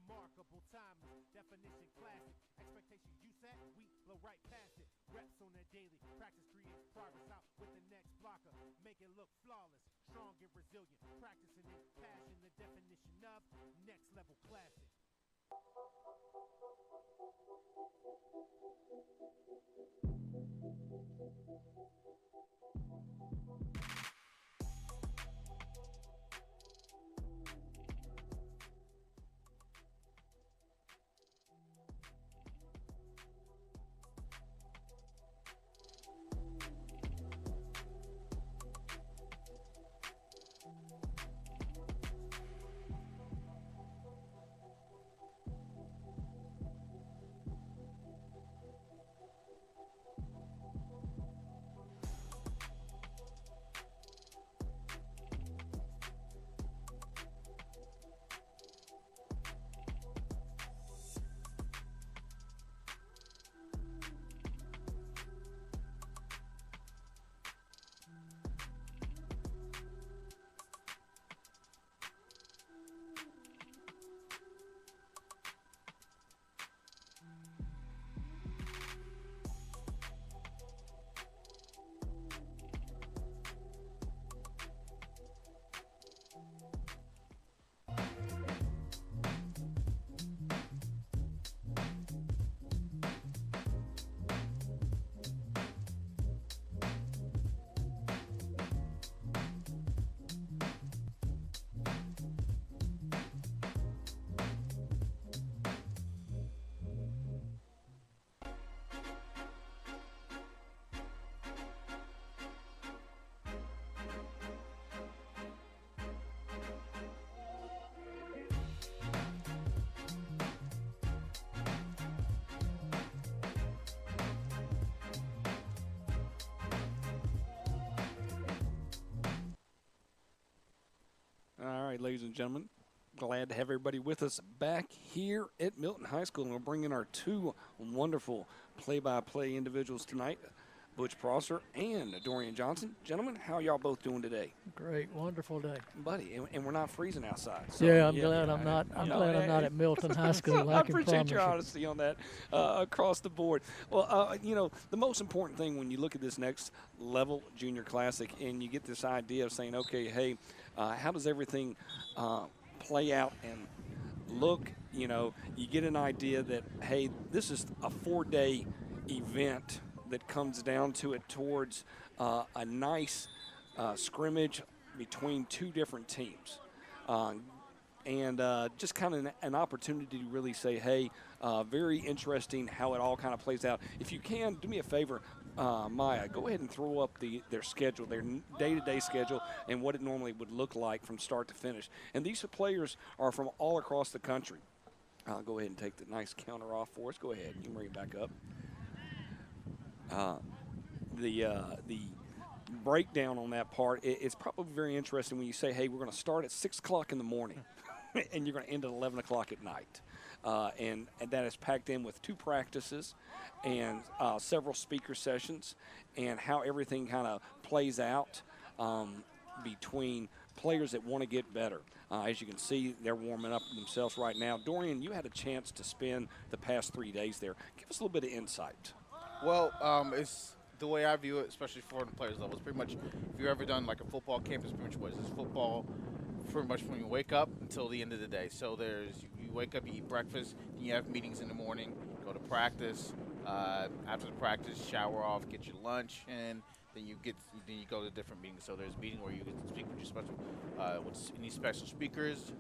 Remarkable, timeless, definition classic. Expectations you set, we blow right past it. Reps on the daily, practice creates progress out with the next blocker. Make it look flawless, strong and resilient. Practicing it, passion, the definition of next level classic. All right, ladies and gentlemen, glad to have everybody with us back here at Milton High School. And we'll bring in our two wonderful play-by-play individuals tonight, Butch Prosser and Dorian Johnson. Gentlemen, how y'all both doing today? Great, wonderful day. Buddy, and we're not freezing outside. So, yeah, I'm glad I'm not. I'm glad I'm not at Milton High School. I appreciate your honesty on that across the board. Well, you know, the most important thing when you look at this next level junior classic and you get this idea of saying, okay, hey, how does everything play out and look? You know, you get an idea that, hey, this is a 4-day event that comes down to it towards a nice scrimmage between two different teams. And just kind of an opportunity to really say, hey, very interesting how it all kind of plays out. If you can, do me a favor, Maya, go ahead and throw up their schedule, their day-to-day schedule, and what it normally would look like from start to finish. And these players are from all across the country. I'll go ahead and take the nice counter off for us. Go ahead. You can bring it back up. The breakdown on that part, it's probably very interesting when you say, hey, we're going to start at 6 o'clock in the morning and you're going to end at 11 o'clock at night. And that is packed in with 2 practices and several speaker sessions and how everything kind of plays out between players that want to get better. As you can see, they're warming up themselves right now. Dorian, you had a chance to spend the past 3 days there. Give us a little bit of insight. Well, it's the way I view it, especially for the players level. It's pretty much, if you've ever done like a football camp, it's pretty much what it's football pretty much from you wake up until the end of the day. So you wake up, you eat breakfast, then you have meetings in the morning, go to practice. After the practice, shower off, get your lunch, and then you go to different meetings. So there's a meeting where you get to speak with your special, with any special speakers.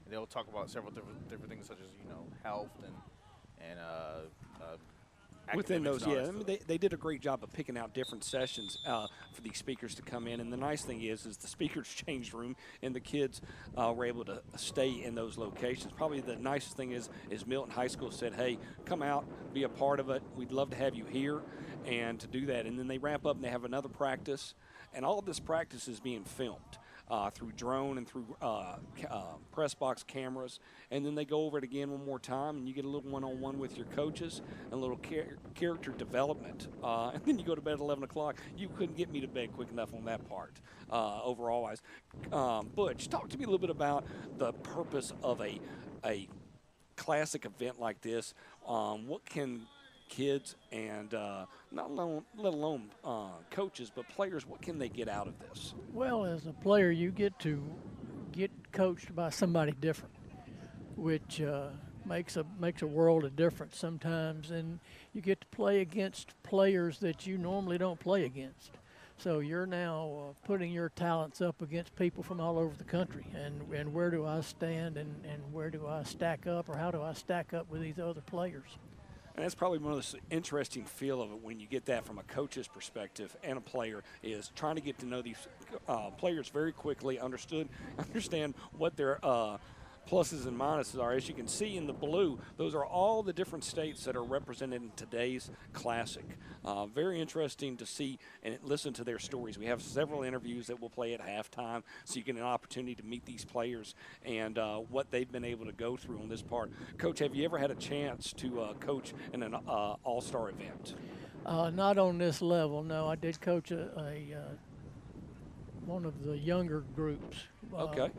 They'll talk about several different things such as health and within those, yeah, I mean, they did a great job of picking out different sessions for these speakers to come in. And the nice thing is the speakers changed room, and the kids were able to stay in those locations. Probably the nicest thing is Milton High School said, hey, come out, be a part of it. We'd love to have you here, and to do that. And then they wrap up and they have another practice, and all of this practice is being filmed through drone and through press box cameras, and then they go over it again one more time, and you get a little one-on-one with your coaches and a little character development, and then you go to bed at 11 o'clock. You couldn't get me to bed quick enough on that part, overall-wise. Butch, talk to me a little bit about the purpose of a classic event like this, what can kids and let alone coaches, but players, what can they get out of this? Well, as a player, you get to get coached by somebody different, which makes a world of difference sometimes, and you get to play against players that you normally don't play against. So you're now putting your talents up against people from all over the country, and where do I stand, and where do I stack up, or how do I stack up with these other players? And that's probably one of the interesting feel of it when you get that from a coach's perspective and a player, is trying to get to know these players very quickly, understand what their pluses and minuses are. As you can see in the blue, those are all the different states that are represented in today's Classic. Very interesting to see and listen to their stories. We have several interviews that we'll play at halftime, so you get an opportunity to meet these players and what they've been able to go through on this part. Coach, have you ever had a chance to coach in an all-star event? Not on this level, no. I did coach one of the younger groups. Okay.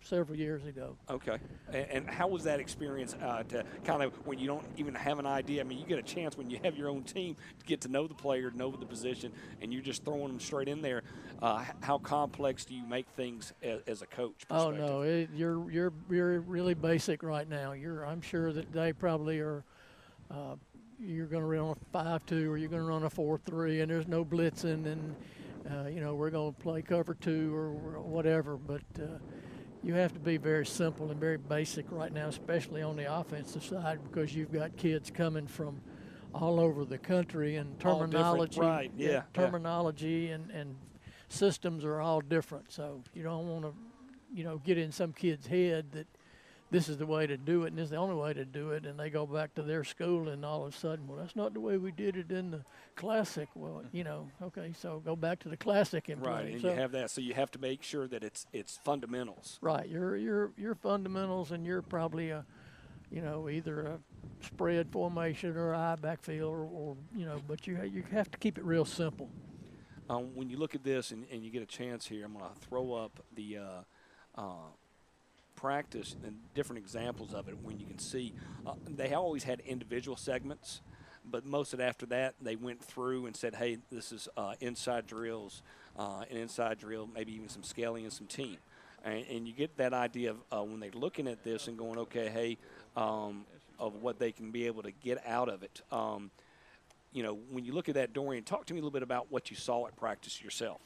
Several years ago. Okay. And how was that experience to kind of, when you don't even have an idea? I mean, you get a chance when you have your own team to get to know the player, know the position, and you're just throwing them straight in there. How complex do you make things as a coach? Oh no, you're really basic right now. I'm sure that they probably are. You're going to run a 5-2 or you're going to run a 4-3, and there's no blitzing, and we're going to play cover 2 or whatever, but. You have to be very simple and very basic right now, especially on the offensive side, because you've got kids coming from all over the country, and terminology, right? Yeah, terminology and systems are all different. So you don't want to, get in some kid's head that this is the way to do it and this is the only way to do it, and they go back to their school and all of a sudden, well, that's not the way we did it in the Classic. Well, okay, so go back to the Classic and play. Right, and so, you have that, so you have to make sure that it's fundamentals. Right, your fundamentals, and you're probably either a spread formation or I backfield or but you have to keep it real simple. When you look at this and you get a chance here, I'm going to throw up the practice and different examples of it when you can see they always had individual segments, but most of it after that they went through and said, hey, this is inside drills, an inside drill, maybe even some scaling and some team. And you get that idea of when they're looking at this and going, okay, hey, of what they can be able to get out of it. When you look at that, Dorian, talk to me a little bit about what you saw at practice yourself.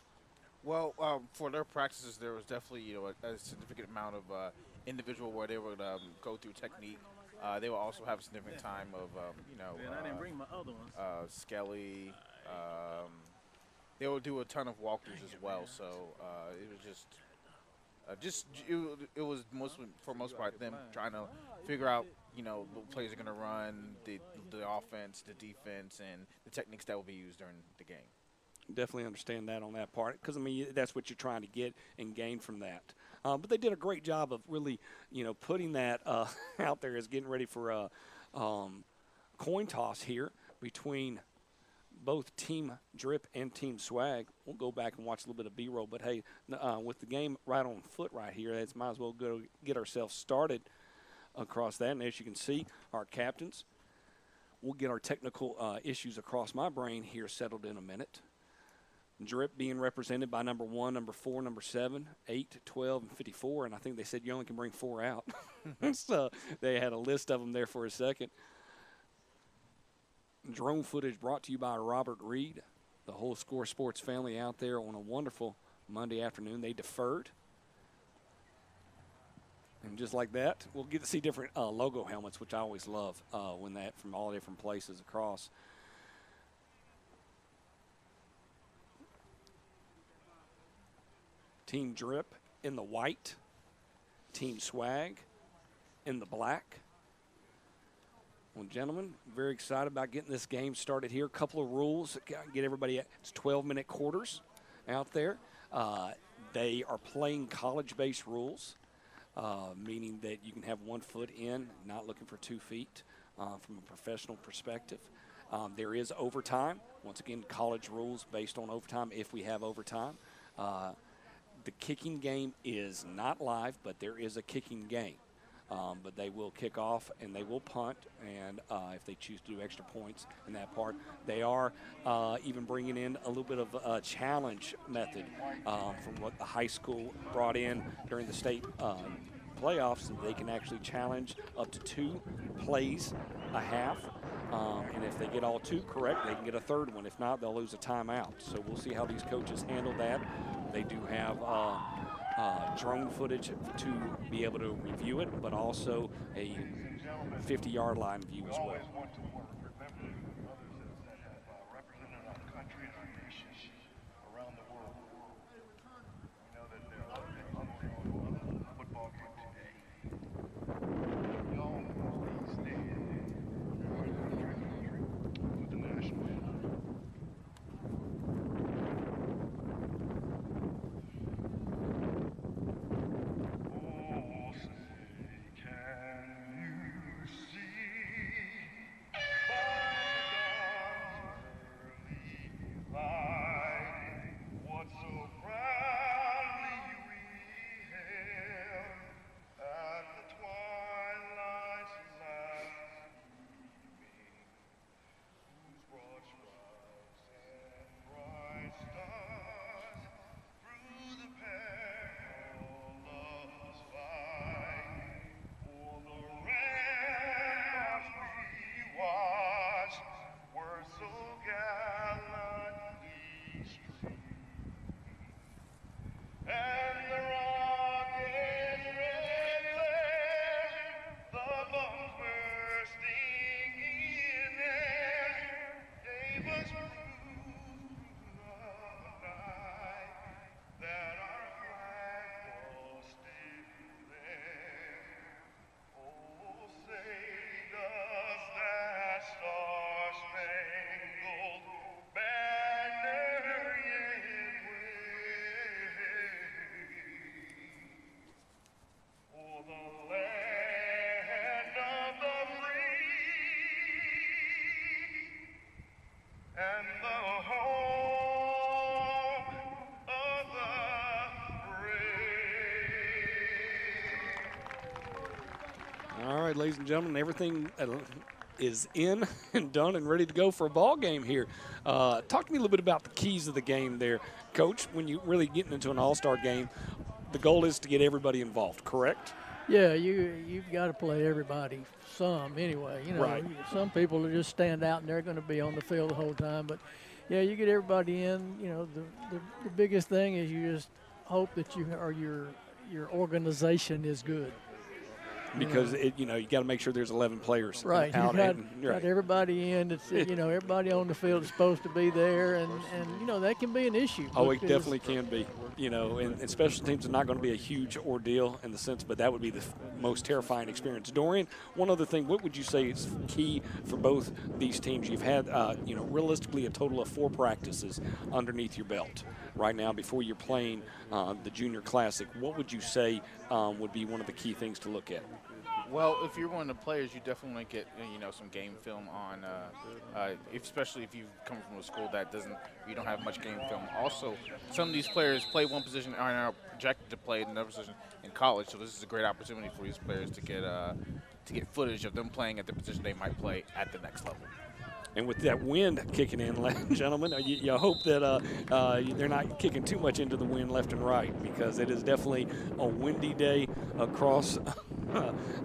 Well, for their practices, there was definitely a significant amount of individual where they would go through technique. They will also have a significant time of I didn't bring my other ones. Skelly. They will do a ton of walkthroughs as well. So it was it was for most part them trying to figure out what plays are going to run, the offense, the defense, and the techniques that will be used during the game. Definitely understand that on that part, because, I mean, that's what you're trying to get and gain from that. But they did a great job of really, putting that out there as getting ready for a coin toss here between both Team Drip and Team Swag. We'll go back and watch a little bit of B-roll. But, hey, with the game right on foot right here, let's might as well go get ourselves started across that. And as you can see, our captains, we'll get our technical issues across my brain here settled in a minute. Drip being represented by number 1, number 4, number 7, 8, 12, and 54. And I think they said you only can bring 4 out. So they had a list of them there for a second. Drone footage brought to you by Robert Reed, the whole Score Sports family out there on a wonderful Monday afternoon. They deferred. And just like that, we'll get to see different logo helmets, which I always love when that from all different places across. Team Drip in the white, Team Swag in the black. Well, gentlemen, very excited about getting this game started here. A couple of rules, get everybody, it's 12-minute quarters out there. They are playing college-based rules, meaning that you can have 1 foot in, not looking for 2 feet from a professional perspective. There is overtime. Once again, college rules based on overtime if we have overtime. The kicking game is not live, but there is a kicking game. but they will kick off and they will punt, and if they choose to do extra points in that part, they are even bringing in a little bit of a challenge method from what the high school brought in during the state playoffs, so they can actually challenge up to 2 plays a half. And if they get all 2 correct, they can get a third one. If not, they'll lose a timeout. So we'll see how these coaches handle that. They do have drone footage to be able to review it, but also a 50-yard line view as well. All right, ladies and gentlemen, everything is in and done and ready to go for a ball game here. Talk to me a little bit about the keys of the game there, Coach. When you really getting into an all-star game, the goal is to get everybody involved, correct? Yeah, you've got to play everybody some anyway. You know, right. Some people will just stand out and they're going to be on the field the whole time. But, yeah, you get everybody in. You know, the biggest thing is you just hope that your organization is good. Because you got to make sure there's 11 players right. out. Got everybody in. It's everybody on the field is supposed to be there, and that can be an issue. Oh, it definitely can be. And special teams are not going to be a huge ordeal in the sense, but that would be the most terrifying experience. Dorian, one other thing, what would you say is key for both these teams? You've had realistically a total of 4 practices underneath your belt right now before you're playing the Junior Classic. What would you say would be one of the key things to look at? Well, if you're one of the players, you definitely get some game film on, especially if you come from a school that you don't have much game film. Also, some of these players play one position and are now projected to play another position in college. So this is a great opportunity for these players to get footage of them playing at the position they might play at the next level. And with that wind kicking in, ladies and gentlemen, you hope that they're not kicking too much into the wind left and right, because it is definitely a windy day across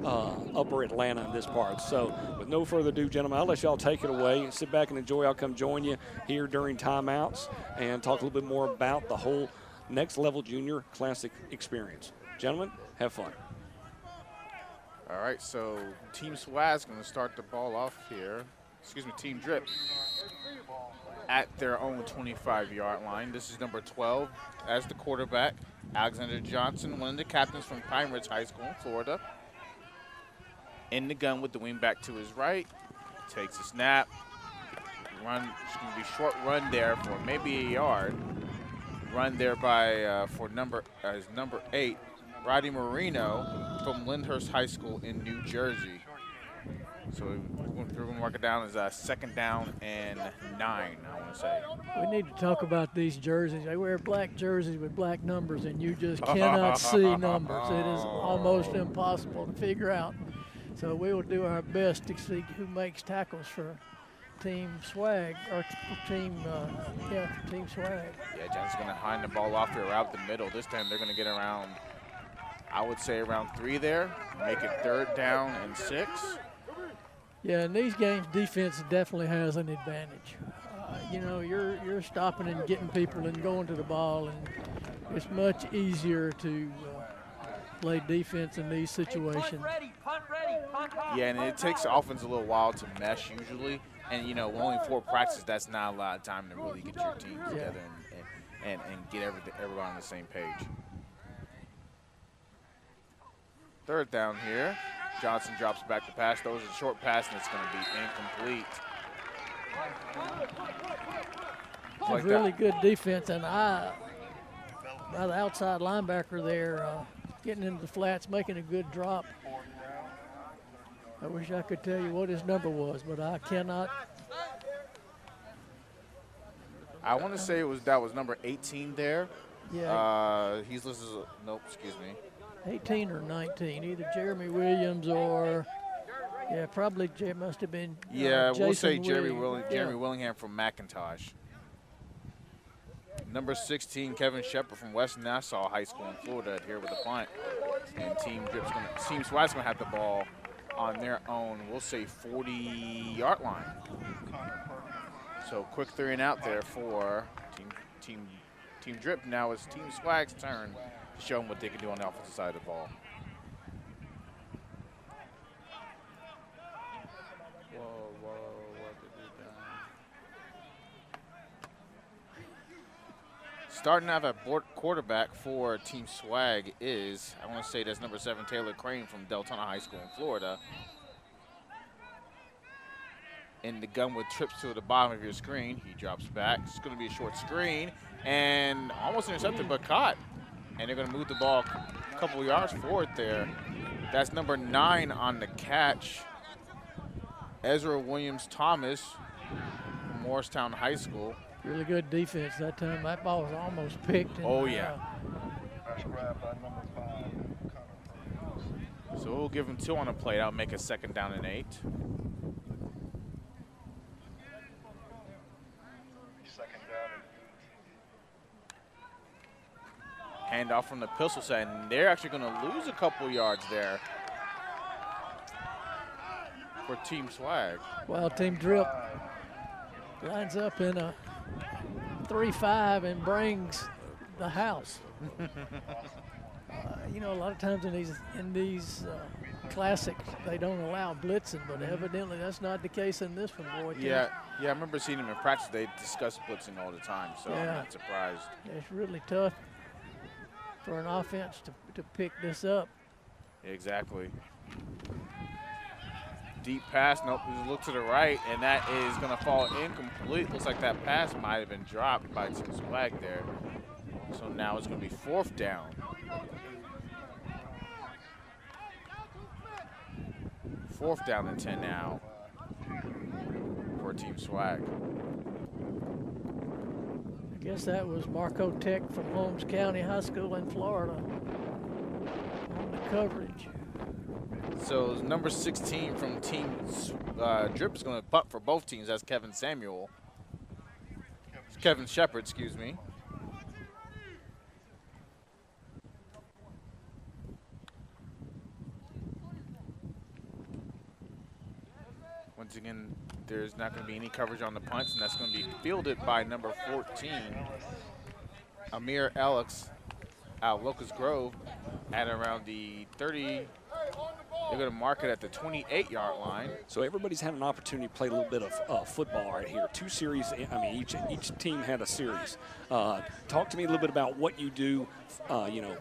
upper Atlanta in this part. So with no further ado, gentlemen, I'll let y'all take it away. Sit back and enjoy. I'll come join you here during timeouts and talk a little bit more about the whole Next Level Junior Classic experience. Gentlemen, have fun. All right, so Team Swag is going to start the ball off here. Team Drip at their own 25-yard line. This is number 12 as the quarterback, Alexander Johnson, one of the captains from Pine Ridge High School in Florida. In the gun with the wingback to his right, takes a snap. Run, it's going to be a short run there for maybe a yard. Run there by for number 8, Roddy Marino from Lyndhurst High School in New Jersey. So we're going to mark it down as a 2nd down and 9, I want to say. We need to talk about these jerseys. They wear black jerseys with black numbers, and you just cannot see numbers. It is almost impossible to figure out. So we will do our best to see who makes tackles for Team Swag, or Team Swag. Yeah, John's going to hand the ball off here around the middle. This time they're going to get around, I would say around 3 there, make it 3rd down and 6. Yeah, in these games, defense definitely has an advantage. You know, you're stopping and getting people and going to the ball, and it's much easier to play defense in these situations. Punt ready, Yeah, and it takes the offense a little while to mesh usually. And, you know, only 4 practices, that's not a lot of time to really get your team together and get everybody on the same page. 3rd down here. Johnson drops back to pass. Throws a short pass, and it's going to be incomplete. Like really good defense, and by the outside linebacker there, getting into the flats, making a good drop. I wish I could tell you what his number was, but I cannot. I want to say that was number 18 there. Yeah. He's listed as nope, excuse me. 18 or 19, either Jeremy Williams or, yeah, probably must have been. Yeah, we'll say Jason Jeremy Williams. Willingham from McIntosh. Number 16, Kevin Shepard from West Nassau High School in Florida here with the punt. And Team Swag's going to have the ball on their own, we'll say 40-yard line. So quick 3 and out there for Team Drip. Now it's Team Swag's turn to show them what they can do on the offensive side of the ball. Starting out at quarterback for Team Swag is, I want to say that's number 7, Taylor Crane from Deltona High School in Florida. In the gun with trips to the bottom of your screen. He drops back. It's going to be a short screen and almost intercepted but caught. And they're going to move the ball a couple of yards forward there. That's number 9 on the catch. Ezra Williams-Thomas from Morristown High School. Really good defense that time. That ball was almost picked. And, oh, yeah. So we'll give him 2 on the play. That'll make a 2nd down and 8. Handoff from the pistol side, and they're actually going to lose a couple yards there for Team Swag. Well, Team Drip lines up in a 3-5 and brings the house. You know, a lot of times in these classics, they don't allow blitzing, but evidently that's not the case in this one, boy. Yeah, I remember seeing them in practice. They discuss blitzing all the time, so yeah. I'm not surprised. It's really tough for an offense to pick this up. Exactly. Deep pass, nope, look to the right, and that is going to fall incomplete. Looks like that pass might have been dropped by Team Swag there. So now it's going to be 4th down. 4th down and 10 now for Team Swag. I guess that was Marco Tech from Holmes County High School in Florida on the coverage. So number 16 from Team Drip is going to punt for both teams. That's Kevin Shepard, excuse me. Once again, there's not going to be any coverage on the punts, and that's going to be fielded by number 14, Amir Alex out of Locust Grove at around the 30. They're going to mark it at the 28-yard line. So everybody's had an opportunity to play a little bit of football right here. 2 series. I mean, each team had a series. Talk to me a little bit about what you do. You know,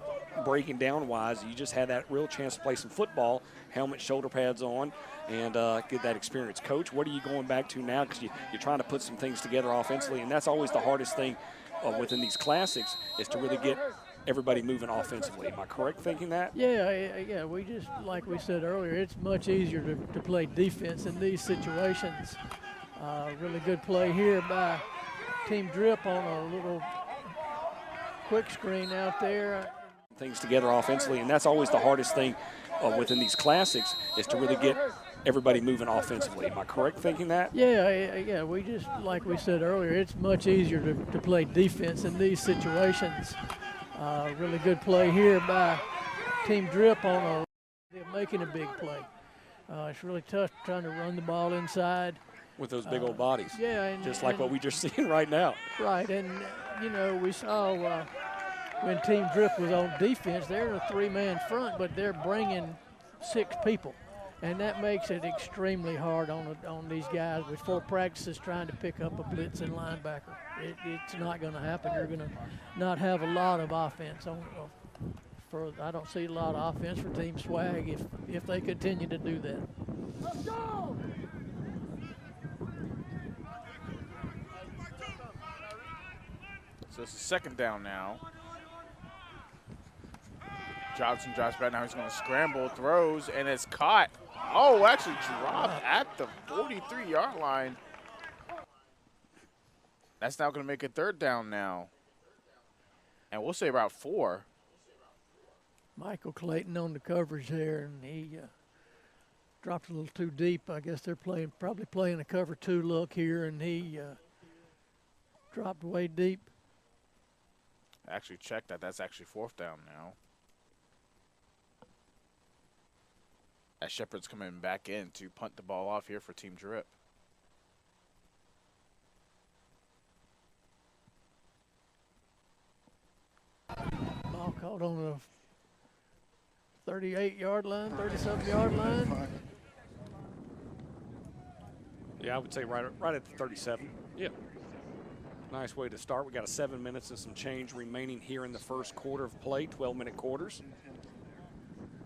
breaking down wise, you just had that real chance to play some football, helmet, shoulder pads on, and get that experience. Coach, what are you going back to now? Because you're trying to put some things together offensively, and that's always the hardest thing within these classics is to really get everybody moving offensively. Am I correct thinking that? Yeah. We just, like we said earlier, it's much easier to play defense in these situations. Really good play here by Team Drip on a little quick screen out there. Things together offensively, and that's always the hardest thing within these classics is to really get everybody moving offensively. Am I correct thinking that? Yeah. We just, like we said earlier, it's much easier to play defense in these situations. Really good play here by Team Drip on they're making a big play. It's really tough trying to run the ball inside. With those big old bodies. Yeah. Just like what we just seen right now. Right, and, we saw when Team Drip was on defense, they're a three-man front, but they're bringing 6 people. And that makes it extremely hard on these guys with 4 practices trying to pick up a blitzing linebacker. It's not going to happen. You're going to not have a lot of offense. I don't see a lot of offense for Team Swag if they continue to do that. Let's go! So it's a second down now. Johnson drops back. Now he's going to scramble, throws, and it's caught. Oh, actually dropped at the 43-yard line. That's now going to make a third down now. And we'll say about 4. Michael Clayton on the coverage there, and he dropped a little too deep. I guess they're probably playing a cover 2 look here, and he dropped way deep. I actually checked that. That's actually 4th down now. As Shepard's coming back in to punt the ball off here for Team Drip. Ball caught on the 38-yard line, 37-yard line. Yeah, I would say right at the 37. Yeah. Nice way to start. We got 7 minutes and some change remaining here in the first quarter of play, 12-minute quarters.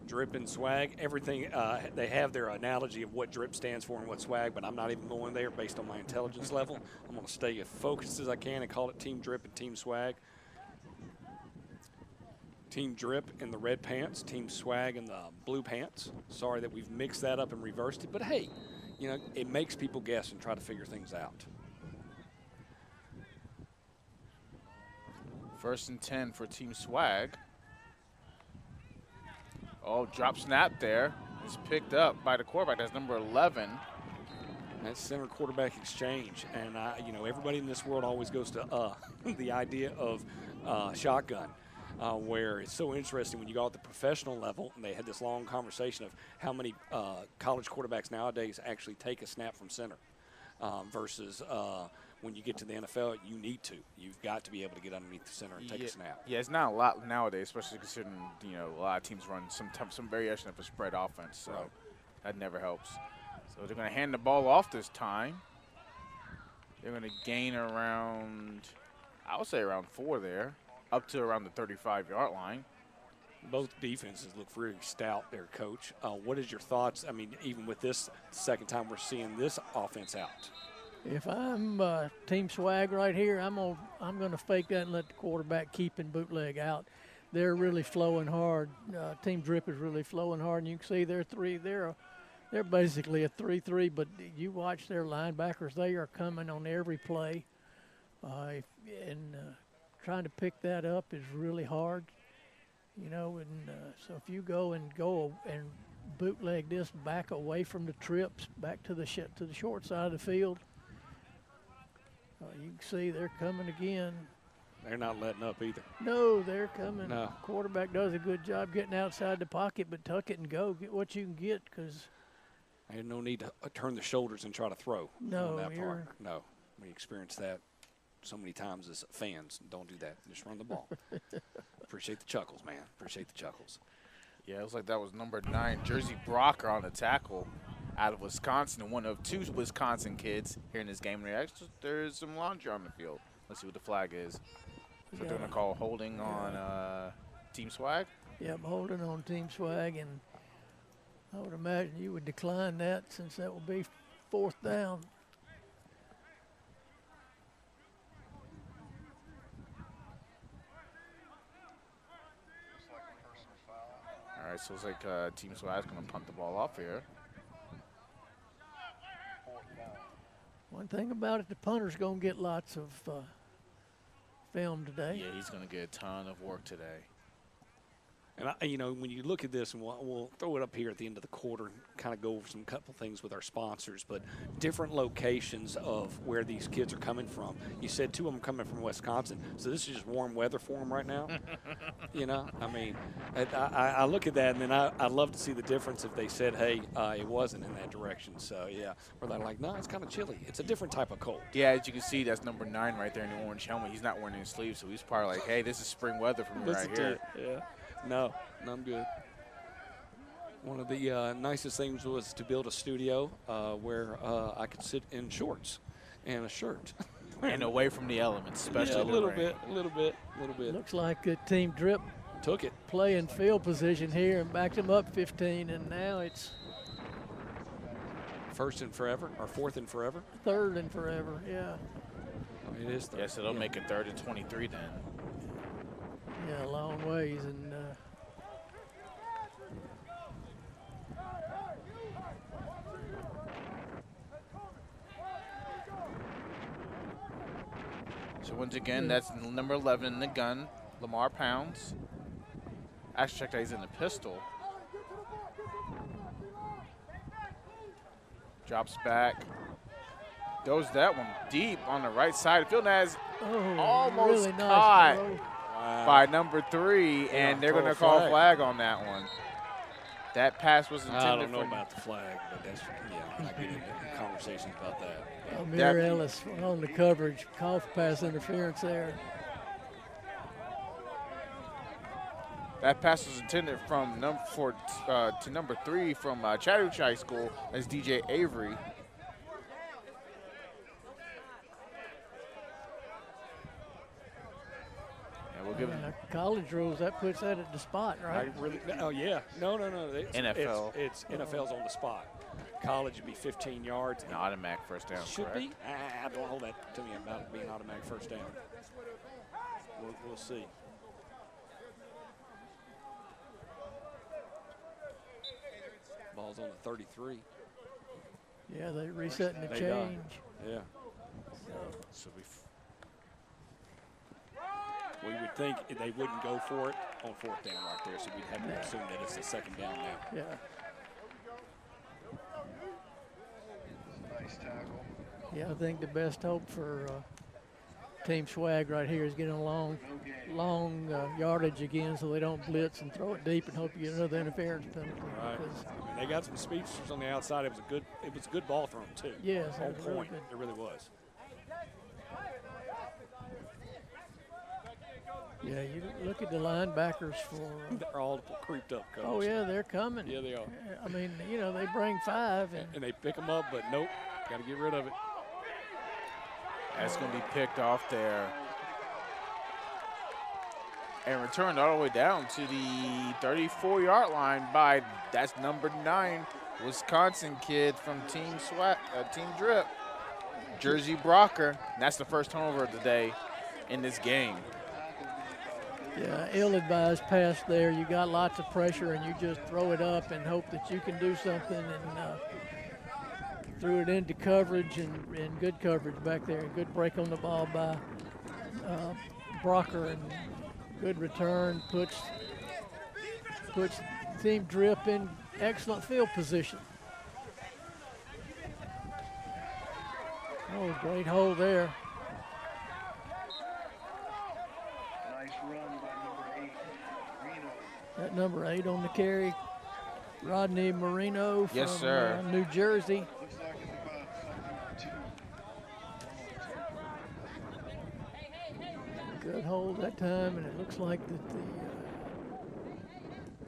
Drip and Swag, everything, they have their analogy of what Drip stands for and what Swag, but I'm not even going there based on my intelligence level. I'm going to stay as focused as I can and call it Team Drip and Team Swag. Team Drip in the red pants, Team Swag in the blue pants. Sorry that we've mixed that up and reversed it, but hey, it makes people guess and try to figure things out. 1st and 10 for Team Swag. Oh, drop snap there. It's picked up by the quarterback. That's number 11. That's center quarterback exchange. And, everybody in this world always goes to the idea of shotgun, where it's so interesting when you go at the professional level, and they had this long conversation of how many college quarterbacks nowadays actually take a snap from center versus when you get to the NFL, you need to. You've got to be able to get underneath the center and take a snap. Yeah, it's not a lot nowadays, especially considering, a lot of teams run some variation of a spread offense, so that never helps. So they're going to hand the ball off this time. They're going to gain around, I would say around 4 there, up to around the 35-yard line. Both defenses look really stout there, Coach. What is your thoughts? I mean, even with this second time we're seeing this offense out. If I'm Team Swag right here, I'm gonna fake that and let the quarterback keep and bootleg out. They're really flowing hard. Team Drip is really flowing hard, and you can see they're basically a 3-3. But you watch their linebackers; they are coming on every play, and trying to pick that up is really hard. So if you go and bootleg this back away from the trips, back to the short side of the field. You can see they're coming again. They're not letting up either. No, they're coming. No. Quarterback does a good job getting outside the pocket, but tuck it and go. Get what you can get because. There's no need to turn the shoulders and try to throw. No, on that part. No. We experienced that so many times as fans. Don't do that. Just run the ball. Appreciate the chuckles, man. Appreciate the chuckles. Yeah, it was like that was number 9, Jersey Brocker on the tackle out of Wisconsin, and one of 2 Wisconsin kids here in this game. There's some laundry on the field. Let's see what the flag is. So they're going to call holding on Team Swag? Yep, holding on Team Swag, and I would imagine you would decline that since that will be 4th down. right, so it's like Team Swag's going to punt the ball off here. One thing about it, the punter's going to get lots of film today. Yeah, he's going to get a ton of work today. And, you know, when you look at this, and we'll throw it up here at the end of the quarter and kind of go over some couple things with our sponsors, but different locations of where these kids are coming from. You said 2 of them coming from Wisconsin, so this is just warm weather for them right now. You know, I mean, I look at that, and then I'd love to see the difference if they said, hey, it wasn't in that direction. So, yeah, or they're like, no, it's kind of chilly. It's a different type of cold. Yeah, as you can see, that's number 9 right there in the orange helmet. He's not wearing any sleeves, so he's probably like, hey, this is spring weather for me right here. Yeah. No, I'm good. One of the nicest things was to build a studio where I could sit in shorts and a shirt. And away from the elements, especially a little bit. Looks like Team Drip took it. Playing field position here and backed him up 15, and now it's first and forever, or fourth and forever? Third and forever, yeah. It is third. Yes, it'll make it 3rd and 23 then. Yeah, a long ways, and so once again, that's number 11 in the gun, Lamar Pounds. Actually, check that he's in the pistol. Drops back. Goes that one deep on the right side. Phil Naz almost really caught by Wow. number 3, and they're throw going a to call flag. flag on that one. That pass was intended I don't know for about the flag, but that's, I'm not getting into conversations about that. Amir Ellis on the coverage, call for pass interference there. That pass was intended from to number 3 from Chattahoochee High School. That's DJ Avery. And we'll give him College rules, that puts that at the spot, right? Oh, yeah. No. It's, NFL. It's NFL's on the spot. College would be 15 yards. an automatic first down. Should correct? be. Don't hold that to me about it being automatic first down. We'll see. Ball's on the 33. Yeah, they're resetting the They change. done. Yeah. So We would think they wouldn't go for it on 4th down right there, so we'd have to assume that it's a 2nd down now. Yeah. Yeah, I think the best hope for Team Swag right here is getting a long yardage again, so they don't blitz and throw it deep and hope you get another interference penalty. Right. because- And they got some speedsters on the outside. It was a good ball thrown too. Yes, on it was really point. good. It really was. Yeah, you look at the linebackers for. They're all creeped up, Coach. Oh yeah, they're coming. Yeah, they are. I mean, you know, they bring 5 and And they pick them up, but nope, got to get rid of it. that's going to be picked off there. And returned all the way down to the 34-yard line by, that's number 9, Wisconsin kid from Team Drip, Jersey Brocker. And that's the first turnover of the day in this game. yeah, ill-advised pass there. You got lots of pressure, and you just throw it up and hope that you can do something. And threw it into coverage and good coverage back there. Good break on the ball by Brocker, and good return. Puts Team Drip in excellent field position. Oh, great hold there. Nice run by number 8, Reno. That number 8 on the carry, Rodney Marino from Yes, sir. New Jersey. Looks like it's about 2. Good hold that time, and it looks like that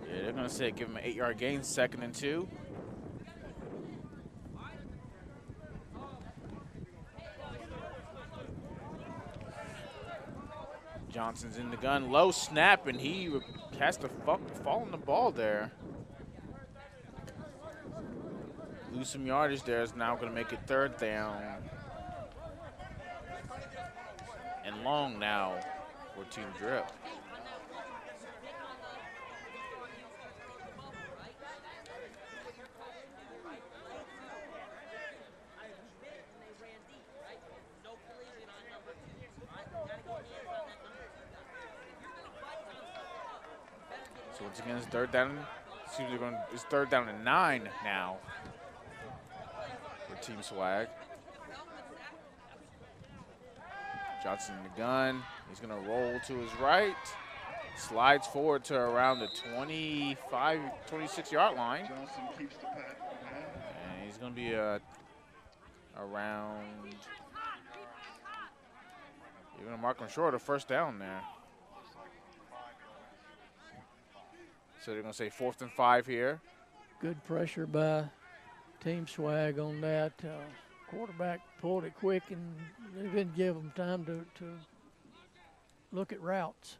Yeah, they're going to say give him an 8-yard gain, 2nd and 2. Johnson's in the gun, low snap, and he has to fall on the ball there. Lose some yardage there is now going to make it 3rd down. And long now for Team Drip. So once again, it's third down. It's third down and 9 now for Team Swag. Johnson in the gun. He's going to roll to his right. Slides forward to around the 25, 26-yard line. Johnson keeps the pack. And he's going to be around. You're going to mark him short of first down there. So they're going to say 4th and 5 here. Good pressure by Team Swag on that. Quarterback pulled it quick, and they didn't give them time to look at routes.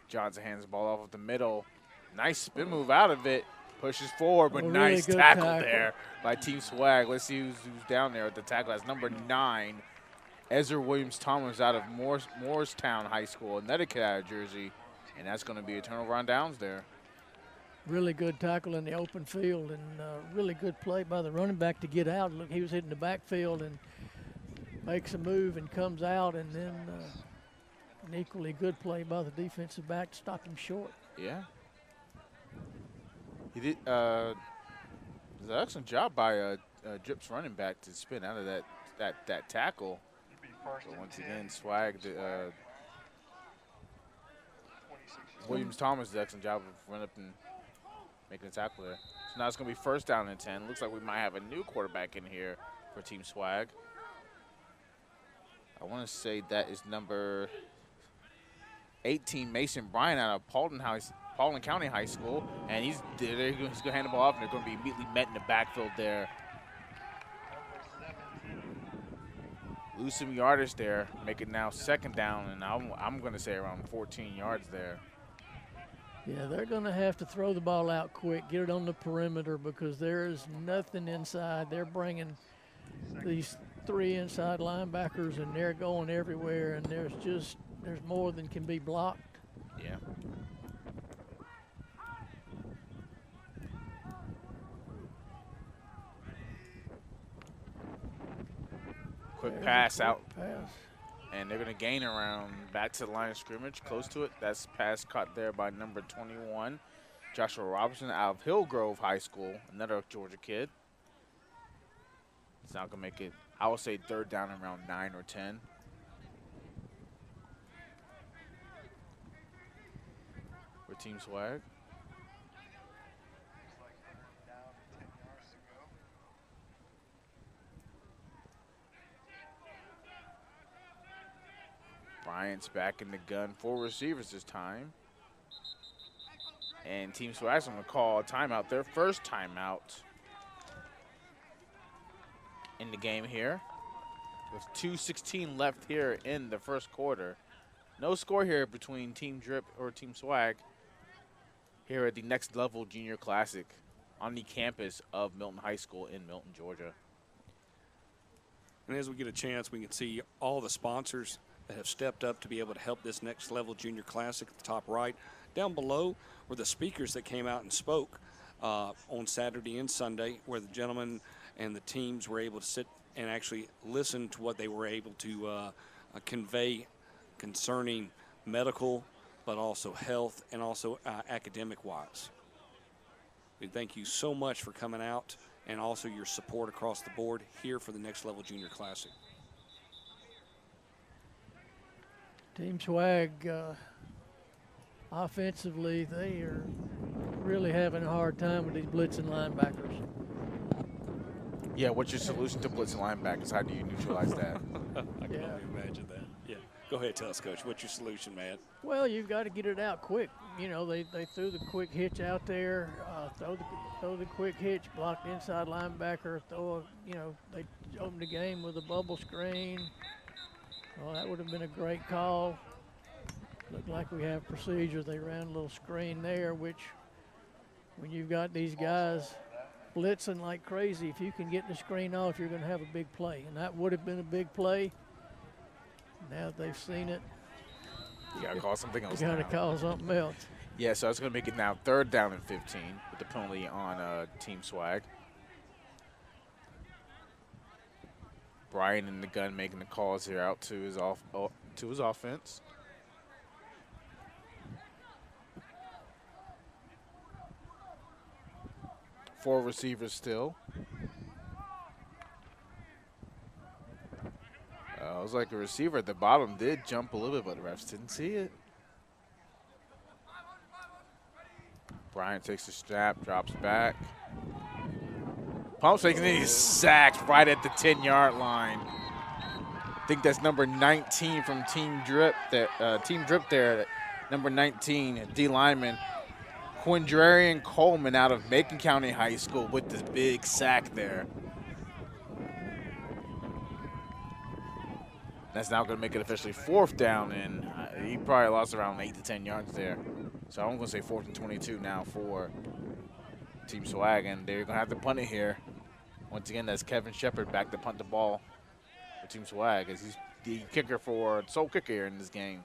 Johnson hands the ball off of the middle. Nice spin move out of it. Pushes forward, but A really nice good tackle tackle there by Team Swag. Let's see who's down there at the tackle. That's number 9, Ezra Williams-Thomas out of Morristown High School, a Connecticut out of Jersey. And that's going to be a turnover on downs there. Really good tackle in the open field, and really good play by the running back to get out. Look, he was hitting the backfield and makes a move and comes out, and then an equally good play by the defensive back to stop him short. Yeah. He did an excellent job by Drip's running back to spin out of that tackle. But once again, Swag, Williams-Thomas did an excellent job of running up and making a tackle there. So now it's going to be first down and 10. Looks like we might have a new quarterback in here for Team Swag. I want to say that is number 18, Mason Bryan out of Paulding County High School. And he's going to hand the ball off, and they're going to be immediately met in the backfield there. Lose some yardage there, make it now second down, and I'm going to say around 14 yards there. Yeah, they're going to have to throw the ball out quick, get it on the perimeter, because there is nothing inside. They're bringing these 3 inside linebackers, and they're going everywhere, and there's more than can be blocked. Yeah. Quick pass out. Pass. And they're going to gain around back to the line of scrimmage, close to it. That's pass caught there by number 21, Joshua Robinson out of Hillgrove High School, another Georgia kid. It's not going to make it, I would say, third down around 9 or 10. For Team Swag. Bryant's back in the gun. 4 receivers this time. And Team Swag's going to call a timeout, their first timeout in the game here. With 2:16 left here in the first quarter. No score here between Team Drip or Team Swag here at the Next Level Junior Classic on the campus of Milton High School in Milton, Georgia. And as we get a chance, we can see all the sponsors that have stepped up to be able to help this Next Level Junior Classic at the top right. Down below were the speakers that came out and spoke on Saturday and Sunday, where the gentlemen and the teams were able to sit and actually listen to what they were able to convey concerning medical, but also health and also academic-wise. We thank you so much for coming out and also your support across the board here for the Next Level Junior Classic. Team Swag, offensively, they are really having a hard time with these blitzing linebackers. Yeah, what's your solution to blitzing linebackers? How do you neutralize that? I can only imagine that. Yeah. Go ahead, tell us, Coach. What's your solution, man? Well, you've got to get it out quick. You know, they threw the quick hitch out there, throw the quick hitch, block the inside linebacker, they opened the game with a bubble screen. Well, that would have been a great call. Looked like we have procedure. They ran a little screen there, which when you've got these guys blitzing like crazy, if you can get the screen off, you're going to have a big play. And that would have been a big play. Now that they've seen it, You got to call something else you got to now. call something else. Yeah, so it's going to make it now third down and 15 with the penalty on Team Swag. Brian in the gun making the calls here out to his offense. 4 receivers still. It was like a receiver at the bottom did jump a little bit, but the refs didn't see it. Bryant takes the snap, drops back. Pump fakes, and then he's sacked right at the 10-yard line. I think that's number 19 from Team Drip. There, number 19, D lineman, Quindrarian Coleman out of Macon County High School with this big sack there. That's now going to make it officially 4th down, and he probably lost around 8 to 10 yards there. So I'm going to say 4th and 22 now for Team Swag, and they're going to have to punt it here. Once again, that's Kevin Shepard back to punt the ball for Team Swag, as he's the kicker for sole kicker here in this game.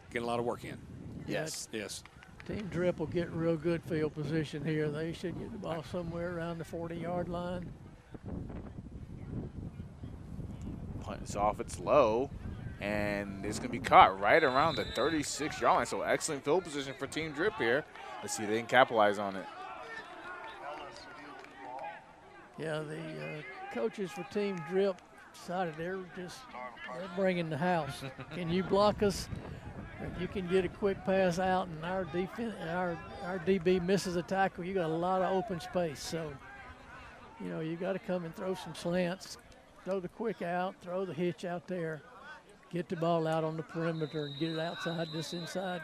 Getting a lot of work in. Yes. Yes. Team Drip will get real good field position here. They should get the ball somewhere around the 40-yard line. Punt is off, it's low, and it's going to be caught right around the 36-yard line. So excellent field position for Team Drip here. Let's see if they can capitalize on it. Yeah, the coaches for Team Drip decided they're bringing the house. Can you block us? If you can get a quick pass out and our defense, our DB misses a tackle, you got a lot of open space. So, you know, you got to come and throw some slants, throw the quick out, throw the hitch out there, get the ball out on the perimeter and get it outside, just inside.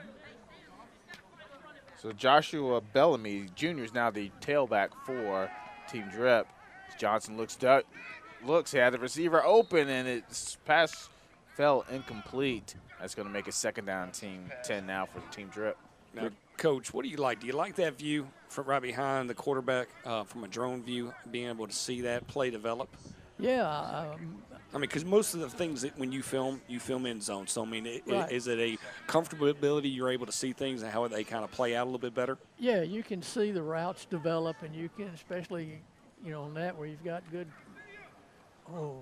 So Joshua Bellamy Jr. is now the tailback for Team Drip. Johnson looks, he had the receiver open, and its pass fell incomplete. That's going to make it 2nd down, Team 10 now for Team Drip. Now, Coach, what do you like? Do you like that view from right behind the quarterback from a drone view, being able to see that play develop? Yeah. I mean, because most of the things that when you film in zone. So, I mean, Right. Is it a comfortability you're able to see things and how they kind of play out a little bit better? Yeah, you can see the routes develop, and you can, especially, you know, on that where you've got good.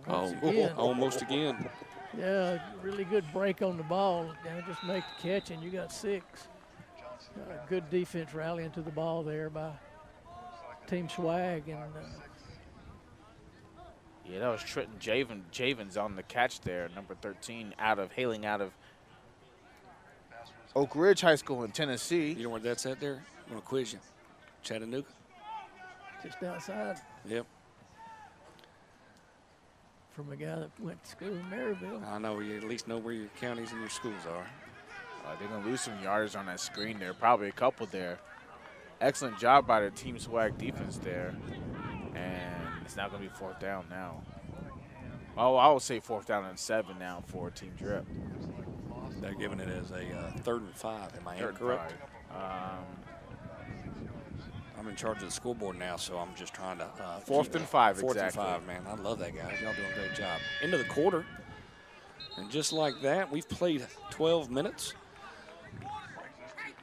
Almost again. Yeah, really good break on the ball. And just make the catch, and you got 6. Good defense rallying to the ball there by Team Swag. And yeah, that was Trenton Javens on the catch there, number 13, hailing out of Oak Ridge High School in Tennessee. You know where that's at there? I'm going to quiz you. Chattanooga? just outside. Yep. From a guy that went to school in Maryville. I know you at least know where your counties and your schools are. They're going to lose some yardage on that screen there, probably a couple there. Excellent job by the Team Swag defense there. And it's now going to be 4th down now. Oh, I would say 4th down and 7 now for Team Drip. They're giving it as a 3rd and 5. Am I incorrect? I'm in charge of the scoreboard now, so I'm just trying to 4th and 5, 4th exactly. and 5, man. I love that, guys. Y'all doing a great job. Into the quarter. And just like that, we've played 12 minutes.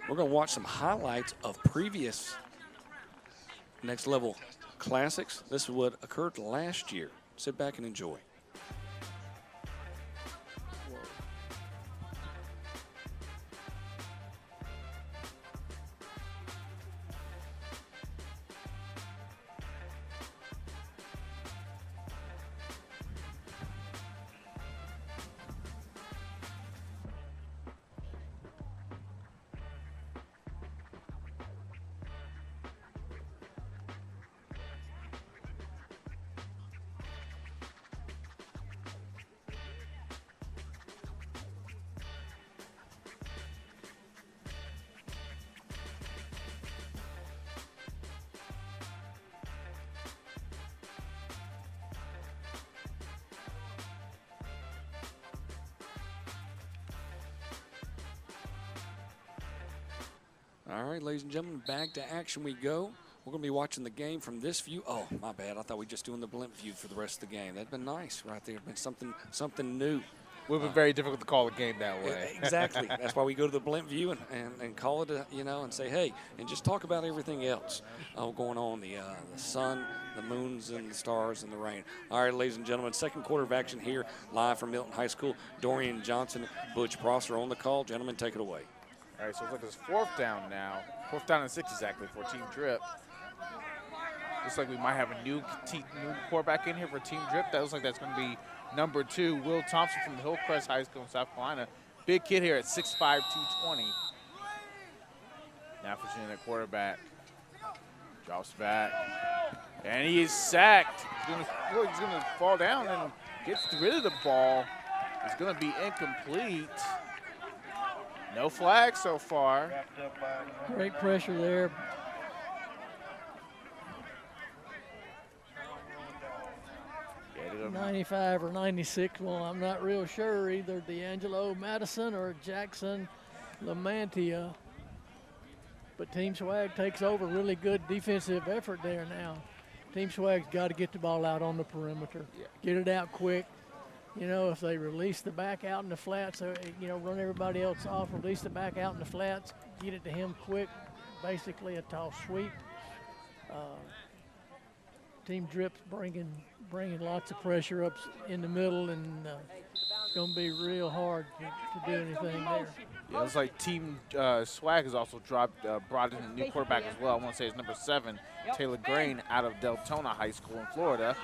We're going to watch some highlights of previous next level classics. This is what occurred last year. Sit back and enjoy. All right, ladies and gentlemen, back to action we go. We're going to be watching the game from this view. Oh, my bad. I thought we were just doing the blimp view for the rest of the game. That'd been nice right there. Been something new. Would have been very difficult to call a game that way. Exactly. That's why we go to the blimp view and call it, and say, hey, and just talk about everything else going on, the sun, the moons, and the stars, and the rain. All right, ladies and gentlemen, second quarter of action here, live from Milton High School. Dorian Johnson, Butch Prosser on the call. Gentlemen, take it away. All right, so it looks like it's 4th down now. 4th down and 6 exactly for Team Drip. Looks like we might have a new quarterback in here for Team Drip. That looks like that's going to be number 2, Will Thompson from Hillcrest High School in South Carolina. Big kid here at 6'5", 220. Now for at quarterback. Drops back. And he is sacked. He's going to fall down and gets rid of the ball. It's going to be incomplete. No flag so far. Great pressure there. Yeah, 95 or 96, well, I'm not real sure, either D'Angelo Madison or Jackson Lamantia. But Team Swag takes over. Really good defensive effort there now. Team Swag's got to get the ball out on the perimeter. Yeah. Get it out quick. You know, if they release the back out in the flats, you know, run everybody else off, release the back out in the flats, get it to him quick, basically a toss sweep. Team Drip's bringing lots of pressure up in the middle, and it's going to be real hard to do anything there. Yeah, it looks like Team Swag has also brought in a new quarterback as well. I want to say it's number 7, Taylor Grain, out of Deltona High School in Florida.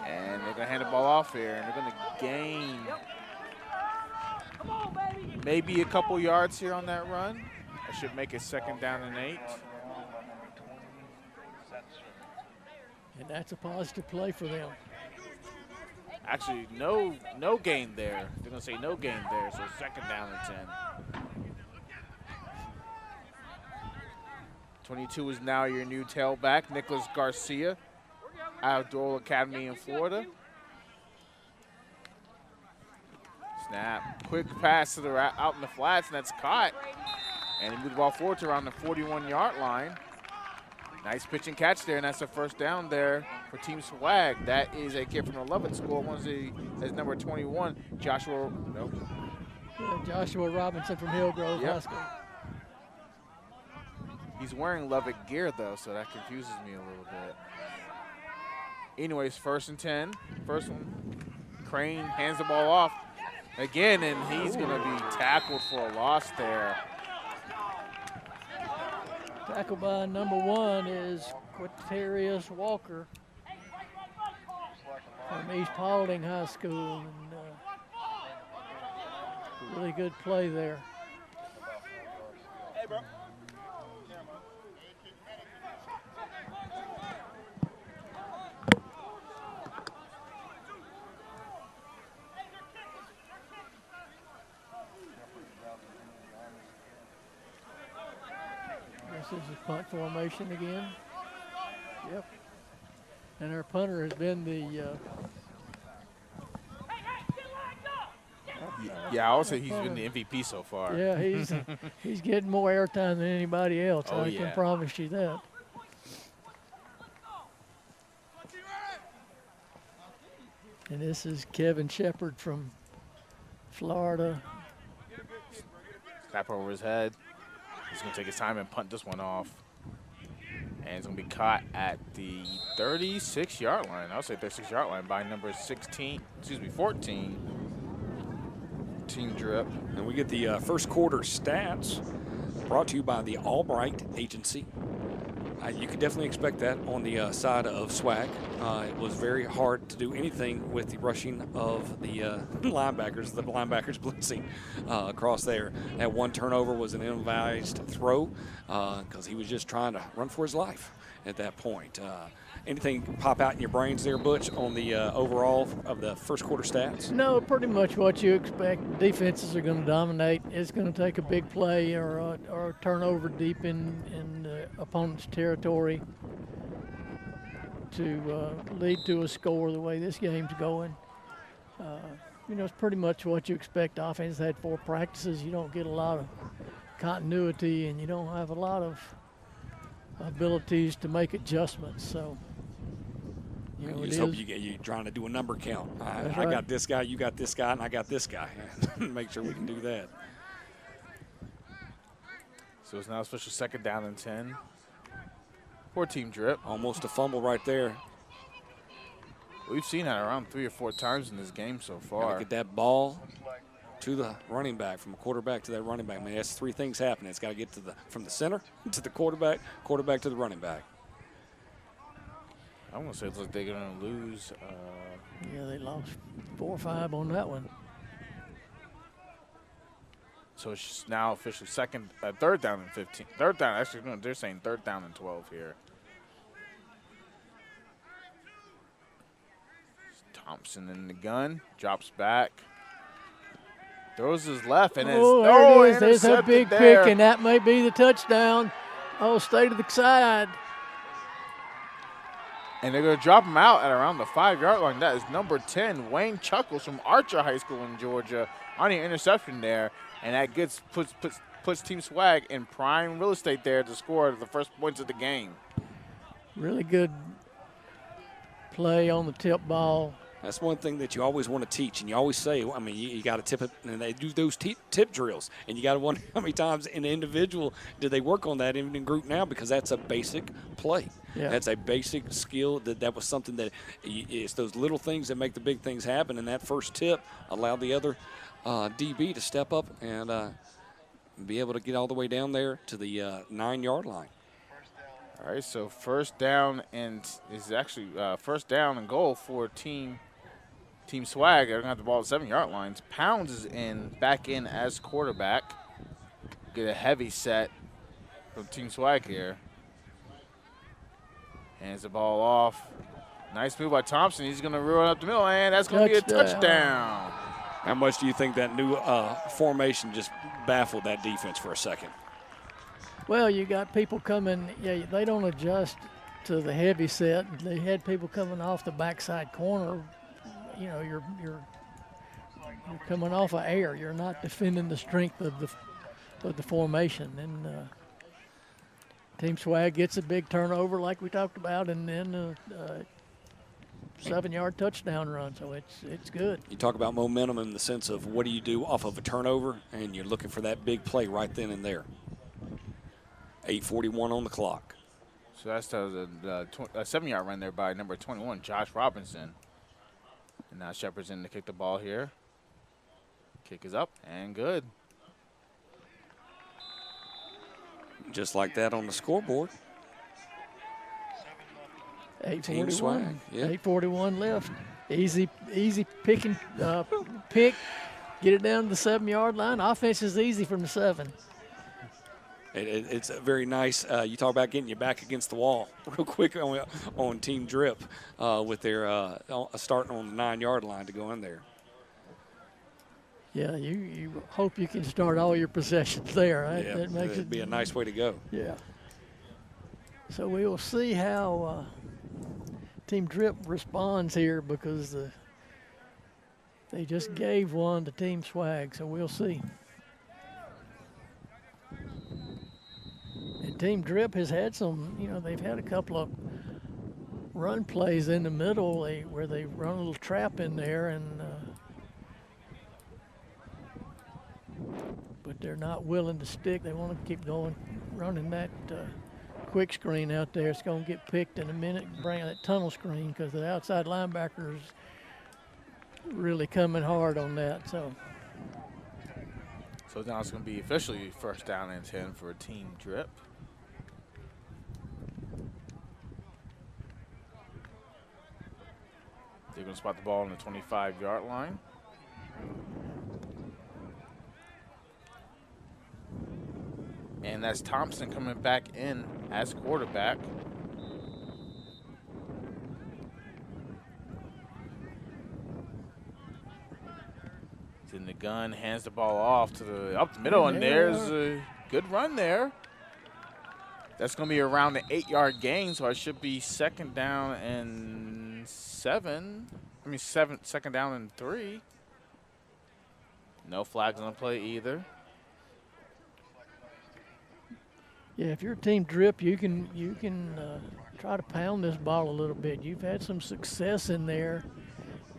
And they're going to hand the ball off here, and they're going to gain maybe a couple yards here on that run. That should make it 2nd down and 8. And that's a positive play for them. Actually, no gain there. They're going to say no gain there, so 2nd down and 10. 22 is now your new tailback, Nicholas Garcia, out of Doral Academy in Florida. Snap, quick pass to the out in the flats, and that's caught. And he moved the ball forward to around the 41-yard line. Nice pitch and catch there, and that's a 1st down there for Team Swag. That is a kid from the Lovett School. I want to say that's number 21, Joshua. Nope. Yeah, Joshua Robinson from Hillgrove High School. He's wearing Lovett gear, though, so that confuses me a little bit. Anyways, 1st and 10. First one, Crane hands the ball off again, and he's going to be tackled for a loss there. Tackled by number 1 is Quatarius Walker from East Paulding High School. And, really good play there. Hey, bro. This is a punt formation again. Yep. And our punter has been the Yeah, I would say he's been the MVP so far. yeah, he's getting more airtime than anybody else. Oh, I yeah. can promise you that. And this is Kevin Shepard from Florida. Clap over his head. He's going to take his time and punt this one off. And it's going to be caught at the 36-yard line. I would say 36-yard line by number 14. Team Drip. And we get the first quarter stats brought to you by the Albright Agency. You could definitely expect that on the side of Swag. It was very hard to do anything with the rushing of the linebackers blitzing across there. That one turnover was an ill-advised throw because he was just trying to run for his life at that point. Anything pop out in your brains there, Butch, on the overall of the first quarter stats? No, pretty much what you expect. Defenses are going to dominate. It's going to take a big play or a turnover deep in the opponent's territory to lead to a score the way this game's going. You know, it's pretty much what you expect. Offense had 4 practices. You don't get a lot of continuity, and you don't have a lot of abilities to make adjustments. So, you know, You just hope you're trying to do a number count. I got this guy, you got this guy, and I got this guy. Make sure we can do that. So it's now a special 2nd down and 10 for Team Drip. Almost a fumble right there. We've seen that around 3 or 4 times in this game so far. Look at that ball to the running back, from a quarterback to that running back. Man, that's 3 things happening. It's got to get from the center to the quarterback to the running back. I'm going to say it looks like they're going to lose. Yeah, they lost 4 or 5 on that one. So it's now officially third down and 15. Third down, actually, no, they're saying third down and 12 here. Thompson in the gun, drops back. Throws his left, and there it is. There's a intercepted big there. pick, and that may be the touchdown. Oh, stay to the side. And they're going to drop him out at around the 5-yard line. That is number 10, Wayne Chuckles from Archer High School in Georgia, on the interception there. And that puts Team Swag in prime real estate there to score the first points of the game. Really good play on the tip ball. That's one thing that you always want to teach, and you always say, I mean, you got to tip it, and they do those tip drills, and you got to wonder how many times in the individual do they work on that in group now, because that's a basic play. Yeah. That's a basic skill. That was something that it's those little things that make the big things happen, and that first tip allowed the other DB to step up and be able to get all the way down there to the 9-yard line. All right, so first down and first down and goal for Team Swag. They're going to have the ball at 7-yard lines. Pounds is back in as quarterback. Get a heavy set from Team Swag here. Hands the ball off. Nice move by Thompson. He's going to run up the middle, and that's going to be a touchdown. How much do you think that new formation just baffled that defense for a second? Well, you got people coming. Yeah, they don't adjust to the heavy set. They had people coming off the backside corner. You know, you're coming off of air. You're not defending the strength of the formation. And Team Swag gets a big turnover, like we talked about, and then a 7-yard touchdown run. So it's good. You talk about momentum in the sense of what do you do off of a turnover, and you're looking for that big play right then and there. 8:41 on the clock. So that's a 7-yard run there by number 21, Josh Robinson. And now Shepard's in to kick the ball here. Kick is up and good. Just like that on the scoreboard. 8:41. Yeah. 8:41 left. Easy pick. Get it down to the 7-yard line. Offense is easy from the 7. It's a very nice. You talk about getting you back against the wall real quick on Team Drip with their starting on the 9-yard line to go in there. Yeah, you hope you can start all your possessions there. Right? Yeah, that makes it'd be a nice way to go. Yeah. So we will see how Team Drip responds here, because they just gave one to Team Swag, so we'll see. And Team Drip has had they've had a couple of run plays in the middle where they run a little trap in there, and but they're not willing to stick. They want to keep going, running that quick screen out there. It's going to get picked in a minute, bring that tunnel screen, because the outside linebacker's really coming hard on that. So now it's going to be officially first down and 10 for Team Drip. They're going to spot the ball on the 25-yard line. And that's Thompson coming back in as quarterback. He's in the gun, hands the ball off to up the middle, and there's a good run there. That's going to be around the 8-yard gain, so it should be second down and 7. Second down and 3. No flags on the play either. yeah, if you're Team Drip, you can try to pound this ball a little bit. You've had some success in there.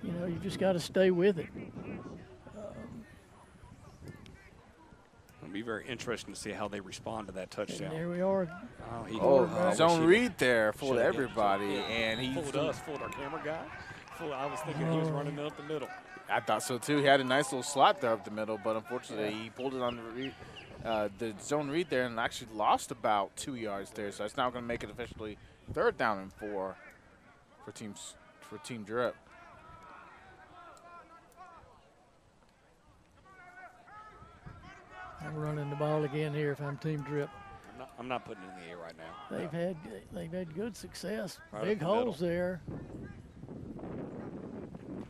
You know, you just got to stay with it. It'll be very interesting to see how they respond to that touchdown. And there we are. Zone read there, fooled everybody, and he fooled us, fooled our camera guy. I was thinking he was running up the middle. I thought so too. He had a nice little slot there up the middle, but unfortunately he pulled it on the zone read there and actually lost about 2 yards there. So it's now going to make it officially third down and 4 for Team Drip. I'm running the ball again here if I'm Team Drip. I'm not putting it in the air right now. They've had good success. Right Big up the holes there.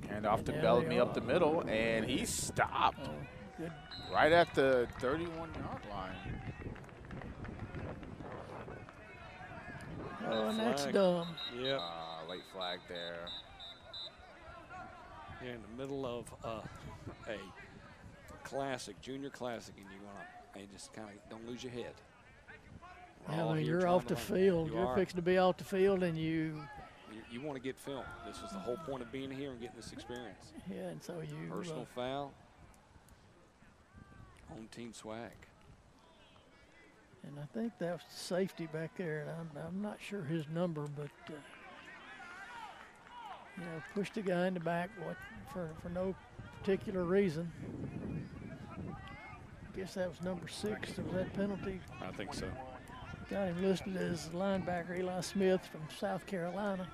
And off to Yeah, Bellamy they up the middle, and he stopped Oh, good. right at the 31-yard line. Oh, and that's Flag. dumb. Yep. Late flag there. You're in the middle of a classic, junior classic, and you just kind of don't lose your head. We're Yeah, all when here you're trying off to the learn. field, You you're are. fixing to be off the field, and you You want to get film. This is the whole point of being here and getting this experience. yeah, and so you Personal foul on Team Swag. and I think that was safety back there, and I'm not sure his number, but pushed the guy in the back for no particular reason. I guess that was number 6. Was that penalty? I think so. Got him listed as linebacker Eli Smith from South Carolina.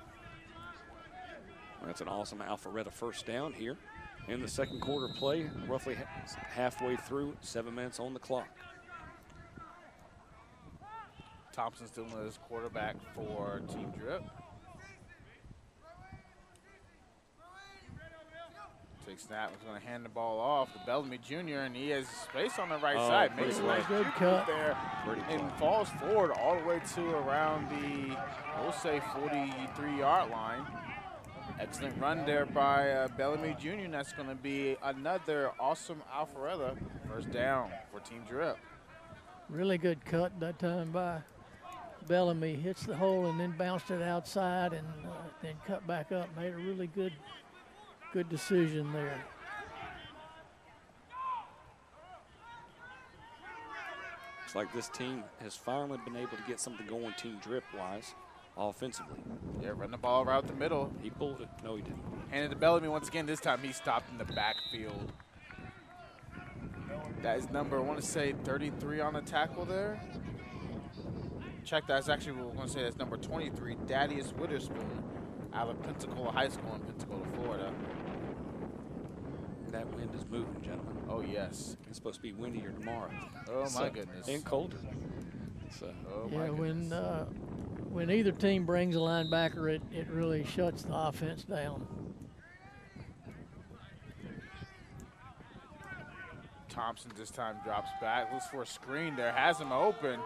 That's an awesome Alpharetta first down here in the second quarter play, roughly halfway through, 7 minutes on the clock. Thompson's doing his quarterback for Team Drip. Take snap, was going to hand the ball off to Bellamy Jr., and he has space on the right side. Makes a nice good move cut there and falls forward all the way to around the, we'll say, 43-yard line. Excellent run there by Bellamy Jr., and that's going to be another awesome Alpharetta first down for Team Drip. Really good cut that time by Bellamy. Hits the hole and then bounced it outside and then cut back up. Made a really good decision there. Looks like this team has finally been able to get something going Team Drip-wise, offensively. Yeah, run the ball right the middle. He pulled it. No, he didn't. Handed to Bellamy once again. This time he stopped in the backfield. That is number, I want to say, 33 on the tackle there. Check that. That's actually, we're going to say that's number 23, Thaddeus Witherspoon, out of Pensacola High School in Pensacola, Florida. That wind is moving, gentlemen. Oh, yes. It's supposed to be windier tomorrow. Oh, my goodness. And colder. So, Oh, my Yeah, goodness. when either team brings a linebacker, it really shuts the offense down. Thompson this time drops back, looks for a screen there, has him open.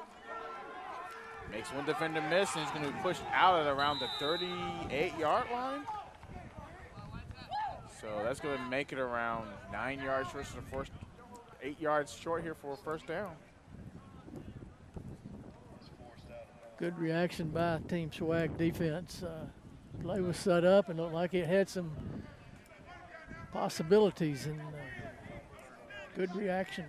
Makes one defender miss, and he's going to be pushed out at around the 38-yard line. So that's going to make it around 9 yards versus the first 8 yards short here for a first down. Good reaction by Team Swag defense. Play was set up and looked like it had some possibilities, and good reaction.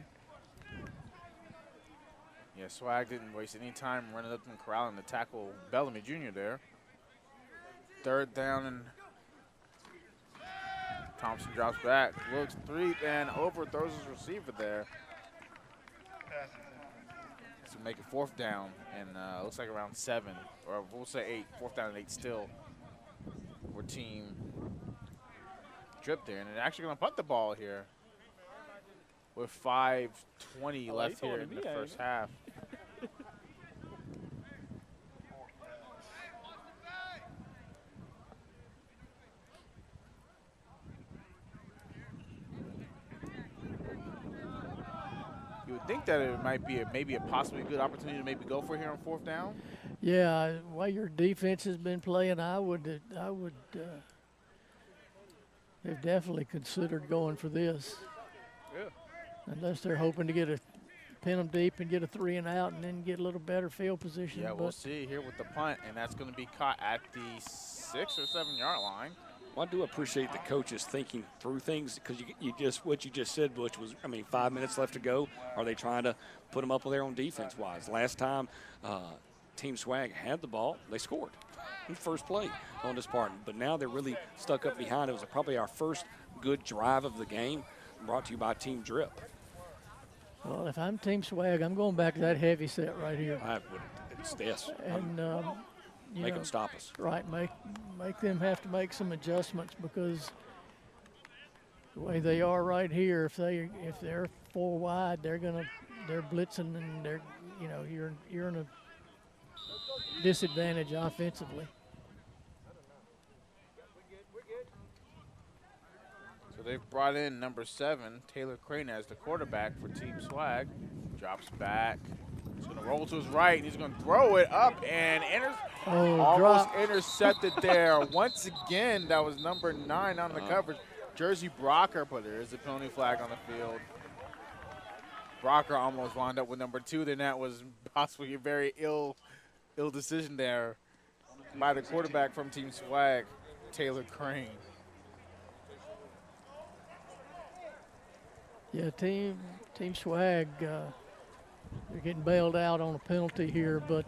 Yeah, Swag didn't waste any time running up and corralling the tackle Bellamy Jr. there. Third down, and Thompson drops back, looks three, and overthrows his receiver there. So make it fourth down, and looks like around 7, or we'll say 8. Fourth down and 8 still for Team Drip there, and they're actually going to punt the ball here with 5:20 left here in the first half. You would think that it might be maybe a possibly good opportunity to maybe go for here on fourth down. Yeah, while your defense has been playing, I would have definitely considered going for this. Yeah. Unless they're hoping to pin them deep and get a 3 and out and then get a little better field position. Yeah, but we'll see here with the punt, and that's going to be caught at the 6 or 7 yard line. well, I do appreciate the coaches thinking through things, because what you just said, Butch, was, 5 minutes left to go. Are they trying to put them up there on defense-wise? Last time Team Swag had the ball, they scored in the first play on this part. But now they're really stuck up behind. It was probably our first good drive of the game, brought to you by Team Drip. well, if I'm Team Swag, I'm going back to that heavy set right here. It's this. And Make them stop us. Right, make them have to make some adjustments, because the way they are right here, if they're 4 wide, they're blitzing, and you're in a disadvantage offensively. So they've brought in number 7, Taylor Crane, as the quarterback for Team Swag. Drops back. He's going to roll to his right, and he's going to throw it up, and almost intercepted there. Once again, that was number 9 on the coverage, Jersey Brocker, but there is a penalty flag on the field. Brocker almost wound up with number 2. Then that was possibly a very ill decision there by the quarterback from Team Swag, Taylor Crane. Yeah, Team Swag, they're getting bailed out on a penalty here, but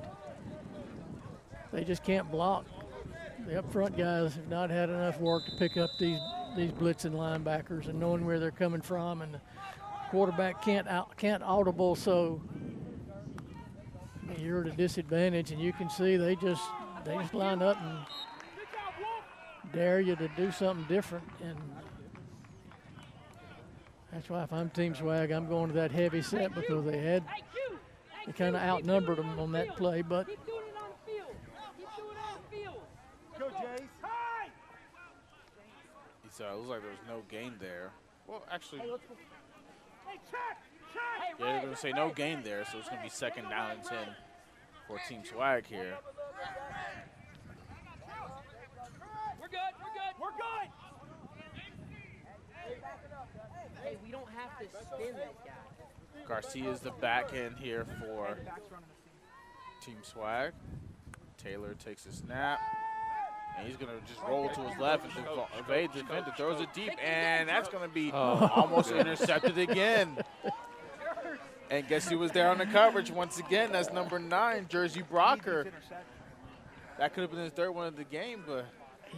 they just can't block. The up front guys have not had enough work to pick up these blitzing linebackers and knowing where they're coming from, and the quarterback can't audible, so you're at a disadvantage. And you can see they just line up and dare you to do something different, and that's why if I'm Team Swag, I'm going to that heavy set, because they kind of outnumbered them on that play. But So it looks like there was no gain there. Well, actually, yeah, they're going to say no gain there, so it's going to be 2nd down and 10 for Team Swag here. We're good. Hey, we don't have to spin this guy. Garcia's the back end here for Team Swag. Taylor takes a snap, and he's going to just roll to his left and evade the defender, throws it deep, and that's going to be almost intercepted again. And guess who was there on the coverage once again? That's number 9, Jersey Brocker. That could have been his 3rd one of the game, but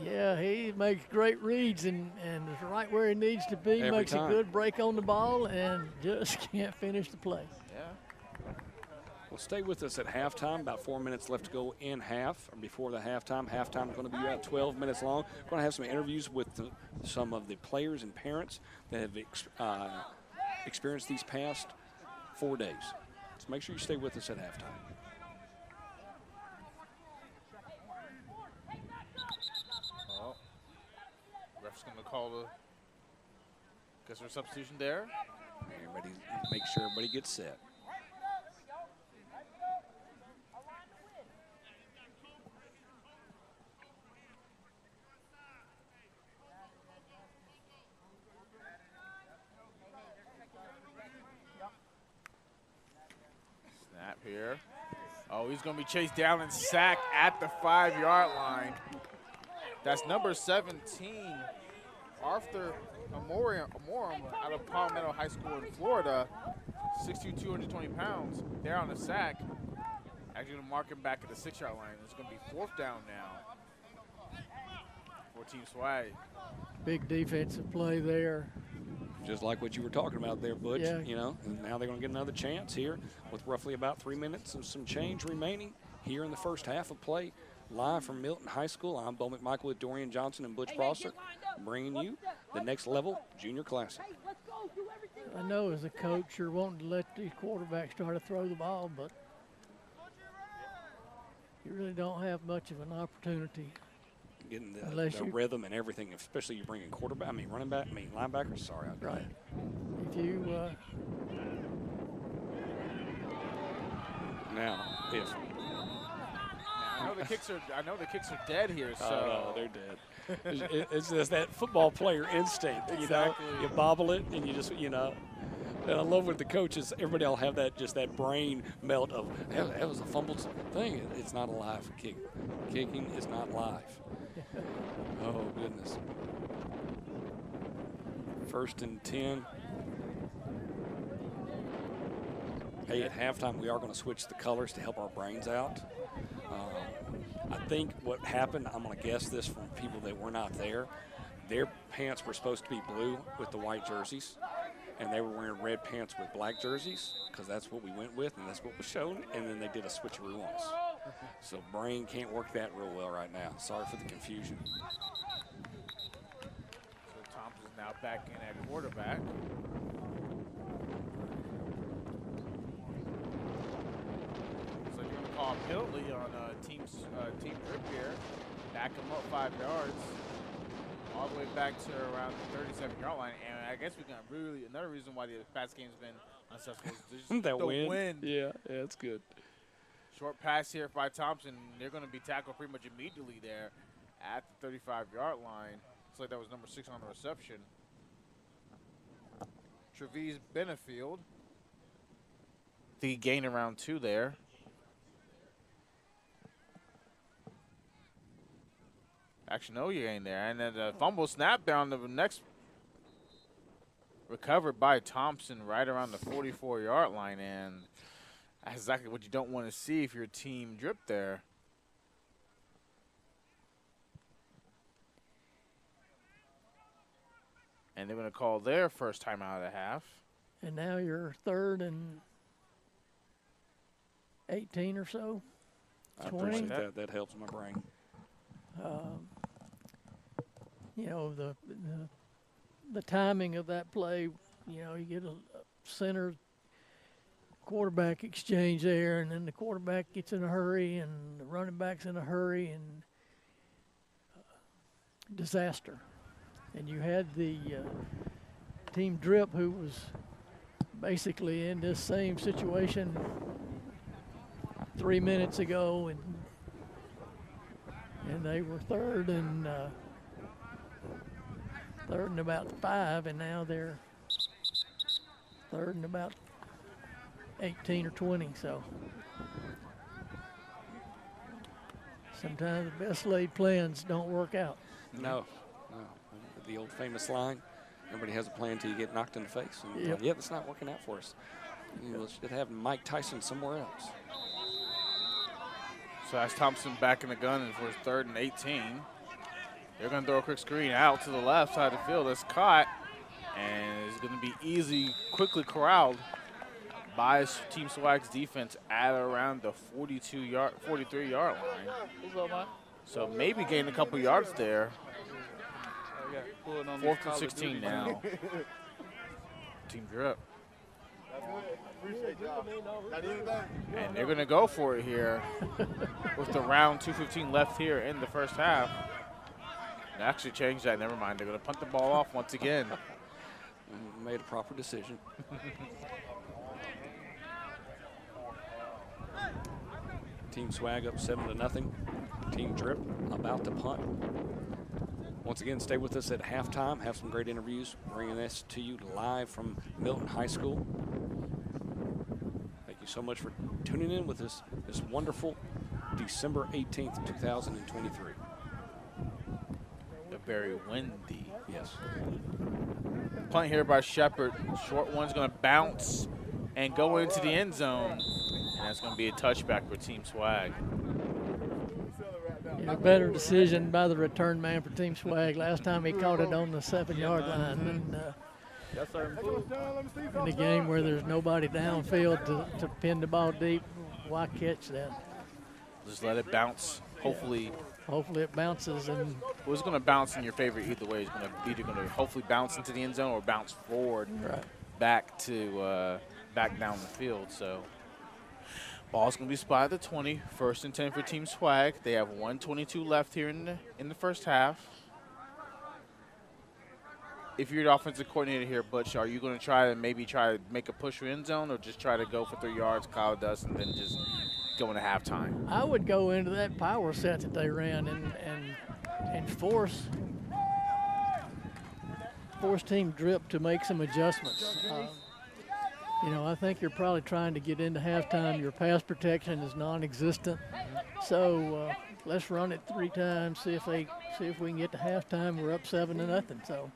yeah, he makes great reads and is right where he needs to be. Every Makes time. a good break on the ball and just can't finish the play. yeah. Well, stay with us at halftime. About 4 minutes left to go in half, or before the halftime. Halftime is going to be about 12 minutes long. We're going to have some interviews with some of the players and parents that have experienced these past 4 days. So make sure you stay with us at halftime. Oh, ref's going to call the, guess there's a substitution there. Everybody, make sure everybody gets set. Snap here. Oh, he's going to be chased down and sacked at the 5-yard line. That's number 17, Arthur Amorum out of Palmetto High School in Florida, 6'2", 220 pounds. There on the sack. Actually going to mark him back at the 6-yard line. It's going to be 4th down now for Team Swag. Big defensive play there. Just like what you were talking about there, Butch. Yeah. You know, and now they're going to get another chance here with roughly about 3 minutes and some change remaining here in the first half of play. Live from Milton High School, I'm Bo McMichael with Dorian Johnson and Butch Prosser, bringing you the Next Level Junior Classic. I know as a coach you're wanting to let these quarterbacks try to throw the ball, but you really don't have much of an opportunity. Getting the Unless you- rhythm and everything, especially you bring in linebackers. Sorry. Right. If you Now, if I know the kicks are dead here, so no, they're dead. It's just that football player instinct. Exactly. You know, you bobble it and you just, you know. And I love with the coaches, everybody will have that brain melt of, that was a fumbled thing. It's not a live kick. Kicking is not live. Oh, goodness. 1st and 10. Hey, at halftime, we are going to switch the colors to help our brains out. I think what happened, I'm going to guess this from people that were not there, their pants were supposed to be blue with the white jerseys, and they were wearing red pants with black jerseys because that's what we went with and that's what was shown, and then they did a switcheroo on us. So brain can't work that real well right now. Sorry for the confusion. So Thompson's now back in at quarterback. So you're going to call a penalty on team trip here. Back him up 5 yards. All the way back to around the 37-yard line. And I guess we got really another reason why the past game's been unsuccessful is just That the win. wind. Yeah, that's good. Short pass here by Thompson. They're going to be tackled pretty much immediately there at the 35-yard line. Looks like that was number 6 on the reception. Trevize Benefield. I think he gained around 2 there. Actually, no, you ain't there. And then the fumble snap down the next. Recovered by Thompson right around the 44-yard line. And that's exactly what you don't want to see if your team dripped there. And they're going to call their first time out of the half. And now you're 3rd and 18 or so. I 20. appreciate that. That helps my brain. You know, the timing of that play, you know, you get a center quarterback exchange there, and then the quarterback gets in a hurry, and the running back's in a hurry, and disaster. And you had the team drip who was basically in this same situation 3 minutes ago, and they were third and about 5, and now they're 3rd and about 18 or 20. So sometimes the best laid plans don't work out. No. The old famous line, everybody has a plan until you get knocked in the face. And, Yep. yeah, that's not working out for us. You know, should have Mike Tyson somewhere else. So that's Thompson back in the gun and for his 3rd and 18. They're going to throw a quick screen out to the left side of the field. That's caught and is going to be quickly corralled by Team Swag's defense at around the 43-yard line. So maybe gain a couple yards there. 4th and 16 now. Team drip. And they're going to go for it here with the round 2:15 left here in the first half. They actually changed that. Never mind. They're going to punt the ball off once again. Made a proper decision. Team Swag up 7-0. Team Drip about to punt. Once again, stay with us at halftime. Have some great interviews. Bringing this to you live from Milton High School. Thank you so much for tuning in with us this wonderful December 18th, 2023. Very windy. Yes. Punt here by Shepard. Short one's going to bounce and go into the end zone. And that's going to be a touchback for Team Swag. A better decision by the return man for Team Swag. Last time he caught it on the 7-yard line. And in a game where there's nobody downfield to pin the ball deep, why catch that? Just let it bounce. Hopefully it bounces, and well, it's going to bounce in your favor either way. It's going to either going to hopefully bounce into the end zone or bounce forward back down the field. So ball's going to be spotted at the 20. 1st and 10 for Team Swag. They have 1:22 left here in the first half. If you're the offensive coordinator here, Butch, are you going to try to make a push for end zone, or just try to go for 3 yards, cloud dust, and then just go into halftime? I would go into that power set that they ran and force Team Drip to make some adjustments. You know, I think you're probably trying to get into halftime. Your pass protection is non-existent. So let's run it 3 times, see if we can get to halftime. We're up 7-0. So.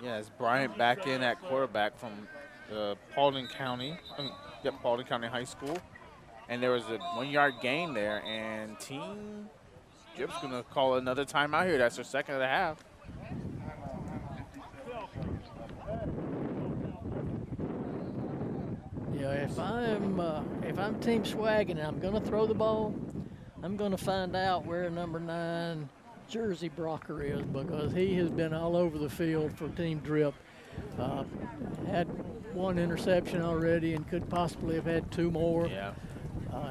Yeah, it's Bryant back in at quarterback from Paulding County High School. And there was a 1-yard gain there, and Team Drip's going to call another timeout here. That's their 2nd of the half. Yeah, if I'm Team Swag and I'm going to throw the ball, I'm going to find out where number 9 Jersey Brocker is, because he has been all over the field for Team Drip. Had 1 interception already and could possibly have had 2 more. Yeah.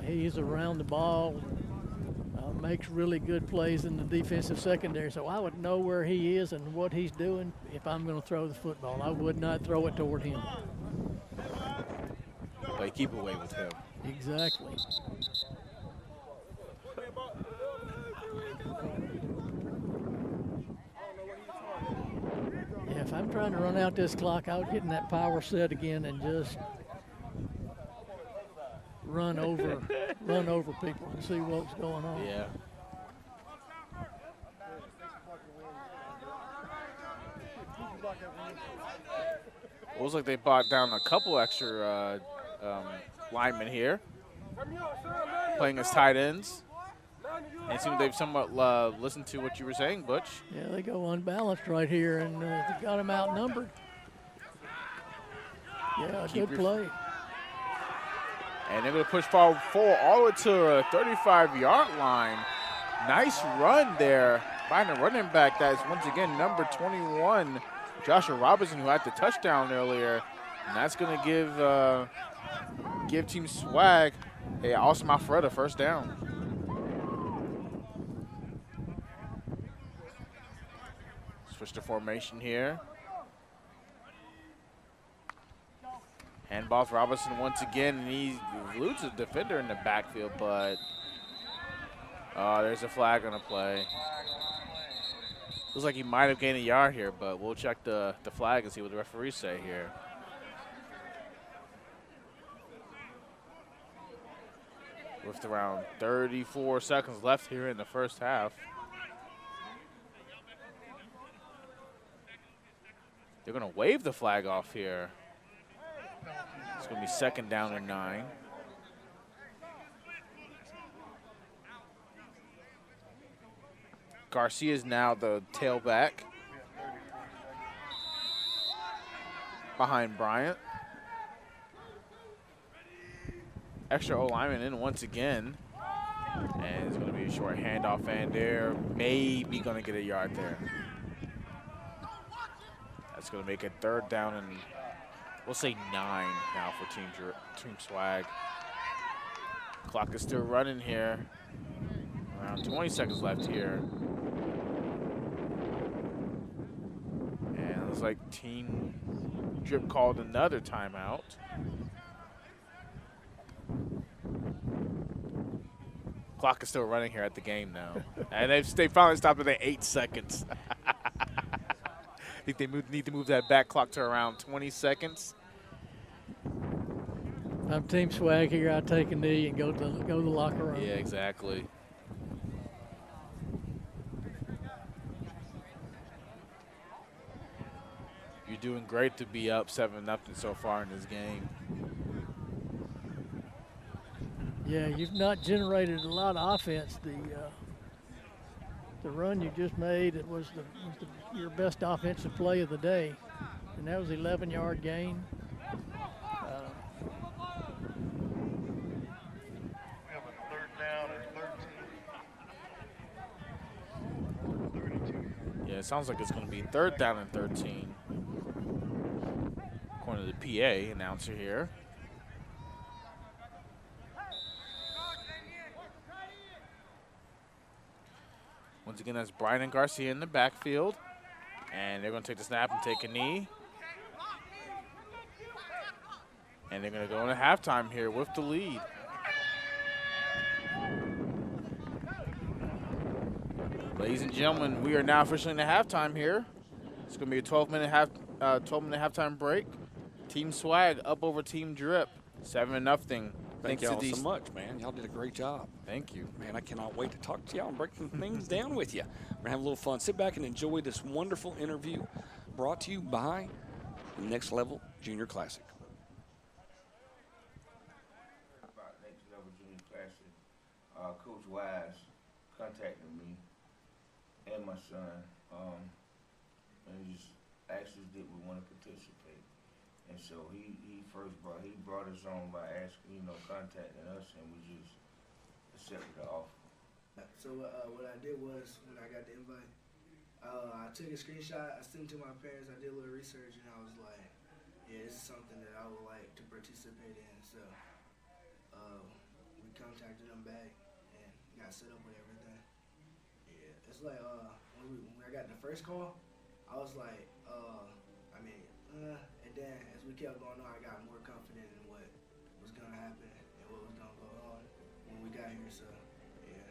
He's around the ball, makes really good plays in the defensive secondary. So I would know where he is and what he's doing if I'm going to throw the football. I would not throw it toward him. But keep away with him. Exactly. Yeah, if I'm trying to run out this clock, I would get in that power set again and just run over people and see what's going on. Yeah. Looks like they brought down a couple extra linemen here, playing as tight ends. And it seems they've somewhat listened to what you were saying, Butch. Yeah, they go unbalanced right here, and they got him outnumbered. Yeah, good play. And they're going to push forward all the way to a 35-yard line. Nice run there by the running back. That is once again number 21, Joshua Robinson, who had the touchdown earlier. And that's going to give Team Swag a Austin Alfreda first down. Switch to formation here. Handball for Robinson once again, and he eludes a defender in the backfield, but there's a flag on the play. Looks like he might have gained a yard here, but we'll check the flag and see what the referees say here. With around 34 seconds left here in the first half. They're going to wave the flag off here. It's going to be second down and 9. Garcia is now the tailback behind Bryant. Extra O-lineman in once again. And it's going to be a short handoff, and they're maybe going to get a yard there. That's going to make it third down and we'll say 9 now for Team Swag. Clock is still running here. Around 20 seconds left here. And it looks like Team Drip called another timeout. Clock is still running here at the game now. And they finally stopped it at 8 seconds. I think they need to move that back clock to around 20 seconds. I'm Team Swag here. I take a knee and go to the locker room. Yeah, exactly. You're doing great to be up 7-0 so far in this game. Yeah, you've not generated a lot of offense. The run you just made, it was your best offensive play of the day, and that was 11-yard gain. Yeah, it sounds like it's going to be third down and 13. According to the PA announcer here. Once again, that's Brian and Garcia in the backfield. And they're going to take the snap and take a knee. And they're going to go into halftime here with the lead. Ladies and gentlemen, we are now officially in the halftime here. It's going to be a 12-minute halftime break. Team Swag up over Team Drip, 7-0. Thank y'all so much, man. Y'all did a great job. Thank you. Man, I cannot wait to talk to y'all and break some things down with you. We're going to have a little fun. Sit back and enjoy this wonderful interview brought to you by the Next Level Junior Classic. About Next Level Junior Classic, Coach Wise contacted me and my son, and just asked us did we want to participate. And so he brought us on by asking, contacting us, and we just accepted the offer. So what I did was, when I got the invite, I took a screenshot, I sent it to my parents, I did a little research, and I was like, yeah, this is something that I would like to participate in. So we contacted them back and got set up with everything. Yeah, it's like when I got the first call, I was like, and then as we kept going on, I got more confident in what was gonna happen and what was gonna go on when we got here. So yeah,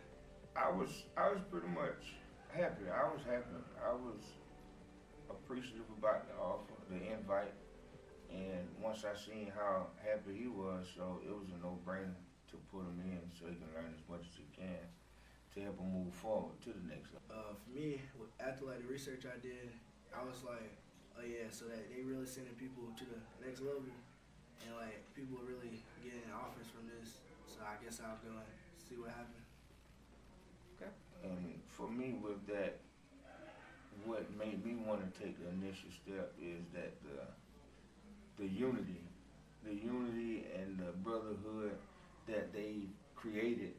I was pretty much happy. I was happy. I was appreciative about the offer, the invite, and once I seen how happy he was, so it was a no-brainer to put him in so he can learn as much as he can to help him move forward to the next level. for me, after like the research I did, I was like, oh yeah, so that they really sending people to the next level, and like people are really getting offers from this. So I guess I'll go and see what happens. Okay. And for me, with that, what made me want to take the initial step is that the unity and the brotherhood that they created,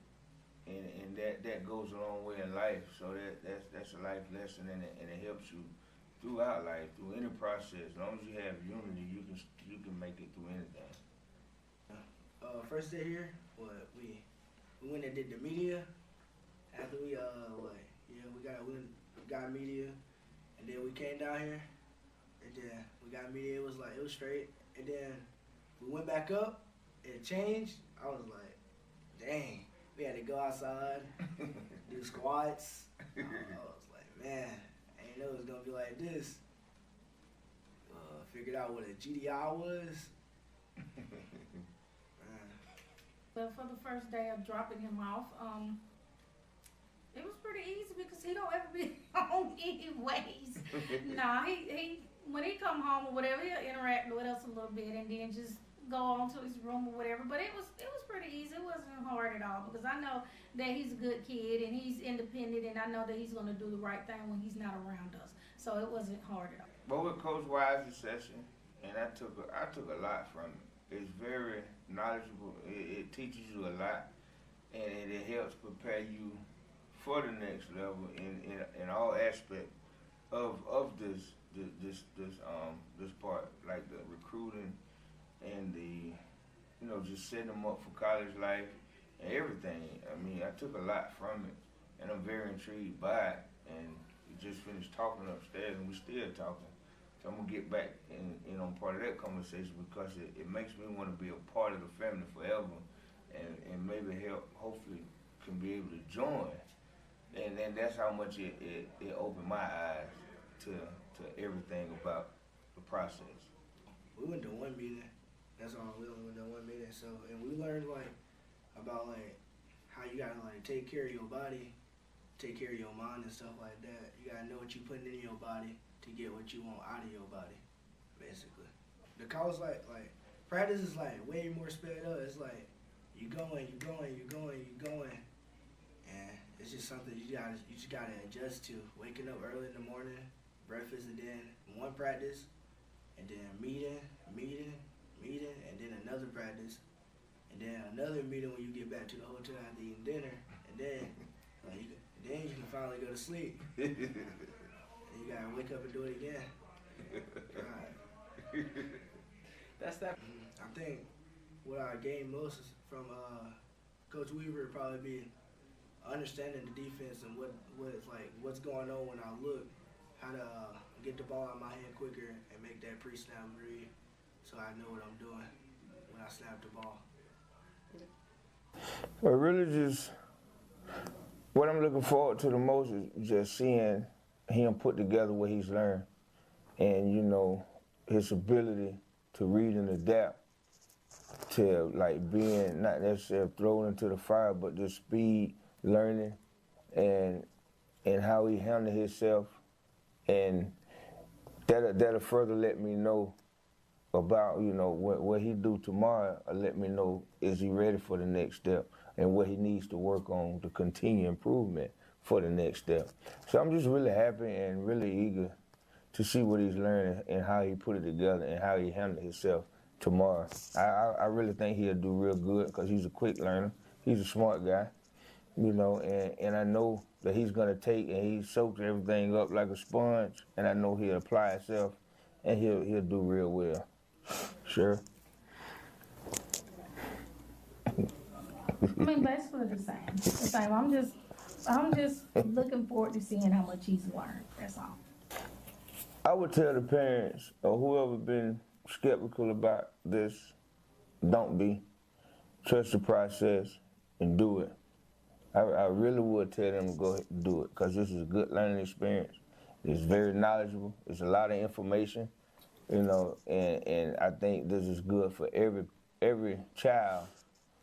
and that goes a long way in life. So that's a life lesson, and it helps you throughout life, through any process. As long as you have unity, you can make it through anything. First day here, we went and did the media. After we got media, and then we came down here, and then we got media. It was straight, and then we went back up, and it changed. I was like, dang, we had to go outside, do squats. I was like, man, I didn't know it was gonna be like this. Figured out what a GDI was. Well, for the first day of dropping him off, it was pretty easy because he don't ever be home anyways. Nah, he when he come home or whatever, he'll interact with us a little bit and then just go on to his room or whatever. But it was pretty easy. It wasn't hard at all because I know that he's a good kid and he's independent, and I know that he's gonna do the right thing when he's not around us. So it wasn't hard at all. But with Coach Wise's session, and I took a lot from it. It's very knowledgeable. It teaches you a lot, and it helps prepare you for the next level in all aspects of this part, like the recruiting and the just setting them up for college life and everything. I mean, I took a lot from it, and I'm very intrigued by it. And we just finished talking upstairs, and we're still talking. So I'm gonna get back and on part of that conversation because it makes me want to be a part of the family forever, and maybe hopefully can be able to join. And that's how much it opened my eyes to everything about the process. We went to one meeting. That's all. We only went to one meeting. So, and we learned about how you gotta take care of your body, take care of your mind and stuff like that. You gotta know what you're putting in your body to get what you want out of your body, basically. The college practice is way more sped up. It's you going, and it's just something you just gotta adjust to. Waking up early in the morning, breakfast, and then one practice, and then meeting, and then another practice, and then another meeting when you get back to the hotel after eating dinner, and then you can finally go to sleep. And you gotta wake up and do it again. God. That's that. I think what I gained most from Coach Weaver would probably be understanding the defense and what's going on when I look, how to get the ball out of my hand quicker and make that pre-snap read, so I know what I'm doing when I snap the ball. Well, really just what I'm looking forward to the most is just seeing him put together what he's learned, and his ability to read and adapt to being not necessarily thrown into the fire, but just speed, learning, and how he handled himself, and that'll further let me know about what he do tomorrow. Let me know, is he ready for the next step and what he needs to work on to continue improvement for the next step. So I'm just really happy and really eager to see what he's learning and how he put it together and how he handled himself tomorrow. I really think he'll do real good because he's a quick learner. He's a smart guy, you know, and I know that he's going to take and he soaks everything up like a sponge, and I know he'll apply himself and he'll do real well. Sure. I mean, basically the same. The same. I'm just looking forward to seeing how much he's learned. That's all. I would tell the parents or whoever been skeptical about this, don't be. Trust the process and do it. I really would tell them to go ahead and do it because this is a good learning experience. It's very knowledgeable. It's a lot of information, you know, and I think this is good for every child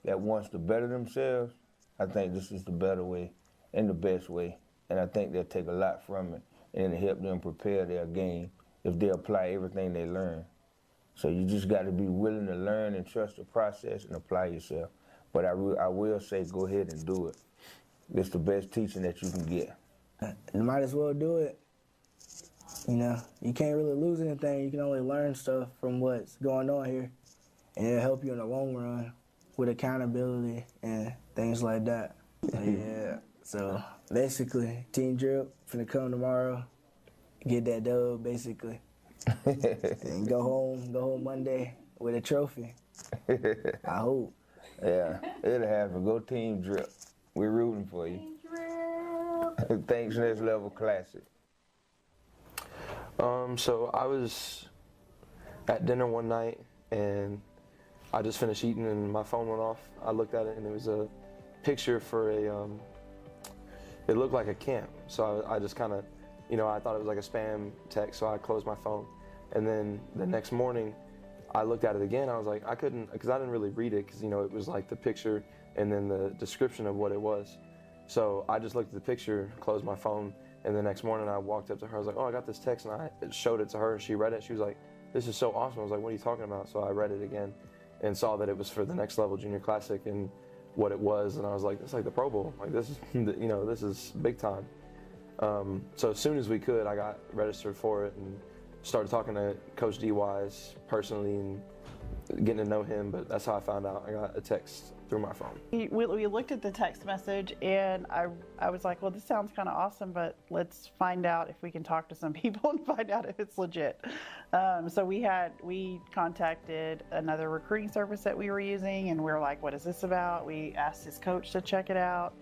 that wants to better themselves. I think this is the better way and the best way, and I think they'll take a lot from it and it'll help them prepare their game if they apply everything they learn. So you just got to be willing to learn and trust the process and apply yourself. But I will say go ahead and do it. It's the best teaching that you can get. You might as well do it. You know, you can't really lose anything. You can only learn stuff from what's going on here, and it'll help you in the long run with accountability and things like that. Yeah. So basically, team drip finna come tomorrow, get that dub basically, and go home Monday with a trophy. I hope. Yeah, it'll happen. Go Team Drip. We're rooting for you. Thanks, Next Level Classic. So I was at dinner one night and I just finished eating and my phone went off. I looked at it and it was a picture for it looked like a camp. So I just kind of, you know, I thought it was like a spam text, so I closed my phone. And then the next morning, I looked at it again. I was like, I couldn't, because I didn't really read it, because, you know, it was like the picture and then the description of what it was. So I just looked at the picture, closed my phone, and the next morning I walked up to her. I was like, oh, I got this text, and I showed it to her, and she read it. She was like, this is so awesome. I was like, what are you talking about? So I read it again and saw that it was for the Next Level Junior Classic and what it was, and I was like, it's like the Pro Bowl. Like, this is, you know, this is big time. So as soon as we could, I got registered for it and started talking to Coach D. Wise personally and getting to know him, but that's how I found out. I got a text through my phone. We looked at the text message and I was like, well, this sounds kind of awesome, but let's find out if we can talk to some people and find out if it's legit. So we contacted another recruiting service that we were using, and we were like, what is this about? We asked his coach to check it out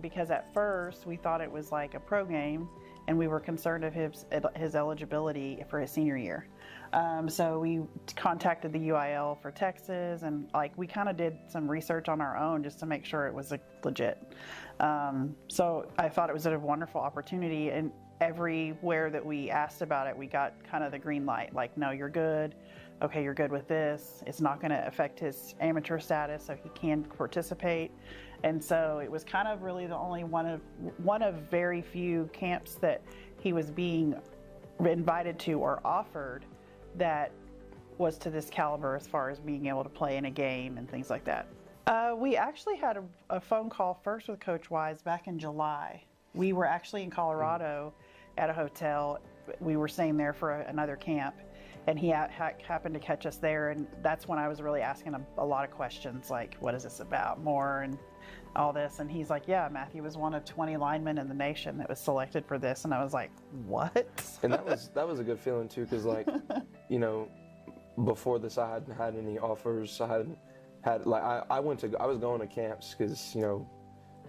because at first we thought it was like a pro game, and we were concerned of his eligibility for his senior year. So we contacted the UIL for Texas, and like we kind of did some research on our own just to make sure it was legit. So I thought it was a wonderful opportunity, and everywhere that we asked about it, we got kind of the green light, like, no, you're good. Okay, you're good with this. It's not going to affect his amateur status, so he can participate. And so it was kind of really the only one of very few camps that he was being invited to or offered that was to this caliber as far as being able to play in a game and things like that. We actually had a phone call first with Coach Wise back in July. We were actually in Colorado at a hotel. We were staying there for another camp, and he happened to catch us there, and that's when I was really asking him a lot of questions, like, what is this about more and all this. And he's like, yeah, Matthew was one of 20 linemen in the nation that was selected for this. And I was like, what? And that was a good feeling too, because like, you know, before this I hadn't had any offers. I hadn't had, like, I was going to camps because, you know,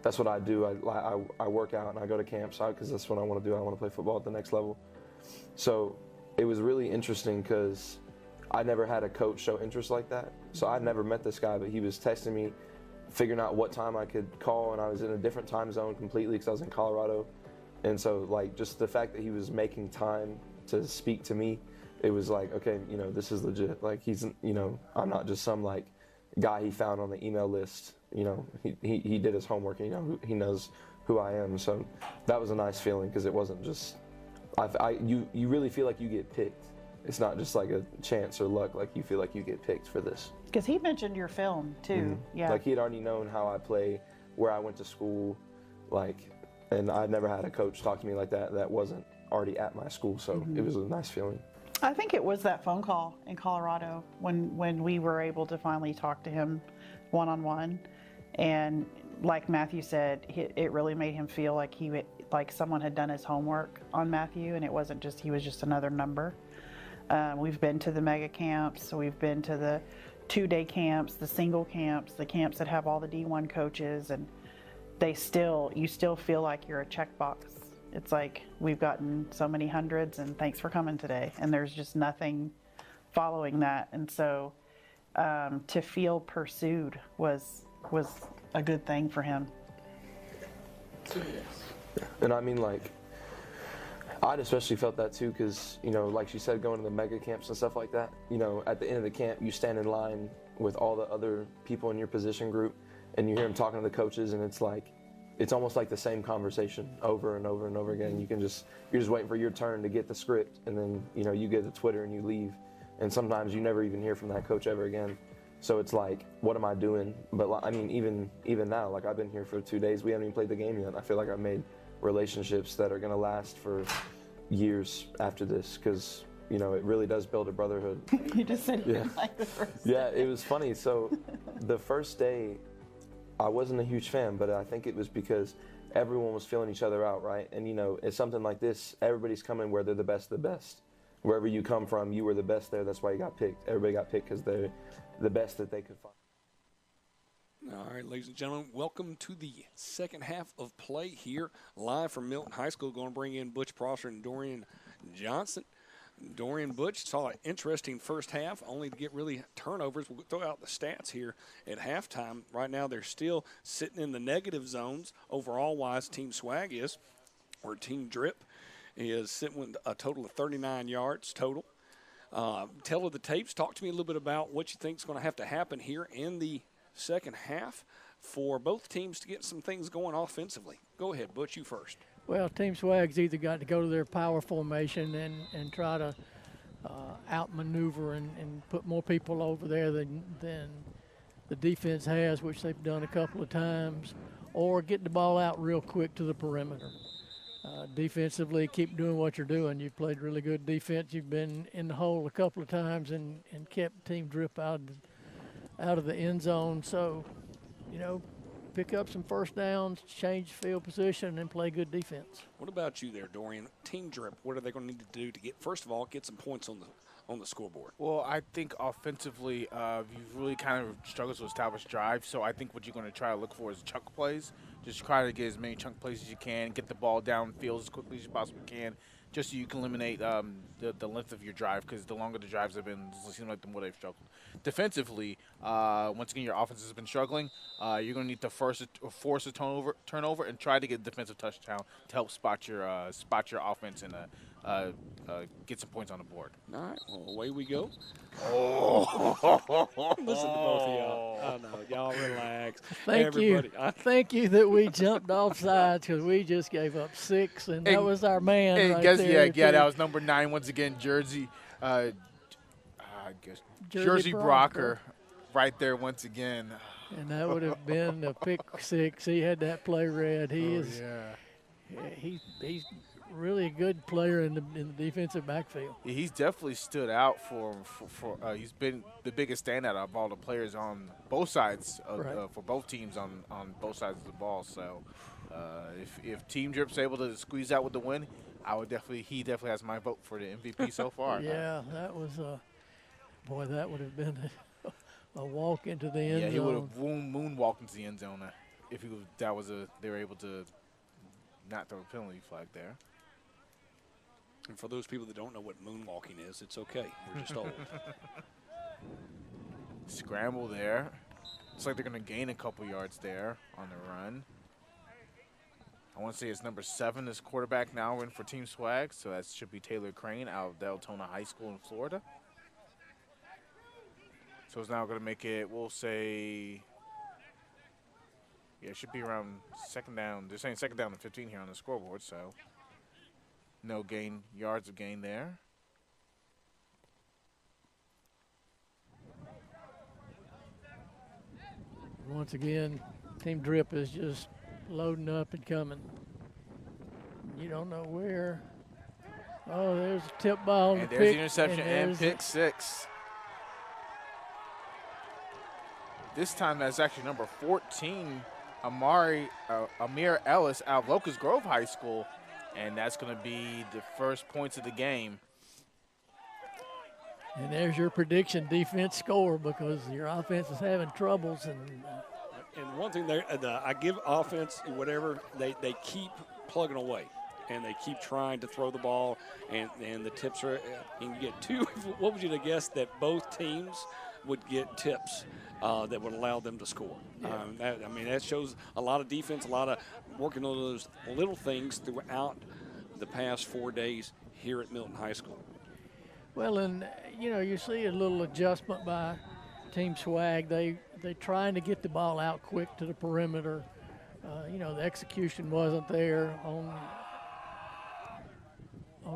that's what I do. I work out and I go to camps because that's what I want to do. I want to play football at the next level. So it was really interesting because I never had a coach show interest like that. So I'd never met this guy, but he was texting me, figuring out what time I could call, and I was in a different time zone completely because I was in Colorado. And so like just the fact that he was making time to speak to me, it was like, okay, you know, this is legit. Like he's, you know, I'm not just some like guy he found on the email list. You know, he did his homework, and, you know, he knows who I am. So that was a nice feeling because it wasn't just, you really feel like you get picked. It's not just like a chance or luck, like you feel like you get picked for this. Because he mentioned your film too. Mm-hmm. Yeah. Like he had already known how I play, where I went to school, like, and I'd never had a coach talk to me like that wasn't already at my school. So it was a nice feeling. I think it was that phone call in Colorado when we were able to finally talk to him one-on-one. And like Matthew said, it really made him feel like like someone had done his homework on Matthew, and it wasn't just he was just another number. We've been to the mega camps, we've been to the 2-day camps, the single camps, the camps that have all the D1 coaches, and you still feel like you're a checkbox. It's like, we've gotten so many hundreds and thanks for coming today. And there's just nothing following that. And so to feel pursued was a good thing for him. And I mean, like, I'd especially felt that too, because, you know, like she said, going to the mega camps and stuff like that, you know, at the end of the camp, you stand in line with all the other people in your position group, and you hear them talking to the coaches, and it's like, it's almost like the same conversation over and over and over again. You're just waiting for your turn to get the script, and then, you know, you get the Twitter and you leave. And sometimes you never even hear from that coach ever again. So it's like, what am I doing? But I mean, even now, like, I've been here for 2 days. We haven't even played the game yet. I feel like I've made relationships that are going to last for years after this, because, you know, it really does build a brotherhood. You just said you didn't like the first day. Yeah, it was funny. So the first day, I wasn't a huge fan, but I think it was because everyone was feeling each other out, right? And, you know, it's something like this, everybody's coming where they're the best of the best. Wherever you come from, you were the best there. That's why you got picked. Everybody got picked because they're the best that they could find. All right, ladies and gentlemen, welcome to the second half of play here, live from Milton High School. Going to bring in Butch Prosser and Dorian Johnson. Dorian Butch saw an interesting first half, only to get really turnovers. We'll throw out the stats here at halftime. Right now, they're still sitting in the negative zones overall-wise. Team Swag is, or Team Drip is sitting with a total of 39 yards total. Tell of the tapes, talk to me a little bit about what you think is going to have to happen here in the second half for both teams to get some things going offensively. Go ahead, Butch, you first. Well, Team Swag's either got to go to their power formation and try to outmaneuver and put more people over there than the defense has, which they've done a couple of times, or get the ball out real quick to the perimeter. Defensively, keep doing what you're doing. You've played really good defense. You've been in the hole a couple of times and kept Team Drip out of the end zone. So, you know, pick up some first downs, change field position, and play good defense. What about you there, Dorian? Team Drip, what are they going to need to do to get, first of all, get some points on the scoreboard? Well, I think offensively, you've really kind of struggled to establish drives. So I think what you're going to try to look for is chunk plays. Just try to get as many chunk plays as you can, get the ball downfield as quickly as you possibly can, just so you can eliminate the length of your drive, because the longer the drives have been, it seems like the more they've struggled. Defensively, once again, your offense has been struggling. You're going to need to force a turnover and try to get a defensive touchdown to help spot your offense and get some points on the board. All right, well, away we go. Oh. Listen to both of y'all. I know. Y'all relax. Thank you. Thank you that we jumped off sides, because we just gave up 6, and that was our man right there. Yeah, that was number 9 once again, Jersey Brocker right there once again. And that would have been a pick 6. He had that play read. He's really a good player in the defensive backfield. Yeah, he's definitely stood out for he's been the biggest standout of all the players on both sides for both teams on both sides of the ball. So if Team Drip's able to squeeze out with the win, he definitely has my vote for the MVP so far. Yeah, that was that would have been a walk into the end zone. Yeah, he would have moonwalked into the end zone if they were able to not throw a penalty flag there. And for those people that don't know what moonwalking is, it's okay. We're just old. Scramble there. Looks like they're going to gain a couple yards there on the run. I want to say it's number 7, this quarterback now in for Team Swag. So that should be Taylor Crane out of Deltona High School in Florida. So it's now going to make it, we'll say, it should be around second down. They're saying second down and 15 here on the scoreboard, so no yards of gain there. Once again, Team Drip is just loading up and coming. You don't know where Oh, there's a tip ball. And there's the interception and pick 6. This time that's actually number 14, Amir Ellis out of Locust Grove High School. And that's going to be the first points of the game. And there's your prediction, defense score, because your offense is having troubles. And one thing, I give offense whatever, they keep plugging away. And they keep trying to throw the ball, and the tips are, and you get 2. What would you have guessed that both teams would get tips that would allow them to score? Yeah. That shows a lot of defense, a lot of working on those little things throughout the past 4 days here at Milton High School. Well, and, you see a little adjustment by Team Swag. They trying to get the ball out quick to the perimeter. The execution wasn't there on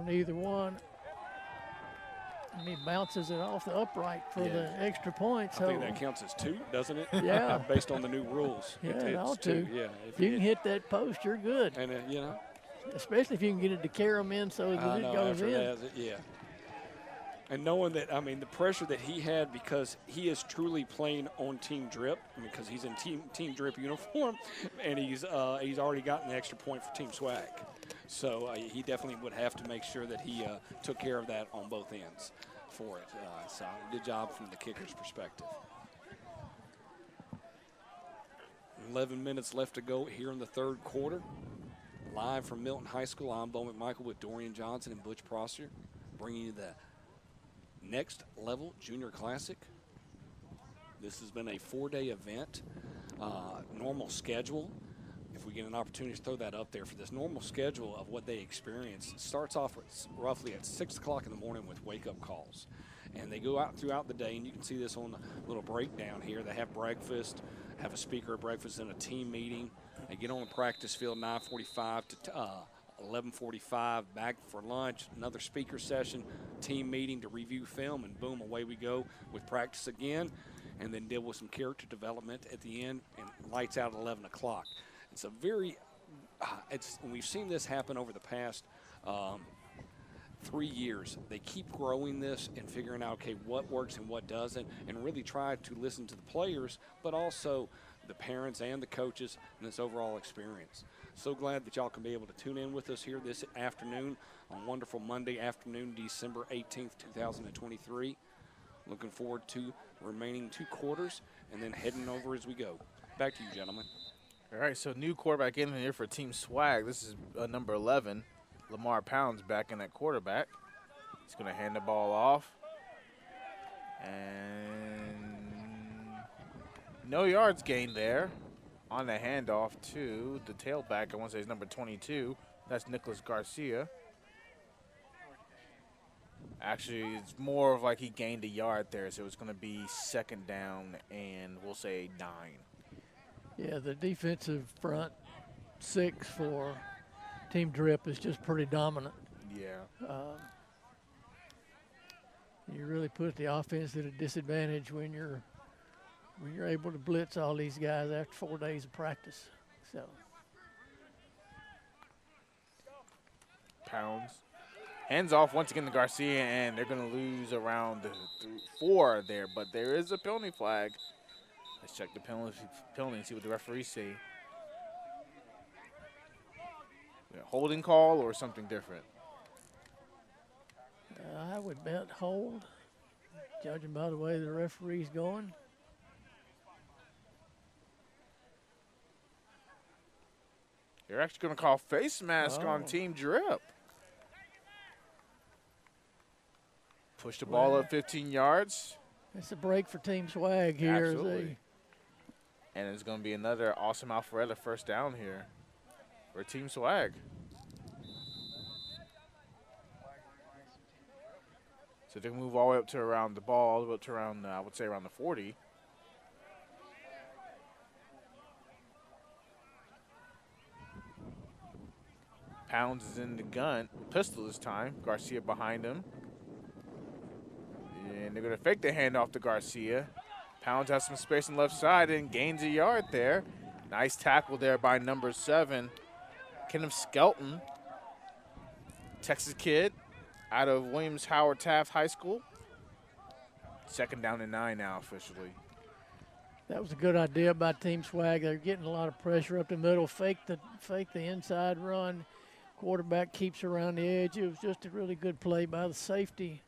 either one. And he bounces it off the upright for the extra point. I think that counts as 2, doesn't it? Yeah. Based on the new rules. Yeah, it ought to. Yeah. If you can hit that post, you're good. And, especially if you can get it to carry them in so that it goes in. And knowing that, the pressure that he had, because he is truly playing on Team Drip, because he's in Team Drip uniform, and he's already gotten the extra point for Team Swag. So he definitely would have to make sure that he took care of that on both ends for it. So good job from the kicker's perspective. 11 minutes left to go here in the third quarter. Live from Milton High School, I'm Bo McMichael with Dorian Johnson and Butch Prosser, bringing you the Next Level Junior Classic. This has been a 4-day event, normal schedule. If we get an opportunity to throw that up there for this normal schedule of what they experience, it starts off roughly at 6 o'clock in the morning with wake-up calls. And they go out throughout the day, and you can see this on the little breakdown here. They have breakfast, have a speaker at breakfast, and a team meeting. They get on the practice field 9:45 to 11:45, back for lunch, another speaker session, team meeting to review film, and boom, away we go with practice again, and then deal with some character development at the end, and lights out at 11 o'clock. It's a very, we've seen this happen over the past 3 years. They keep growing this and figuring out, okay, what works and what doesn't, and really try to listen to the players, but also the parents and the coaches and this overall experience. So glad that y'all can be able to tune in with us here this afternoon on wonderful Monday afternoon, December 18th, 2023. Looking forward to remaining 2 quarters and then heading over as we go. Back to you, gentlemen. All right, so new quarterback in here for Team Swag. This is number 11, Lamar Pounds, back in at quarterback. He's going to hand the ball off. And no yards gained there on the handoff to the tailback. I want to say it's number 22. That's Nicholas Garcia. Actually, it's more of like he gained a yard there, so it's going to be second down and we'll say 9. Yeah, the defensive front 6 for Team Drip is just pretty dominant. Yeah. You really put the offense at a disadvantage when you're able to blitz all these guys after 4 days of practice. So Pounds hands off once again to Garcia, and they're going to lose around 4 there, but there is a penalty flag. Let's check the penalty and see what the referees see. Holding call or something different? I would bet hold, judging by the way the referee's going. They're actually going to call face mask on Team Drip. Push the ball up 15 yards. It's a break for Team Swag here. Absolutely. And it's going to be another awesome Alpharetta first down here for Team Swag. So they can move all the way up to around the ball, all the way up to around, I would say around the 40. Pounds is in the gun. Pistol this time. Garcia behind him. And they're going to fake the handoff to Garcia. Pounds has some space on the left side and gains a yard there. Nice tackle there by number 7, Kenneth Skelton. Texas kid. out of Williams Howard Taft High School. 2nd down and 9 now officially. That was a good idea by Team Swag. They're getting a lot of pressure up the middle, fake the inside run. Quarterback keeps around the edge. It was just a really good play by the safety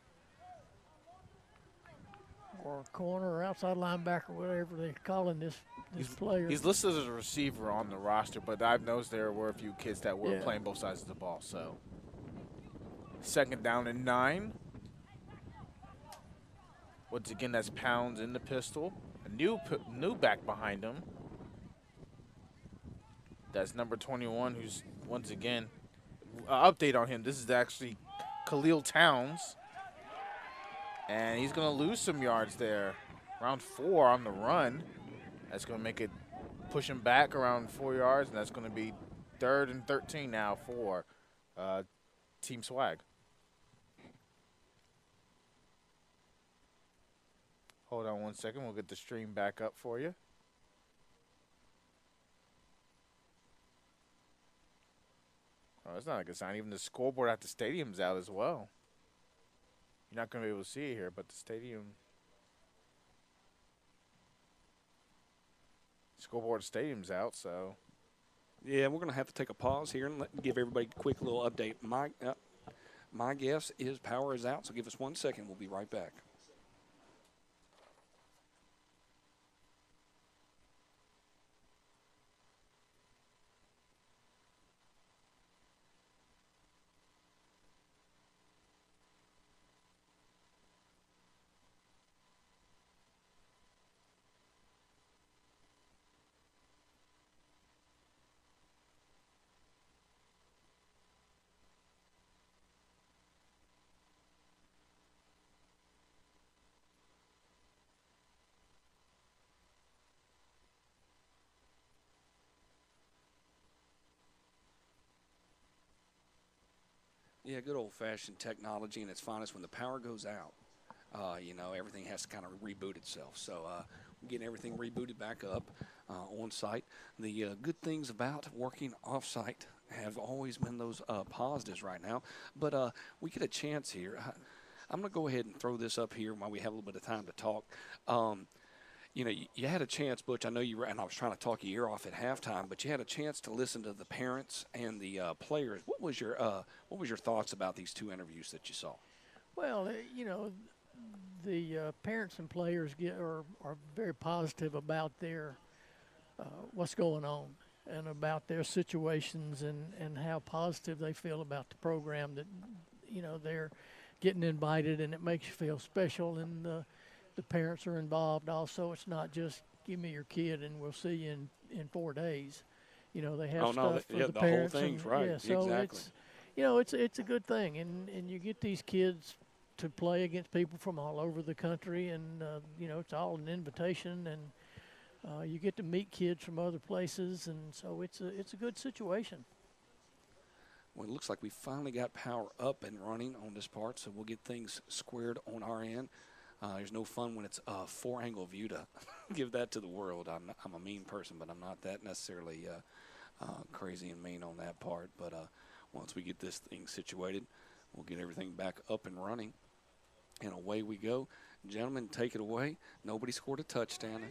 or corner or outside linebacker, whatever they're calling this player. He's listed as a receiver on the roster, but I've noticed there were a few kids that were playing both sides of the ball. So 2nd down and 9. Once again, that's Pounds in the pistol. A new back behind him. That's number 21, who's once again, update on him. This is actually Khalil Towns. And he's going to lose some yards there. Around 4 on the run. That's going to make it push him back around 4 yards, and that's going to be 3rd and 13 now for Team Swag. Hold on 1 second. We'll get the stream back up for you. Oh, that's not a good sign. Even the scoreboard at the stadium's out as well. You're not going to be able to see it here, but the scoreboard stadium's out, so. Yeah, we're going to have to take a pause here and give everybody a quick little update. My guess is power is out, so give us 1 second. We'll be right back. Yeah, good old-fashioned technology in its finest. When the power goes out, everything has to kind of reboot itself. So we're getting everything rebooted back up on site. The good things about working off-site have always been those positives right now. But we get a chance here. I'm going to go ahead and throw this up here while we have a little bit of time to talk. You had a chance, Butch. I know you were, and I was trying to talk your ear off at halftime, but you had a chance to listen to the parents and the players. What was your thoughts about these 2 interviews that you saw? Well, the parents and players are very positive about their what's going on and about their situations and how positive they feel about the program. That they're getting invited, and it makes you feel special. And the parents are involved also. It's not just give me your kid and we'll see you in 4 days. They have stuff for the parents. The whole thing's right. Yeah, so Exactly. it's a good thing, and you get these kids to play against people from all over the country, and it's all an invitation, and you get to meet kids from other places, and so it's a good situation. Well, it looks like we finally got power up and running on this part, so we'll get things squared on our end. There's no fun when it's a 4-angle view to give that to the world. I'm a mean person, but I'm not that necessarily crazy and mean on that part. But once we get this thing situated, we'll get everything back up and running. And away we go. Gentlemen, take it away. Nobody scored a touchdown.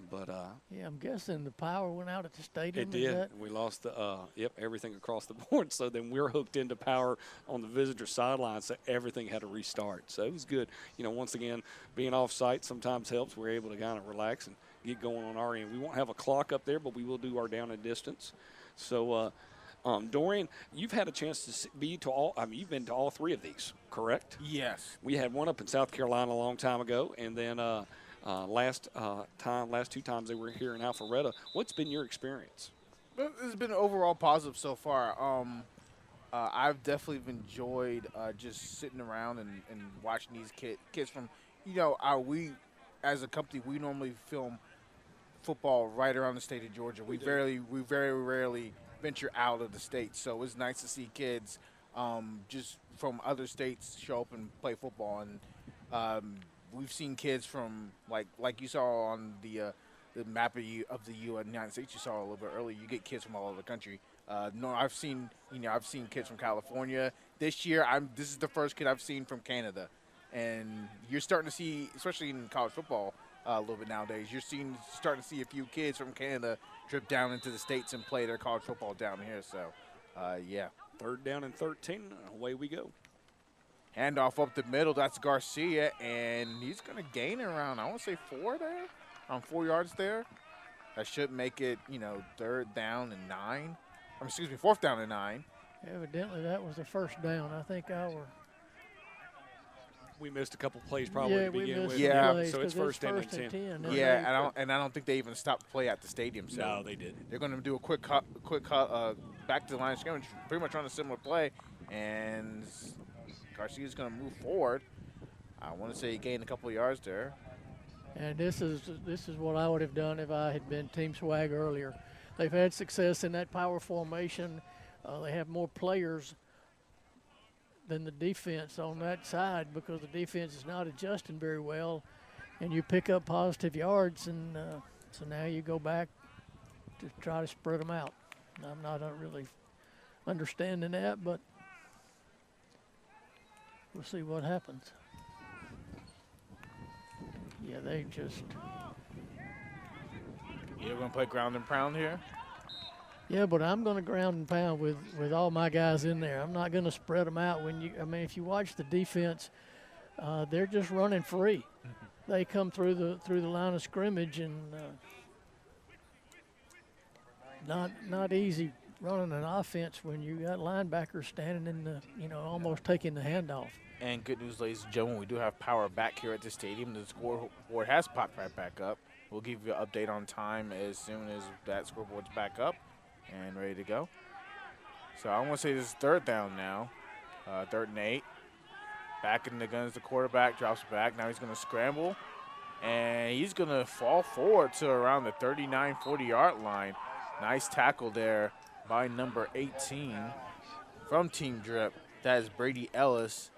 But yeah, I'm guessing the power went out at the stadium. It did. We lost everything across the board. So then we're hooked into power on the visitor sideline, so everything had to restart. So it was good. Once again, being off site sometimes helps. We're able to kind of relax and get going on our end. We won't have a clock up there, but we will do our down and distance. So Dorian, you've had a chance to be to all. You've been to all 3 of these, correct? Yes. We had one up in South Carolina a long time ago, and then last 2 times they were here in Alpharetta. What's been your experience? It's been overall positive so far. I've definitely enjoyed just sitting around and watching these kids from, we as a company, we normally film football right around the state of Georgia. We very rarely venture out of the state, so it's nice to see kids just from other states show up and play football. And we've seen kids from like you saw on the map of the United States. You saw a little bit earlier. You get kids from all over the country. I've seen kids from California, this year, this is the first kid I've seen from Canada. And you're starting to see, especially in college football a little bit nowadays, starting to see a few kids from Canada trip down into the States and play their college football down here. So, yeah. 3rd down and 13. Away we go. Handoff up the middle. That's Garcia, and he's going to gain around, I want to say 4 there, around 4 yards there. That should make it, 3rd down and 9. Excuse me, 4th down and 9. Evidently, that was the first down. I think we missed a couple plays probably to begin with. Yeah, so it's 1st down and 10. Yeah, I don't think they even stopped the play at the stadium. So no, they didn't. They're going to do a quick cut, back to the line of scrimmage, pretty much on a similar play, and Garcia's going to move forward. I want to say he gained a couple of yards there. And this is what I would have done if I had been Team Swag earlier. They've had success in that power formation. They have more players than the defense on that side because the defense is not adjusting very well, and you pick up positive yards, and so now you go back to try to spread them out. I'm not really understanding that, but we'll see what happens. Yeah, they just. You're going to play ground and pound here? Yeah, but I'm going to ground and pound with all my guys in there. I'm not going to spread them out. If you watch the defense, they're just running free. They come through the line of scrimmage, and not easy running an offense when you got linebackers standing in the almost taking the handoff. And good news, ladies and gentlemen, we do have power back here at the stadium. The scoreboard has popped right back up. We'll give you an update on time as soon as that scoreboard's back up and ready to go. So I want to say this is 3rd down now, 3rd and 8. Back in the guns, the quarterback drops back. Now he's going to scramble, and he's going to fall forward to around the 39, 40-yard line. Nice tackle there by number 18 from Team Drip. That is Brady Ellis,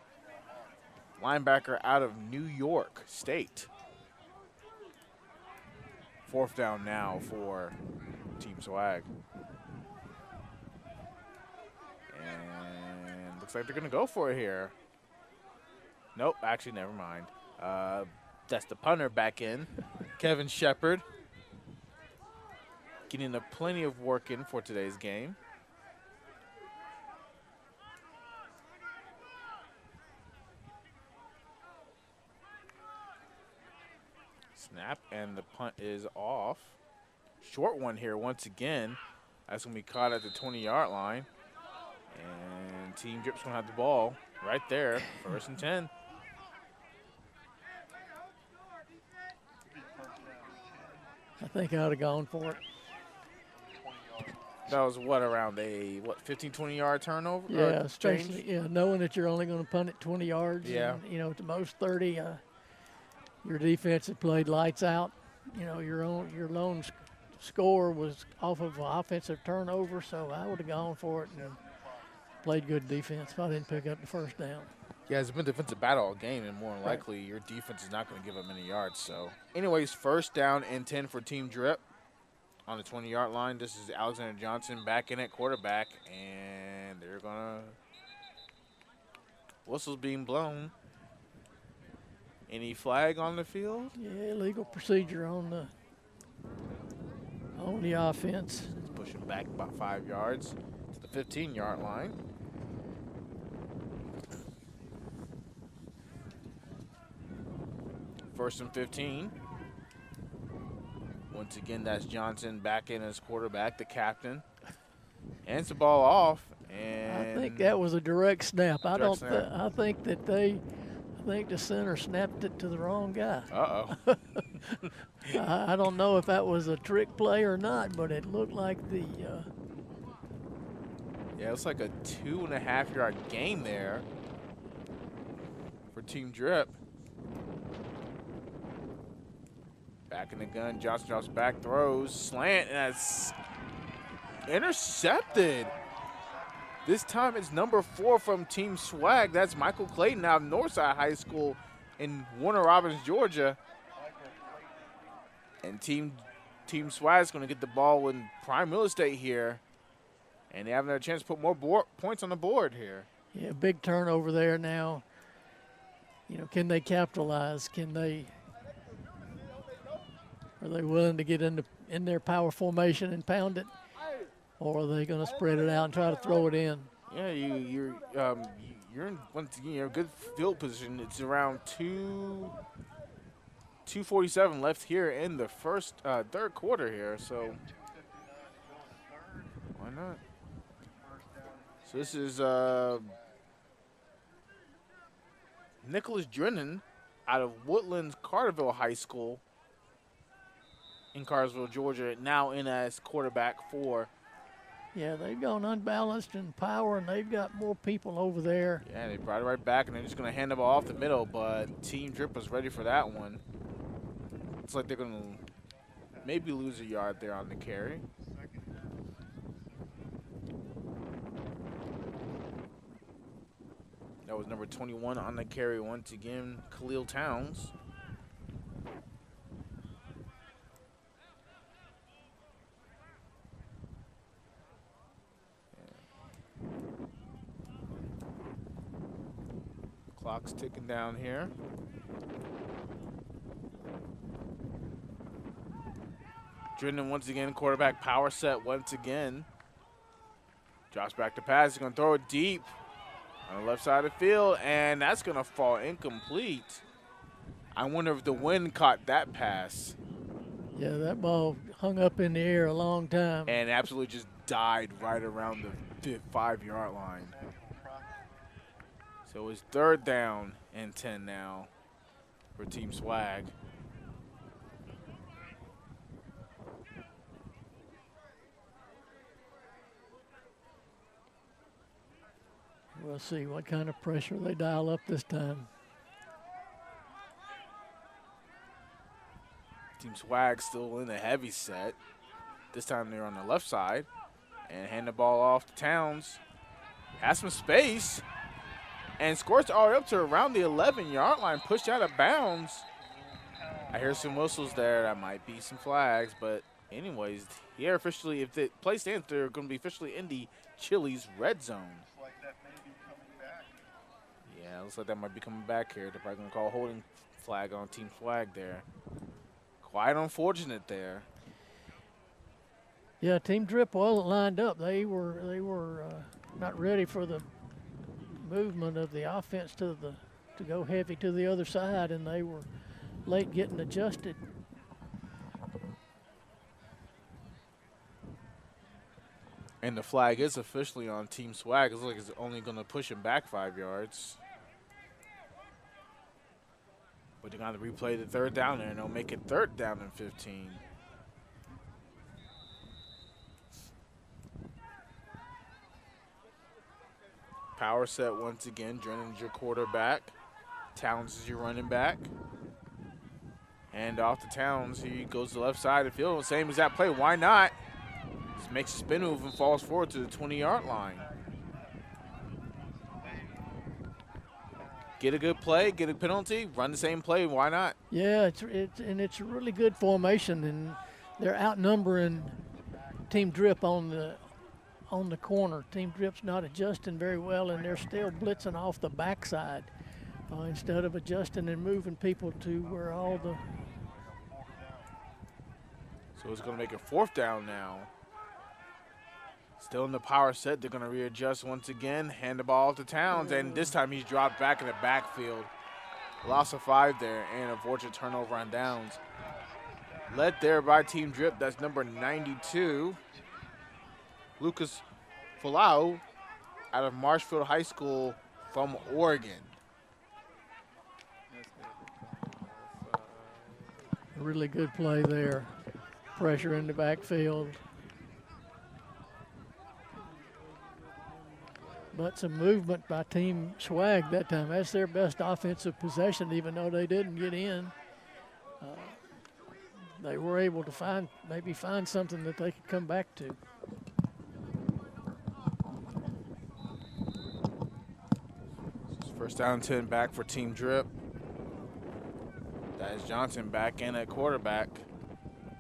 linebacker out of New York State. 4th down now for Team Swag. And looks like they're going to go for it here. Nope, actually, never mind. That's the punter back in, Kevin Shepard. Getting plenty of work in for today's game. Snap, and the punt is off. Short one here once again. That's going to be caught at the 20-yard line. And Team Drip's going to have the ball right there, 1st and 10. I think I would have gone for it. That was around a 15, 20-yard turnover? Yeah, especially knowing that you're only going to punt it 20 yards. Yeah. And, at the most 30. Your defense had played lights out. Your lone score was off of an offensive turnover, so I would have gone for it and played good defense if I didn't pick up the 1st down. Yeah, it's been a defensive battle all game, and more than likely your defense is not going to give up many yards. So, anyways, 1st down and 10 for Team Drip on the 20-yard line. This is Alexander Johnson back in at quarterback, and they're going to – whistles being blown. Any flag on the field? Yeah, illegal procedure on the offense. It's pushing back about 5 yards to the 15-yard line. First and 15. Once again, that's Johnson back in as quarterback, the captain. Hands the ball off, and I think that was a direct snap. I think the center snapped it to the wrong guy. Uh-oh. I don't know if that was a trick play or not, but it looked like the yeah, it's like a 2.5-yard gain there for Team Drip. Back in the gun, Johnson drops back, throws, slant, and that's intercepted. This time it's number 4 from Team Swag. That's Michael Clayton out of Northside High School in Warner Robins, Georgia. And Team Swag is going to get the ball in prime real estate here. And they have another chance to put more points on the board here. Yeah, big turnover there now. You know, can they capitalize? Are they willing to get in their power formation and pound it? Or are they going to spread it out and try to throw it in? Yeah, you're in once again, you're in a good field position. It's around 2:47 left here in the third quarter here, so why not? So this is Nicholas Drennan out of Woodlands Carterville High School in Cartersville, Georgia, now in as quarterback for. Yeah, they've gone unbalanced in power, and they've got more people over there. Yeah, they brought it right back, and they're just going to hand the ball off the middle, but Team Drip was ready for that one. Looks like they're going to maybe lose a yard there on the carry. That was number 21 on the carry once again, Khalil Towns. Clock's ticking down here. Drennan once again, quarterback power set once again. Drops back to pass. He's going to throw it deep on the left side of the field, and that's going to fall incomplete. I wonder if the wind caught that pass. Yeah, that ball hung up in the air a long time. And absolutely just died right around the 5-yard line. So it's 3rd down and 10 now for Team Swag. We'll see what kind of pressure they dial up this time. Team Swag still in the heavy set. This time they're on the left side. And hand the ball off to Towns. Has some space. And scores all the way up to around the 11-yard line, pushed out of bounds. I hear some whistles there. That might be some flags. But anyways, here officially, if the play stands, they're going to be officially in the Chili's red zone. Yeah, looks like that might be coming back here. They're probably going to call a holding flag on Team Swag there. Quite unfortunate there. Yeah, Team Drip wasn't lined up. They were not ready for the movement of the offense to go heavy to the other side, and they were late getting adjusted. And the flag is officially on Team Swag. It looks like it's only going to push him back 5 yards. But they're going to replay the 3rd down there, and they'll make it 3rd down and 15. Power set once again. Drennan's your quarterback. Towns is your running back. And off to Towns. He goes to the left side of the field. Same exact play. Why not? Just makes a spin move and falls forward to the 20-yard line. Get a good play, get a penalty, run the same play. Why not? Yeah, it's a really good formation, and they're outnumbering Team Drip on the corner. Team Drip's not adjusting very well, and they're still blitzing off the backside instead of adjusting and moving people to where all the. So it's going to make it 4th down now. Still in the power set. They're going to readjust once again. Hand the ball to Towns, and this time he's dropped back in the backfield. Loss of 5 there, and a fortunate turnover on downs. Led there by Team Drip. That's number 92. Lucas Folau out of Marshfield High School from Oregon. A really good play there. Pressure in the backfield. But some movement by Team Swag that time. That's their best offensive possession, even though they didn't get in. They were able to maybe find something that they could come back to. First down 10 back for Team Drip. That is Johnson back in at quarterback.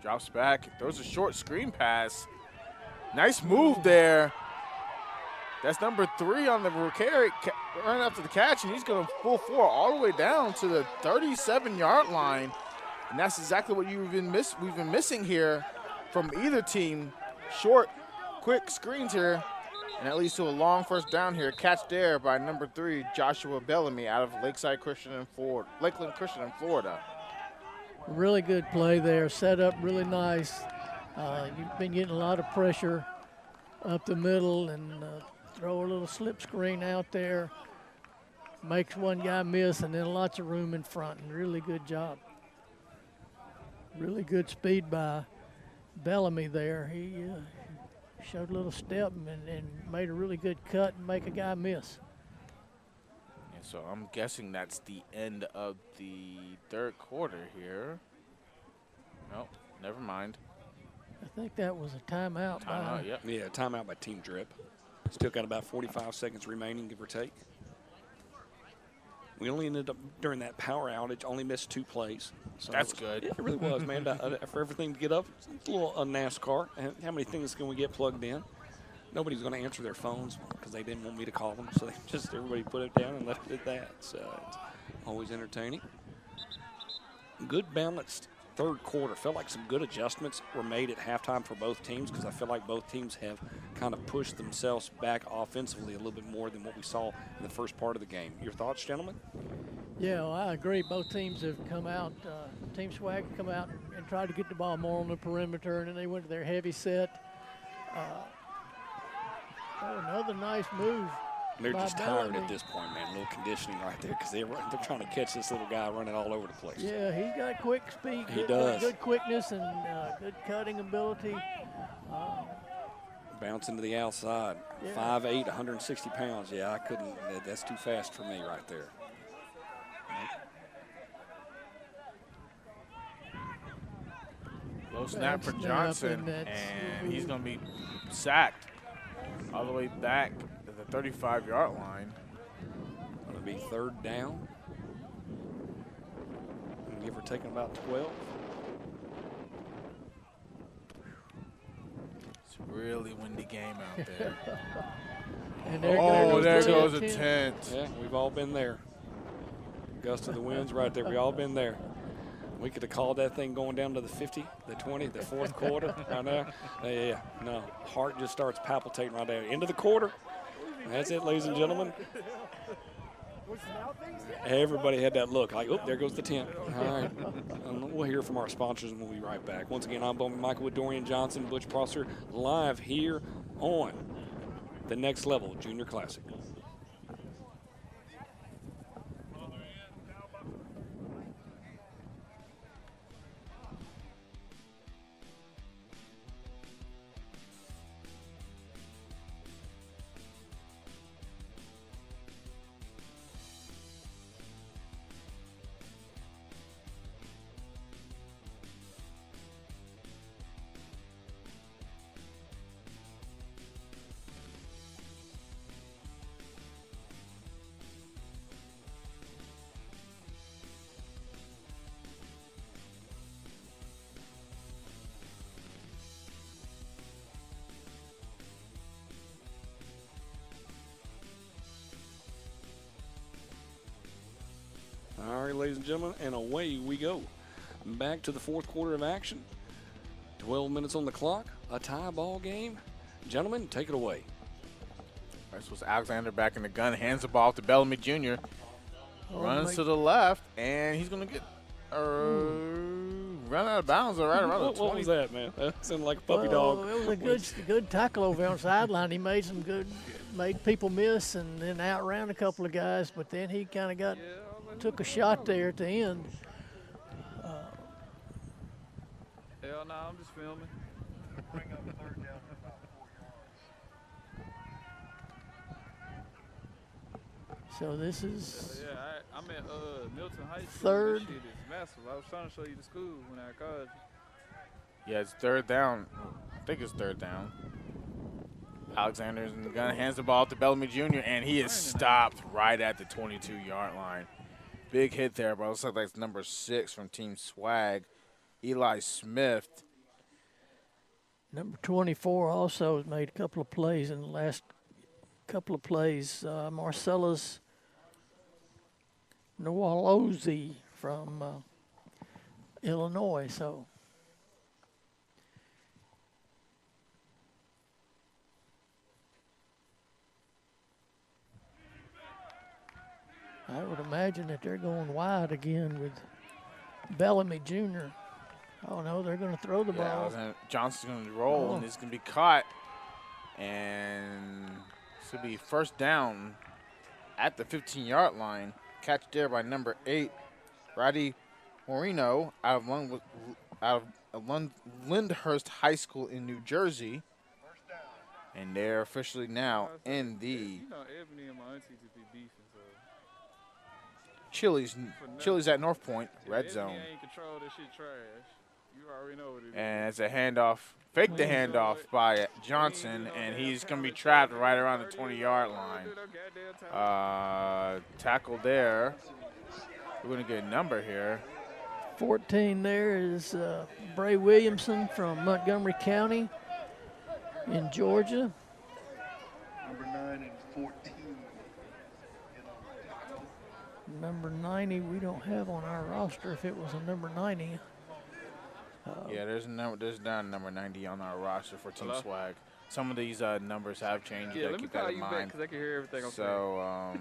Drops back, throws a short screen pass. Nice move there. That's number 3 on the carry, run after the catch, and he's going to full 4 all the way down to the 37-yard line. And that's exactly what we've been missing here from either team. Short, quick screens here, and that leads to a long first down here. Catch there by number 3, Joshua Bellamy out of Lakeland Christian in Florida. Really good play there, set up really nice. You've been getting a lot of pressure up the middle, and throw a little slip screen out there. Makes one guy miss, and then lots of room in front, and really good job. Really good speed by Bellamy there. He showed a little step and made a really good cut and make a guy miss. And so I'm guessing that's the end of the third quarter here. Nope, never mind. I think that was a timeout. Timeout, yep. Yeah, timeout by Team Drip. Still got about 45 seconds remaining, give or take. We only ended up, during that power outage, only missed 2 plays. So that's good. Yeah, it really was, man. For everything to get up, it's a little NASCAR. How many things can we get plugged in? Nobody's going to answer their phones because they didn't want me to call them. So they just everybody put it down and left it at that. So it's always entertaining. Good balanced third quarter. Felt like some good adjustments were made at halftime for both teams because I feel like both teams have kind of pushed themselves back offensively a little bit more than what we saw in the first part of the game. Your thoughts, gentlemen? Yeah, well, I agree. Both teams have come out. Team Swag come out and tried to get the ball more on the perimeter, and then they went to their heavy set. Another nice move. They're by just tired Bellamy. at this point, man. A little conditioning right there because they're trying to catch this little guy running all over the place. Yeah, he's got quick speed. He does. Good quickness and good cutting ability. Bounce into the outside. Yeah. 5'8", 160 pounds. Yeah, I couldn't. That's too fast for me right there. Low snap for Snap, Johnson, and and he's going to be sacked all the way back to the 35-yard line. Going to be third down. And give or take about 12. It's a really windy game out there. And there goes a tent. Yeah, we've all been there. Gust of the winds right there. We all been there. We could have called that thing going down to the 50, the 20, the fourth quarter right now. Yeah, no. Heart just starts palpitating right there. End of the quarter. That's it, ladies and gentlemen. Everybody had that look like, oh, there goes the tent. All right. We'll hear from our sponsors and we'll be right back. Once again, I'm Bowman Michael with Dorian Johnson, Butch Prosser, live here on the Next Level Junior Classic. All right, ladies and gentlemen, and away we go. Back to the fourth quarter of action. 12 minutes on the clock, a tie ball game. Gentlemen, take it away. This was Alexander back in the gun, hands the ball to Bellamy Jr. Runs to the left, and he's going to get run out of bounds right around the 20. What was that, man? That sounded like a puppy dog. It was a good tackle over on the sideline. He made made people miss and then outran a couple of guys, but then he kind of took a shot there at the end. Hell no, I'm just filming. So this is I'm at Milton High School. third. This shit is massive. I was trying to show you the school when I called you. Yeah, it's third down. I think it's third down. Alexander's in the gun, hands the ball to Bellamy Jr., and he is stopped right at the 22-yard line. Big hit there, but it looks like that's number 6 from Team Swag, Eli Smith. Number 24 also has made a couple of plays in the last couple of plays. Marcellus Nowalozi from Illinois. So I would imagine that they're going wide again with Bellamy Jr. Oh, no, they're going to throw the ball. Johnson's going to roll, and it's going to be caught. And this will be first down at the 15-yard line. Catch there by number 8, Roddy Moreno, out of Lyndhurst High School in New Jersey. And they're officially now in the You know, Ebony and my auntie to be beefing, so. Chili's at North Point, red Ebony zone. ain't control this shit trash. You already know what it is. And it's a handoff, fake the handoff by Johnson, and he's going to be trapped right around the 20-yard line. Tackle there. We're going to get a number here. 14 there is Bray Williamson from Montgomery County in Georgia. Number 9 and 14. Number 90 we don't have on our roster if it was a number 90. Yeah, there's down number 90 on our roster for Team Swag. Some of these numbers have changed. Yeah, let me keep that call in you mind. back because I can hear everything I'm saying. So, All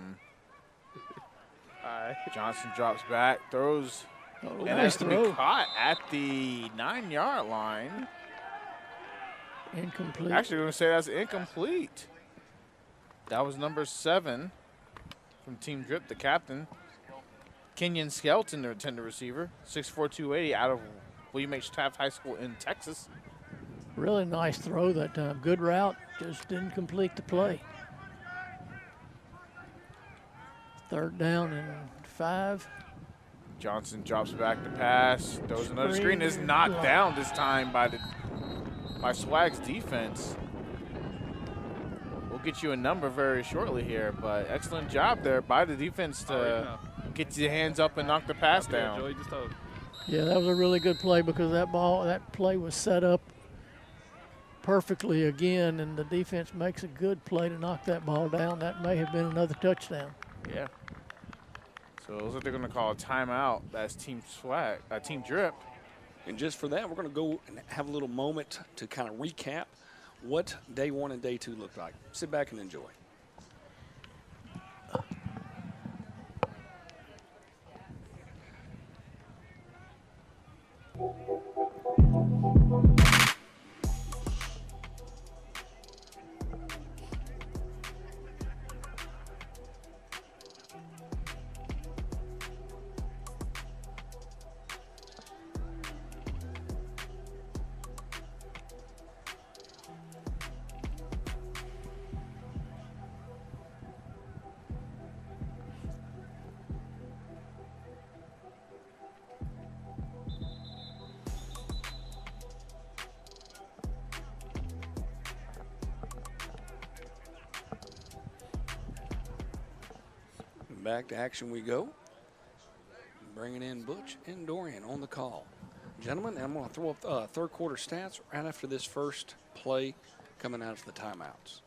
right. Johnson drops back, throws, and nice that's going to be throw. caught at the 9-yard line. Incomplete. Actually, I'm going to say that's incomplete. That was number 7 from Team Drip, the captain. Kenyon Skelton, their intended receiver, 6'4", 280, out of William H. Taft High School in Texas. Really nice throw that time. Good route, just didn't complete the play. Third down and 5. Johnson drops back to pass, throws another screen. Is knocked down this time by Swag's defense. We'll get you a number very shortly here, but excellent job there by the defense to get your hands up and knock the pass down. Joey just told. Yeah, that was a really good play because that play was set up perfectly again, and the defense makes a good play to knock that ball down. That may have been another touchdown. Yeah. So it looks like they're going to call a timeout. That's Team Swag, Team Drip. And just for that, we're going to go and have a little moment to kind of recap what day 1 and day 2 looked like. Sit back and enjoy. Back to action we go. Bringing in Butch and Dorian on the call. Gentlemen, I'm going to throw up third quarter stats right after this first play coming out of the timeouts.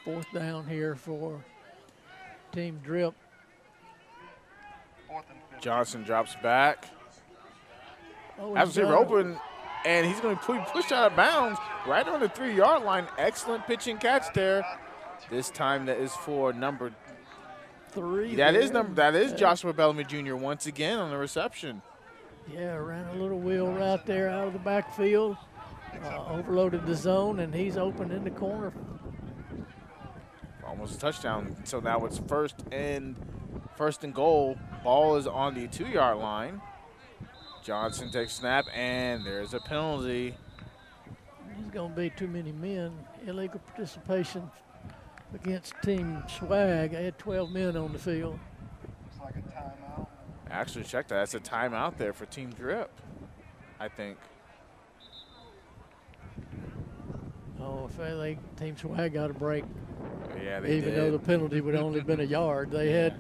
Fourth down here for Team Drip. Johnson drops back. Oh, Has a receiver open, and he's going to be pushed out of bounds right on the 3-yard line. Excellent pitch and catch there. This time that is for number 3. That is Joshua Bellamy Jr. once again on the reception. Yeah, ran a little wheel right there out of the backfield. Overloaded the zone, and he's open in the corner. Almost a touchdown. So now it's first and goal. Ball is on the 2-yard line. Johnson takes snap, and there's a penalty. There's going to be too many men. Illegal participation against Team Swag. They had 12 men on the field. Looks like a timeout. Actually, check that. That's a timeout there for Team Drip, I think. Oh, if Team Swag got a break. Yeah, they even did. though the penalty would only been a yard. They had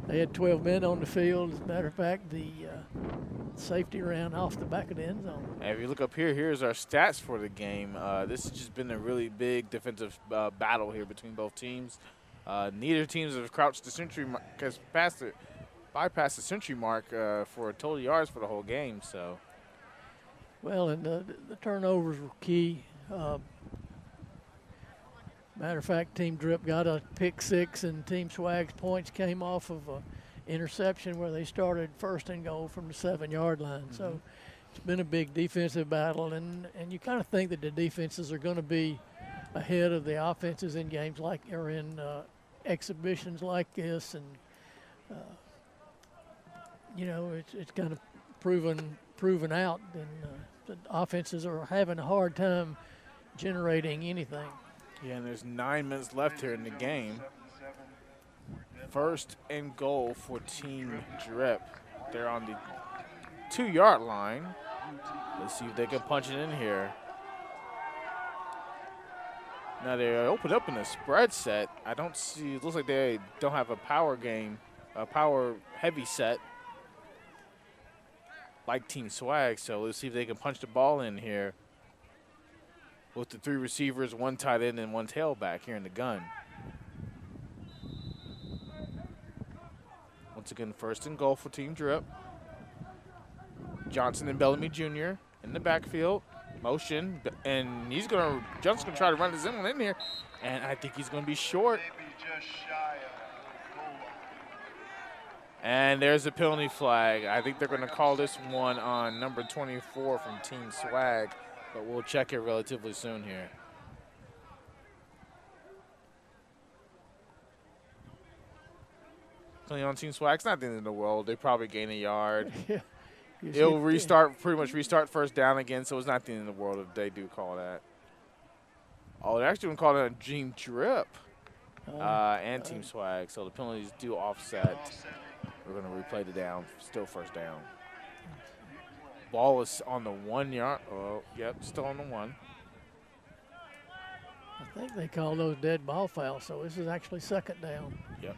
They had 12 men on the field. As a matter of fact, the safety ran off the back of the end zone. And if you look up here, here's our stats for the game. This has just been a really big defensive battle here between both teams. Neither teams have crouched the century mark, has bypassed the century mark for total yards for the whole game. So, well, and the turnovers were key. Matter of fact, Team Drip got a pick 6, and Team Swag's points came off of an interception where they started first and goal from the 7-yard line. Mm-hmm. So it's been a big defensive battle, and you kind of think that the defenses are going to be ahead of the offenses in games like or in exhibitions like this, and it's kind of proven out, and the offenses are having a hard time generating anything. Yeah, and there's 9 minutes left here in the game. First and goal for Team Drip. They're on the 2-yard line. Let's see if they can punch it in here. Now they open up in a spread set. I don't see, it looks like they don't have a power game, a power heavy set like Team Swag. So let's see if they can punch the ball in here with the 3 receivers, 1 tight end, and 1 tailback here in the gun. Once again, first and goal for Team Drip. Johnson and Bellamy Jr. in the backfield. Motion, and Johnson's gonna try to run this in here, and I think he's gonna be short. And there's a penalty flag. I think they're gonna call this one on number 24 from Team Swag, but we'll check it relatively soon here. Playing on Team Swag, it's not the end of the world. They probably gain a yard. Yeah. It'll restart, pretty much restart first down again, so it's not the end of the world if they do call that. Oh, they're actually going to call it on Team Drip and Team Swag, so the penalties do offset. We're going to replay the down, still first down. Ball is on the 1 yard. Oh, yep, still on the 1. I think they call those dead ball fouls, so this is actually second down. Yep.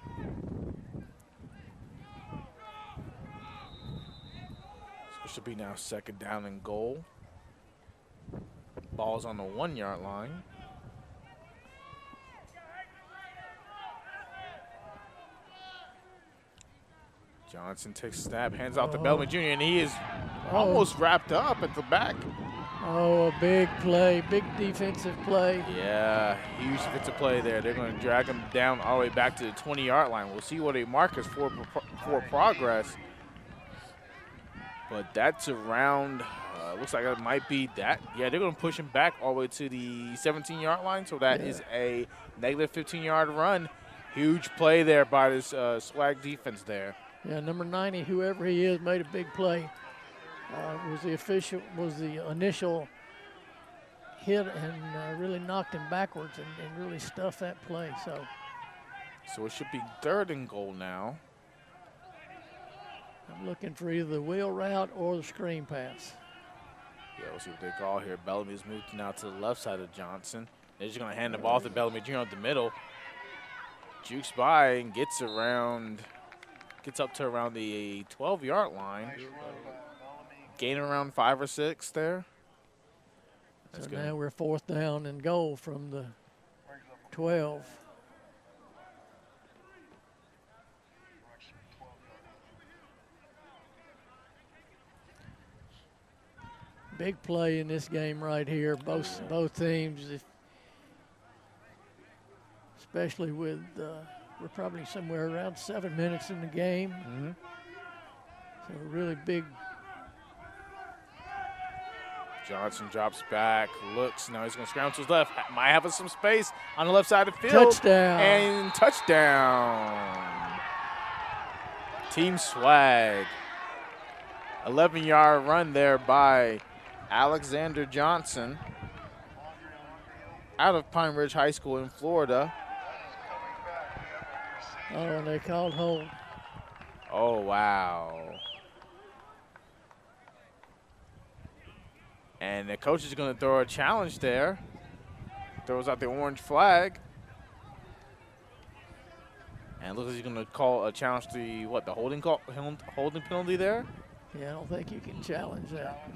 Should be now second down and goal. Ball's on the 1 yard line. Johnson takes a snap, hands off to Bellamy Jr., and he is almost wrapped up at the back. Oh, a big play, big defensive play. Yeah, huge defensive play there. They're going to drag him down all the way back to the 20-yard line. We'll see what they mark as for progress. But that's around, looks like it might be that. Yeah, they're going to push him back all the way to the 17-yard line. So that is a negative 15-yard run. Huge play there by this Swag defense there. Yeah, number 90, whoever he is, made a big play. Was the initial hit and really knocked him backwards and really stuffed that play. So it should be third and goal now. I'm looking for either the wheel route or the screen pass. Yeah, we'll see what they call here. Bellamy's moved now to the left side of Johnson. They're just going to hand the ball to Bellamy Jr. at the middle. Jukes by and gets up to around the 12-yard line. Gaining around 5 or 6 there. That's so good. Now we're fourth down and goal from the 12. Big play in this game right here. Both teams, especially with we're probably somewhere around 7 minutes in the game. Mm-hmm. So really big. Johnson drops back, looks. Now he's going to scramble to his left. Might have some space on the left side of the field. Touchdown. And touchdown. Team Swag. 11-yard run there by Alexander Johnson out of Pine Ridge High School in Florida. Oh, and they called hold. Oh, wow. And the coach is going to throw a challenge there. Throws out the orange flag. And it looks like he's going to call a challenge to the holding penalty there? Yeah, I don't think you can challenge that.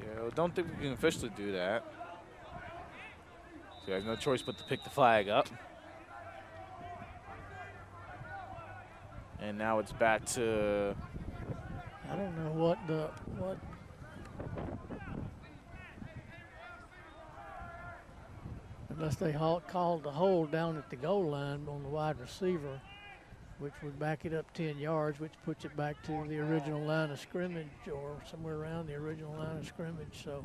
Yeah, I don't think we can officially do that. So he has no choice but to pick the flag up. And now it's back to... I don't know what unless they called the hold down at the goal line on the wide receiver, which would back it up 10 yards, which puts it back to the original line of scrimmage or somewhere around the original line of scrimmage. So,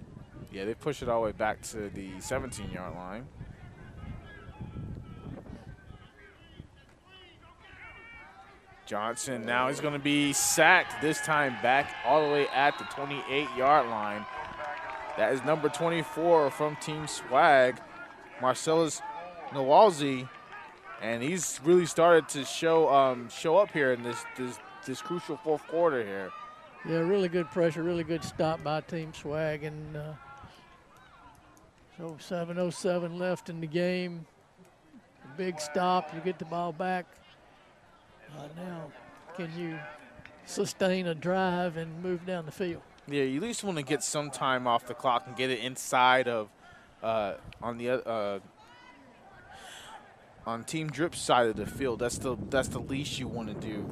yeah, they push it all the way back to the 17-yard line. Johnson now is going to be sacked, this time back all the way at the 28-yard line. That is number 24 from Team Swag, Marcellus Nawalzi, and he's really started to show up here in this crucial fourth quarter here. yeah, really good pressure, really good stop by Team Swag, and so 7:07 left in the game. A big stop, you get the ball back. Now, can you sustain a drive and move down the field? Yeah, you at least want to get some time off the clock and get it inside of on Team Drip's side of the field. That's the least you want to do.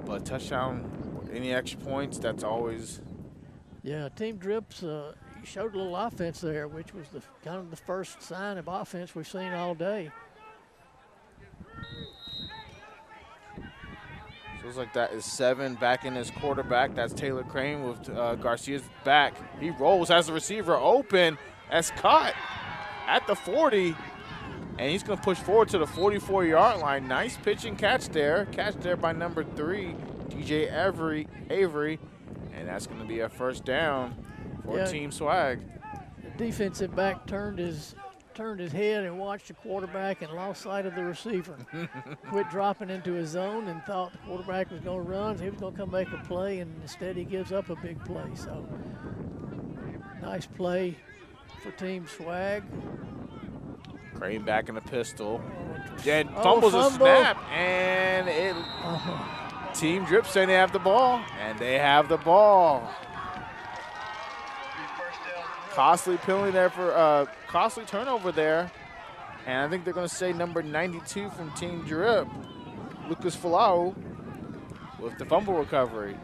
But touchdown, any extra points, that's always. Yeah, Team Drips showed a little offense there, which was kind of the first sign of offense we've seen all day. Looks like that is 7 back in his quarterback. That's Taylor Crane with Garcia's back. He rolls, has the receiver open. That's caught at the 40. And he's going to push forward to the 44-yard line. Nice pitch and catch there. Catch there by number 3, DJ Avery. And that's going to be a first down for Team Swag. The defensive back turned his head and watched the quarterback and lost sight of the receiver. Quit dropping into his zone and thought the quarterback was going to run. He was going to come make a play, and instead he gives up a big play. So nice play for Team Swag. Crane back in the pistol. And fumbles a snap, and Team Drip saying they have the ball, and they have the ball. Costly penalty there for costly turnover there. And I think they're going to say number 92 from Team Drip, Lucas Falau, with the fumble recovery.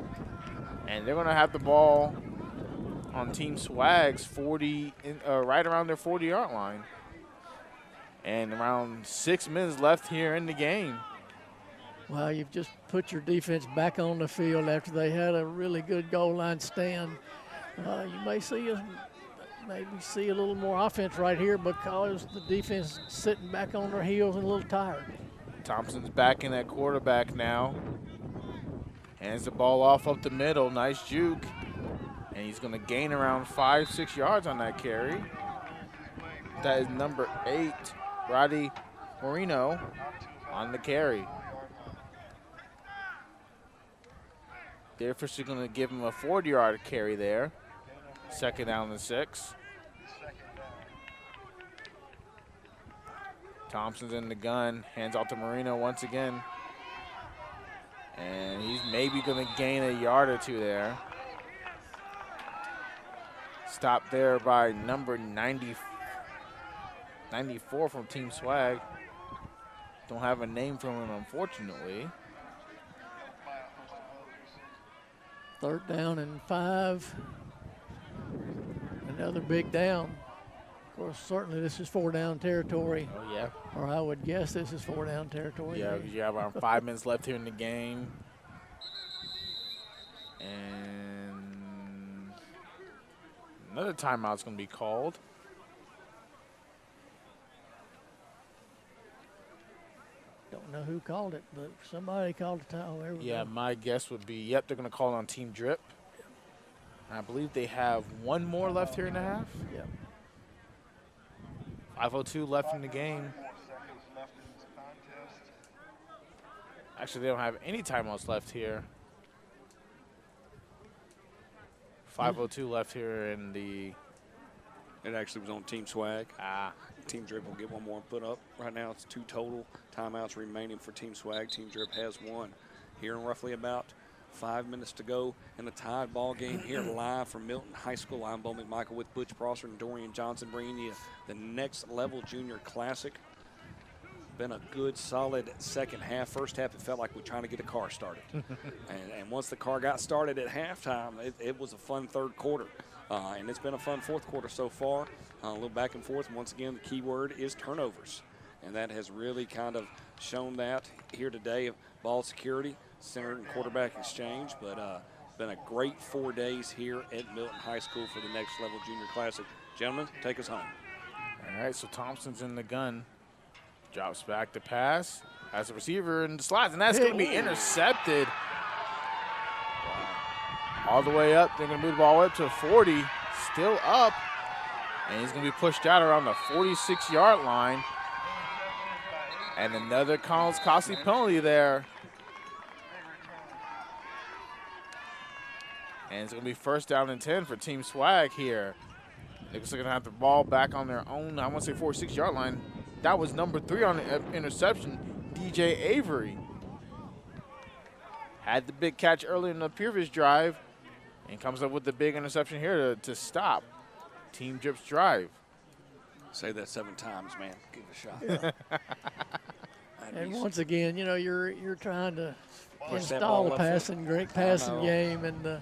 And they're going to have the ball on Team Swag's 40, right around their 40-yard line. And around 6 minutes left here in the game. Well, you've just put your defense back on the field after they had a really good goal line stand. You may see a little more offense right here because the defense is sitting back on their heels and a little tired. Thompson's back in that quarterback now. Hands the ball off up the middle. Nice juke. And he's going to gain around 5-6 yards on that carry. That is number 8, Roddy Moreno, on the carry. They're officially going to give him a 40-yard carry there. 2nd down and 6. Thompson's in the gun, hands off to Marino once again. And he's maybe going to gain a yard or two there. Stopped there by number 94 from Team Swag. Don't have a name from him, unfortunately. 3rd down and 5. Another big down. Of course, certainly this is 4-down territory. Oh, yeah. Or I would guess this is 4-down territory. Yeah, because you have around 5 minutes left here in the game. And another timeout's going to be called. Don't know who called it, but somebody called the time. Yeah, my guess would be, yep, they're going to call it on Team Drip. I believe they have one more left here in the half. Yep. 5:02 left in the game. Actually, they don't have any timeouts left here. 5:02 left here in the It actually was on Team Swag. Team Drip will get one more put up. Right now it's 2 total timeouts remaining for Team Swag. Team Drip has 1. Here in roughly about 5 minutes to go in the tied ball game here live from Milton High School. I'm Bo McMichael with Butch Prosser and Dorian Johnson bringing you the Next Level Junior Classic. Been a good, solid second half. First half, it felt like we were trying to get a car started. and once the car got started at halftime, it was a fun third quarter. And it's been a fun fourth quarter so far. A little back and forth. Once again, the key word is turnovers. And that has really kind of shown that here today. Ball security, center and quarterback exchange. But been a great 4 days here at Milton High School for the Next Level Junior Classic. Gentlemen, take us home. All right, so Thompson's in the gun. Drops back to pass. Has a receiver in the slots, and that's going to be intercepted. All the way up. They're going to move the ball up to 40. Still up. And he's going to be pushed out around the 46-yard line. And another Collins costly penalty there. And it's going to be first down and 10 for Team Swag here. They're going to have the ball back on their own, I want to say 46-yard line. That was number 3 on the interception, DJ Avery. Had the big catch early in the previous drive and comes up with the big interception here to stop Team Drip's drive. Say that 7 times, man. Give it a shot. And once again, you know, you're trying to Push that install ball a great passing game, and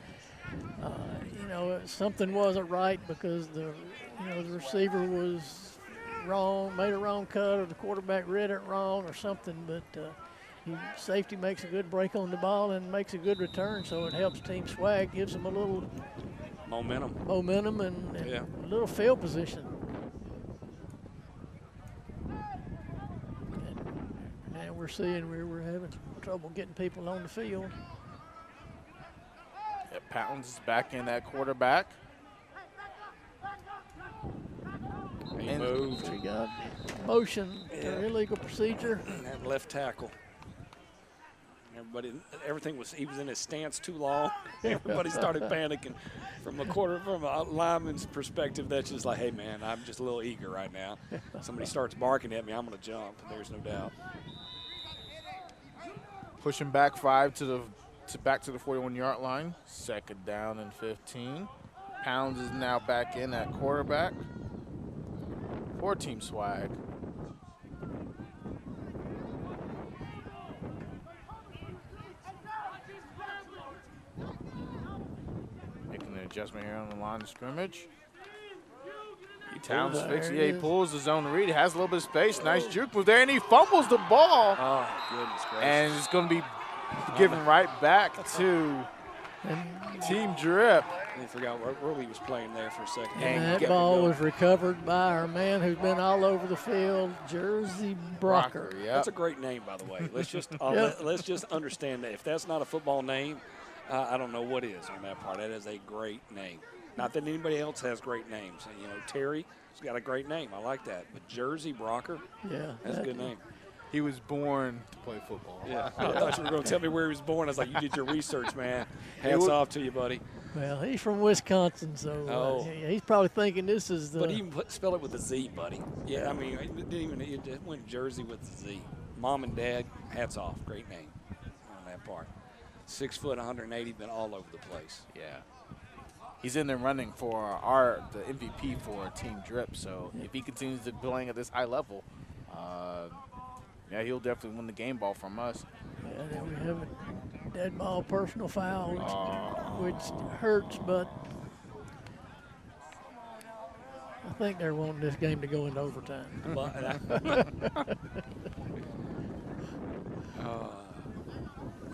you know, something wasn't right because the receiver was wrong, made a wrong cut, or the quarterback read it wrong or something, but safety makes a good break on the ball and makes a good return, so it helps Team Swag, gives them a little momentum and a little field position. And we're seeing we're having trouble getting people on the field. Pounds is back in that quarterback. He moved. We got motion, illegal procedure. That left tackle. Everything was, he was in his stance too long. Everybody started panicking. From a lineman's perspective, that's just like, hey man, I'm just a little eager right now. Somebody starts barking at me, I'm gonna jump. There's no doubt. Pushing back 5 back to the 41-yard line. Second down and 15. Pounds is now back in at quarterback for Team Swag. Making an adjustment here on the line of scrimmage. Towns pulls the zone read. Has a little bit of space. Nice juke move there, and he fumbles the ball. Oh, goodness gracious. And it's going to be given right back to Team Drip. I forgot where he was playing there for a second. And that ball was recovered by our man who's been all over the field, Jersey Brocker. Yep. That's a great name, by the way. Let's just let's just understand that if that's not a football name, I don't know what is on that part. That is a great name. Not that anybody else has great names. You know, Terry's got a great name. I like that. But Jersey Brocker, that's a good name. He was born to play football. Yeah, I thought you were going to tell me where he was born. I was like, you did your research, man. Hats off to you, buddy. Well, he's from Wisconsin, so he's probably thinking this is the. But even spell it with a Z, buddy. Yeah, I mean, it went Jersey with the Z. Mom and Dad, hats off. Great name on that part. 6 foot, 180, been all over the place. Yeah. He's in there running for the MVP for Team Drip. So if he continues to playing at this high level, he'll definitely win the game ball from us. Yeah, then we have a dead ball personal foul, which hurts, but I think they're wanting this game to go into overtime.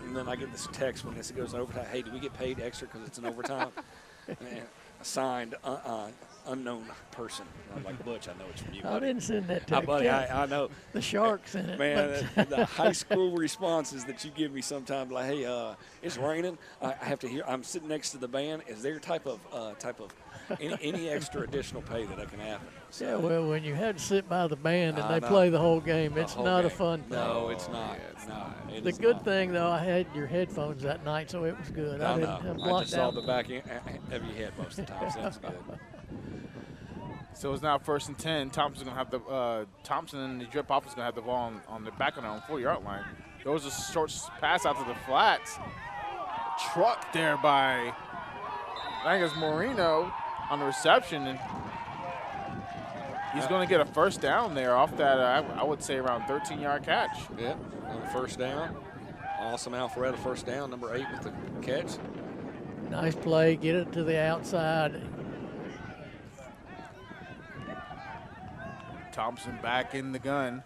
And then I get this text when this goes overtime. Hey, do we get paid extra because it's an overtime? Signed unknown person. I'm like, Butch, I know it's from you, buddy. I didn't send that text. Buddy, I know. The Sharks in it. Man, the high school responses that you give me sometimes, like, hey, it's raining. I have to hear. I'm sitting next to the band. Is there type of any extra additional pay that I can have? So, yeah, well, when you had to sit by the band and they play the whole game, it's not a fun thing. No, it's not. The good thing, though, I had your headphones that night, so it was good. I just saw the back of your head most of the time, so that's good. So it's now 1st and 10. Thompson's gonna have the Thompson and the drip off is gonna have the ball on the back of their own 4-yard line. Goes a short pass out to the flats. Truck there by I think it's Moreno on the reception, and he's going to get a 1st down there off that. I would say around 13-yard catch. Yeah, on the 1st down. Awesome Alpharetta 1st down, number 8 with the catch. Nice play. Get it to the outside. Thompson back in the gun.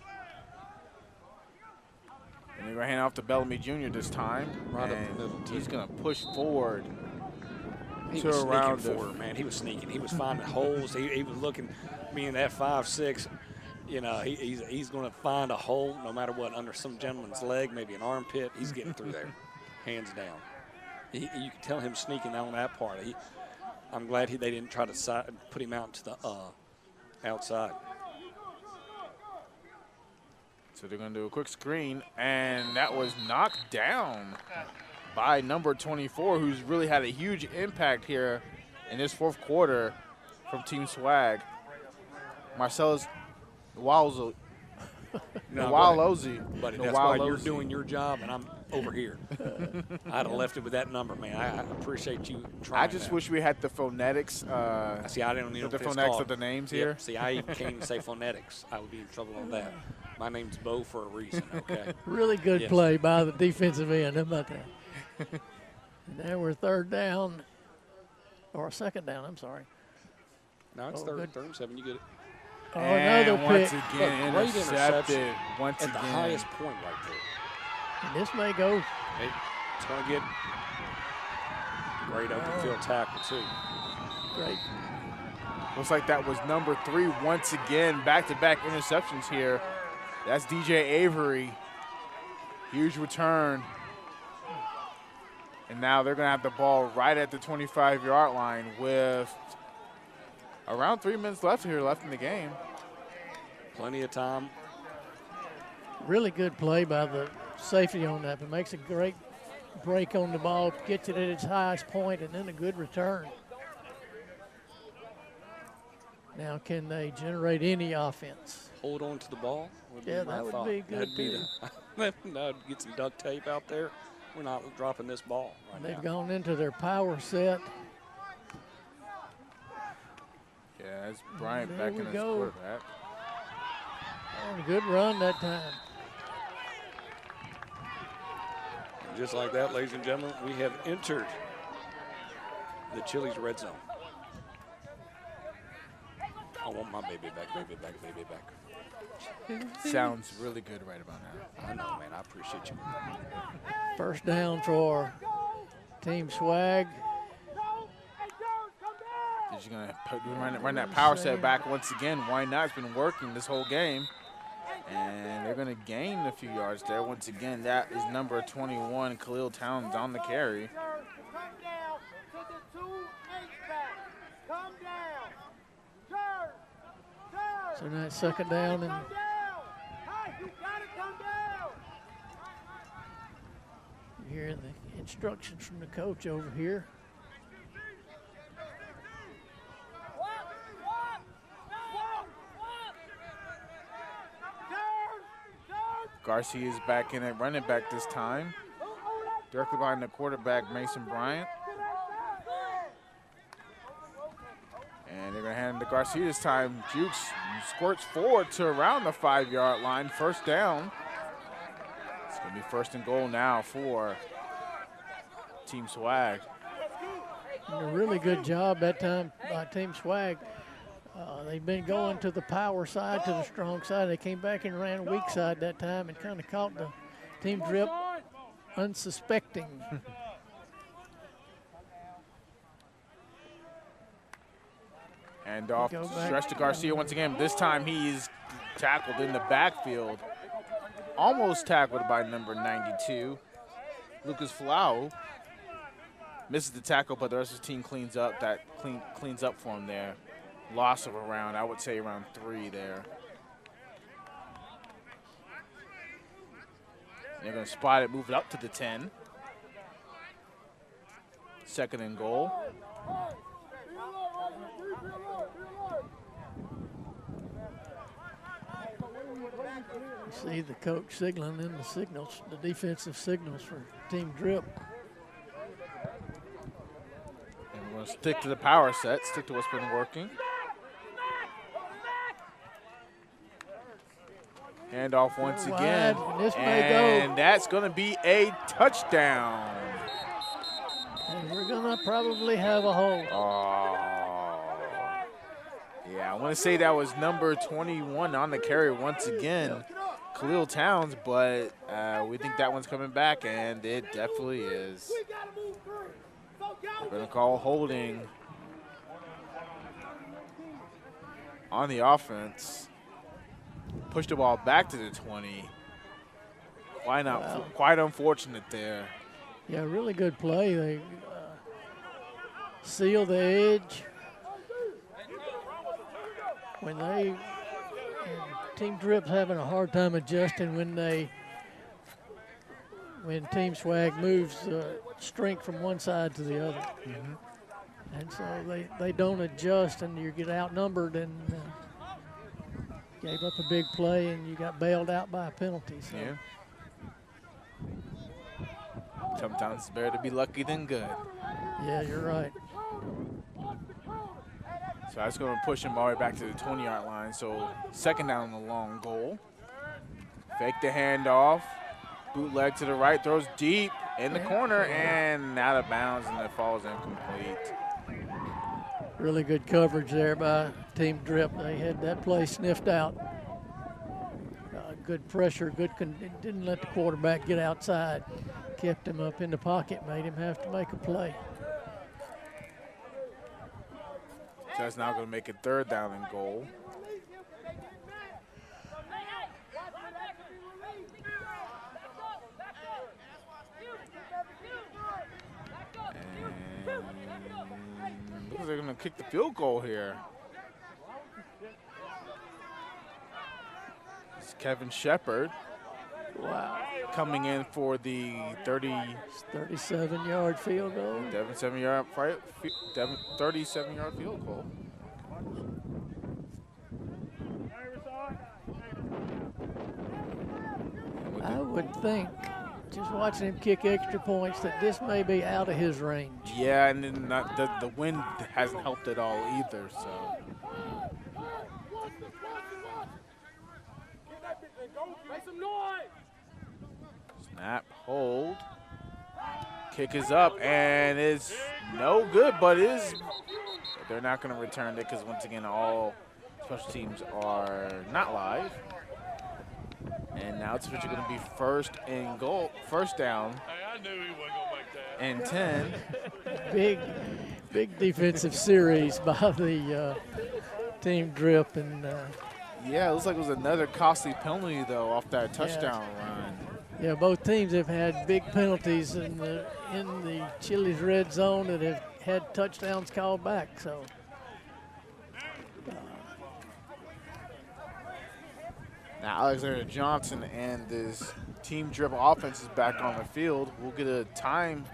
And they're going to hand off to Bellamy Jr. this time. Right up the middle. He's going to push forward. He was sneaking forward, man. He was sneaking. He was finding holes. He was looking, being that 5'6", you know, he's going to find a hole no matter what, under some gentleman's leg, maybe an armpit. He's getting through there, hands down. You can tell him sneaking on that part. I'm glad they didn't try to put him out to the outside. So they're going to do a quick screen, and that was knocked down by number 24, who's really had a huge impact here in this 4th quarter from Team Swag. Marcellus Wowzo. Buddy, that's why you're doing your job, and I'm over here. I'd have left it with that number, man. I appreciate you trying. I just wish we had the phonetics. See, I don't know the phonetics of the names here. See, I even can't even say phonetics. I would be in trouble on that. My name's Bo for a reason, okay? Really good play by the defensive end. How about that? And now we're 3rd down, or 2nd down, I'm sorry. No, it's third and 7. You get it. Oh, another once pick. again, great intercepted. Once at again. the highest point right there. And this may go. Hey, it's going to get great open field tackle, too. Great. Looks like that was number 3 once again. Back-to-back interceptions here. That's DJ Avery. Huge return. And now they're going to have the ball right at the 25-yard line with around 3 minutes left in the game. Plenty of time. Really good play by the safety on that, but makes a great break on the ball, gets it at its highest point, and then a good return. Now, can they generate any offense? Hold on to the ball. Yeah, that would be good. No, get some duct tape out there. We're not dropping this ball right now. They've gone into their power set. Yeah, that's Bryant back in his quarterback. Oh, good run that time. And just like that, ladies and gentlemen, we have entered the Chili's red zone. I want my baby back, baby back, baby back. Sounds really good right about now. I know, man. I appreciate you. 1st down for Team Swag. He's going to run that power set back once again. Why not? It's been working this whole game. And they're going to gain a few yards there. Once again, that is number 21, Khalil Towns, on the carry. So now it's 2nd down, and you hear the instructions from the coach over here. Garcia is back in at running back this time. Directly behind the quarterback, Mason Bryant. And they're going to hand to Garcia this time. Jukes squirts forward to around the 5-yard line. 1st down. It's going to be 1st and goal now for Team Swag. And a really good job that time by Team Swag. They've been going to the power side, to the strong side. They came back and ran weak side that time and kind of caught the team drip unsuspecting. And off stretch to Garcia once again. This time he's tackled in the backfield. Almost tackled by number 92, Lucas Flau. Misses the tackle, but the rest of his team cleans up for him there. Loss of around, I would say around 3 there. They're going to spot it, move it up to the 10. 2nd and goal. See the coach signaling in the signals, the defensive signals for team drip. And we're going to stick to the power set, stick to what's been working. Handoff once again. This may go. And that's going to be a touchdown. And we're going to probably have a hold. Oh. Yeah, I want to say that was number 21 on the carry once again, Khalil Towns, but we think that one's coming back, and it definitely is. We're going to call holding on the offense. Push the ball back to the 20. Why not? Wow. Quite unfortunate there. Yeah, really good play. They seal the edge. When Team Drip's having a hard time adjusting when Team Swag moves strength from one side to the other. And so they don't adjust, and you get outnumbered, and gave up a big play, and you got bailed out by a penalty. So. Yeah. Sometimes it's better to be lucky than good. Yeah, you're right. So that's going to push him all the way back to the 20-yard line. So second down on the long goal. Fake the handoff. Bootleg to the right, throws deep in the corner and out of bounds, and it falls incomplete. Really good coverage there by Team Drip. They had that play sniffed out. Good pressure, didn't let the quarterback get outside. Kept him up in the pocket, made him have to make a play. So that's now going to make it third down and goal. And looks like they're going to kick the field goal here. It's Kevin Shepard. Wow. Coming in for the 37-yard field goal. 37-yard field goal. I would think, just watching him kick extra points, that this may be out of his range. Yeah, and then the wind hasn't helped at all either, so. Snap, hold. Kick is up, and it's no good, but they're not going to return it because, once again, all special teams are not live. And now it's going to be first down. I knew he wasn't going to make that. And 10. Big defensive series by the Team Drip. And yeah, it looks like it was another costly penalty, though, off that touchdown run. Yeah, both teams have had big penalties in the Chili's red zone that have had touchdowns called back. So. Now Alexander Johnson and this Team Drip offense is back on the field. We'll get a time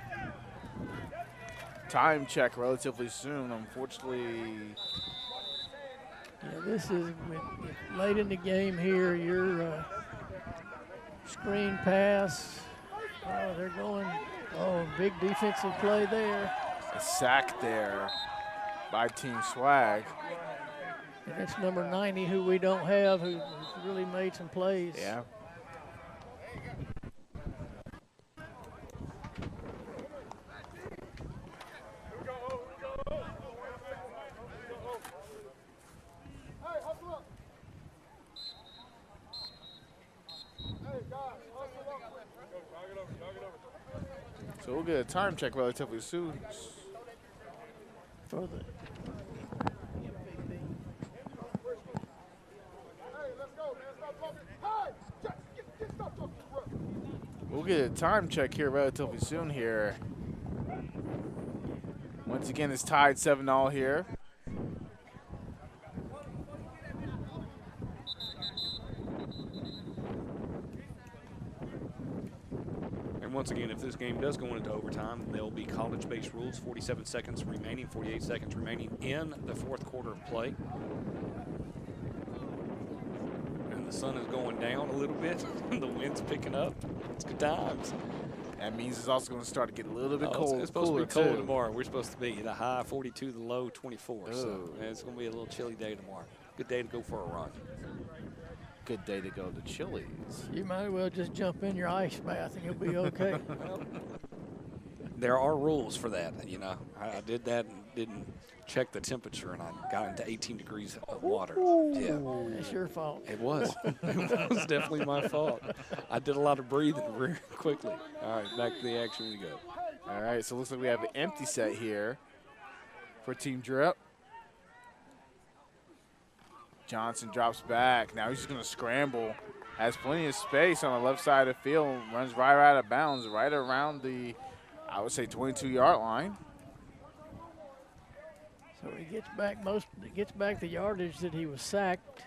check relatively soon. Unfortunately. Yeah, this is late in the game here. Your screen pass. Oh, they're going. Oh, big defensive play there. A sack there by Team Swag. And it's number 90, who we don't have, who's really made some plays. Yeah. So we'll get a time check relatively soon. For the We'll get a time check here relatively soon here. Once again, it's tied 7-7 here. And once again, if this game does go into overtime, there'll be college-based rules, 47 seconds remaining, 48 seconds remaining in the fourth quarter of play. And the sun is going down a little bit. The wind's picking up. It's good times. That means it's also going to start to get a little bit cold. It's supposed to be cold tomorrow. We're supposed to be the high 42, the low 24. So it's going to be a little chilly day tomorrow. Good day to go for a run. Good day to go to Chili's. You might as well just jump in your ice bath and you'll be okay. Well, there are rules for that. You know, I did that and didn't check the temperature, and I got into 18 degrees of water. Yeah, it's your fault. It was. It was definitely my fault. I did a lot of breathing very quickly. All right, back to the action we go. All right, so it looks like we have an empty set here for Team Drip. Johnson drops back. Now he's just going to scramble. Has plenty of space on the left side of the field. Runs right out of bounds, right around the, I would say, 22-yard line. So he gets back the yardage that he was sacked.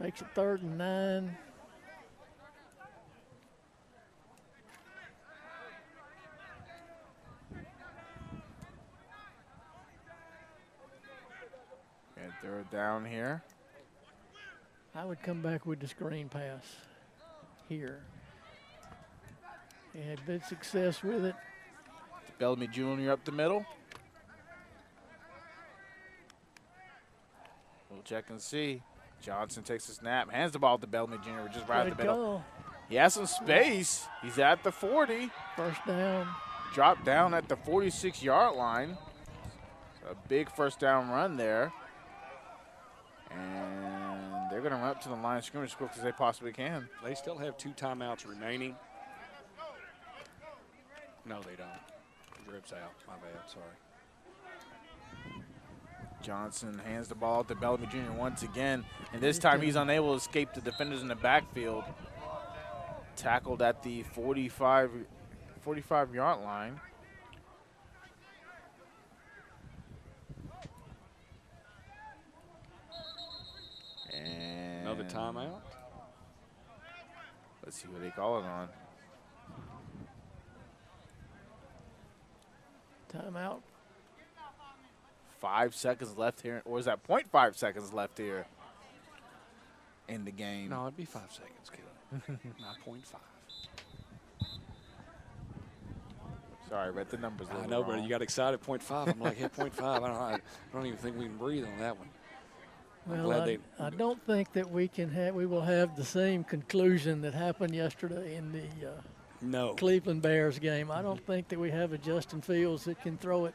Makes it 3rd and 9. And 3rd down here. I would come back with the screen pass here. He had good success with it. Bellamy Jr. up the middle. We'll check and see. Johnson takes a snap, hands the ball to Bellamy Jr. just right up the middle. He has some space. He's at the 40. 1st down. Dropped down at the 46-yard line. A big 1st down run there. And they're going to run up to the line of scrimmage as quick as they possibly can. They still have 2 timeouts remaining. No, they don't. Drip's out. My bad. Sorry. Johnson hands the ball to Bellamy Jr. once again, and this time he's unable to escape the defenders in the backfield. Tackled at the 45-yard line. And another timeout. Let's see what they call it on. Timeout. 5 seconds left here, or is that 0.5 seconds left here in the game? No, it'd be 5 seconds, Caleb. Not 0.5. Sorry, I read the numbers a little I know, wrong. but you got excited 0.5. I'm like, hit 0.5. I don't even think we can breathe on that one. Well, I don't think that we will have the same conclusion that happened yesterday in the Cleveland Bears game. I don't think that we have a Justin Fields that can throw it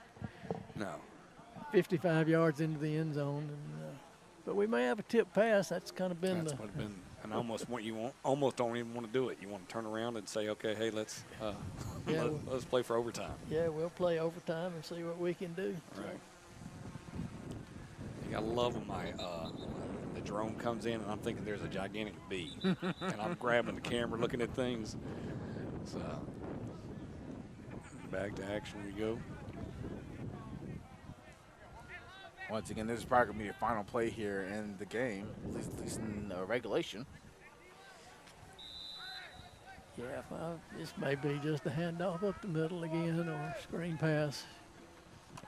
55 yards into the end zone. But we may have a tip pass. That's kind of been and almost almost don't even want to do it. You want to turn around and say, okay, hey, let's play for overtime. Yeah, we'll play overtime and see what we can do. Right. I love when the drone comes in and I'm thinking there's a gigantic bee, and I'm grabbing the camera, looking at things. So back to action we go. Once again, this is probably going to be the final play here in the game, at least in regulation. Yeah, this may be just a handoff up the middle again or screen pass.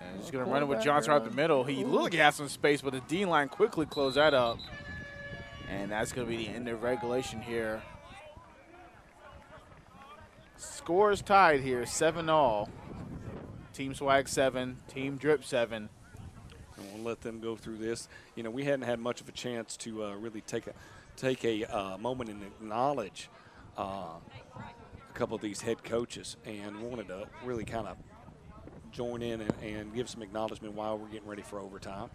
And he's going to run it with Johnson out the middle. He looked like he has some space, but the D-line quickly closed that up. And that's going to be the end of regulation here. Scores tied here, 7-all. Team Swag 7, Team Drip 7. And we'll let them go through this. You know, we hadn't had much of a chance to really take a moment and acknowledge a couple of these head coaches, and wanted to really kind of join in and give some acknowledgement while we're getting ready for overtime,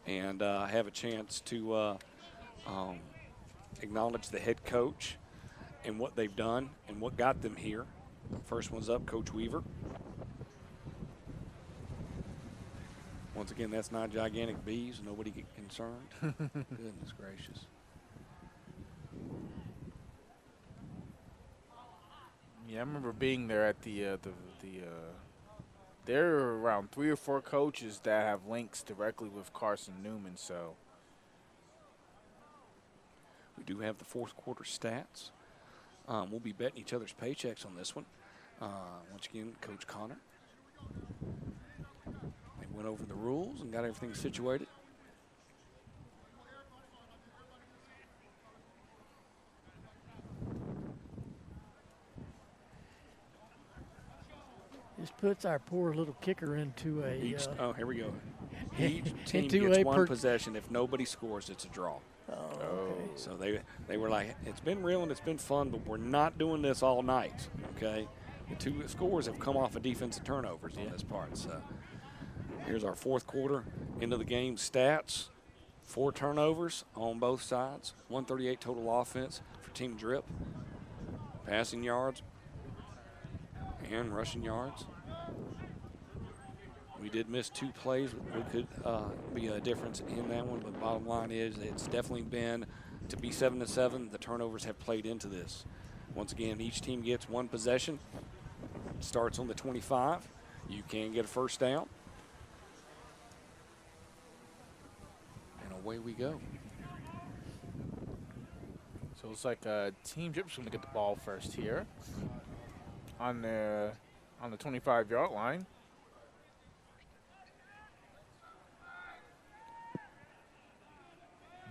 and have a chance to acknowledge the head coach and what they've done and what got them here. First one's up, Coach Weaver. Once again, that's not gigantic bees. Nobody get concerned. Goodness gracious. Yeah, I remember being there at there are around 3 or 4 coaches that have links directly with Carson Newman. So we do have the fourth quarter stats. We'll be betting each other's paychecks on this one. Once again, Coach Connor. They went over the rules and got everything situated. This puts our poor little kicker into a. Here we go. Each team into gets a one possession. If nobody scores, it's a draw. Oh, okay. So they were like, it's been real and it's been fun, but we're not doing this all night, okay? The 2 scores have come off of defensive turnovers on this part. So here's our fourth quarter into the game stats. 4 turnovers on both sides. 138 total offense for Team Drip. Passing yards and rushing yards. We did miss 2 plays. It could be a difference in that one, but the bottom line is it's definitely been, to be 7-7, the turnovers have played into this. Once again, each team gets 1 possession. Starts on the 25. You can get a first down. And away we go. So it's like Team Drip's going to get the ball first here on the 25-yard line.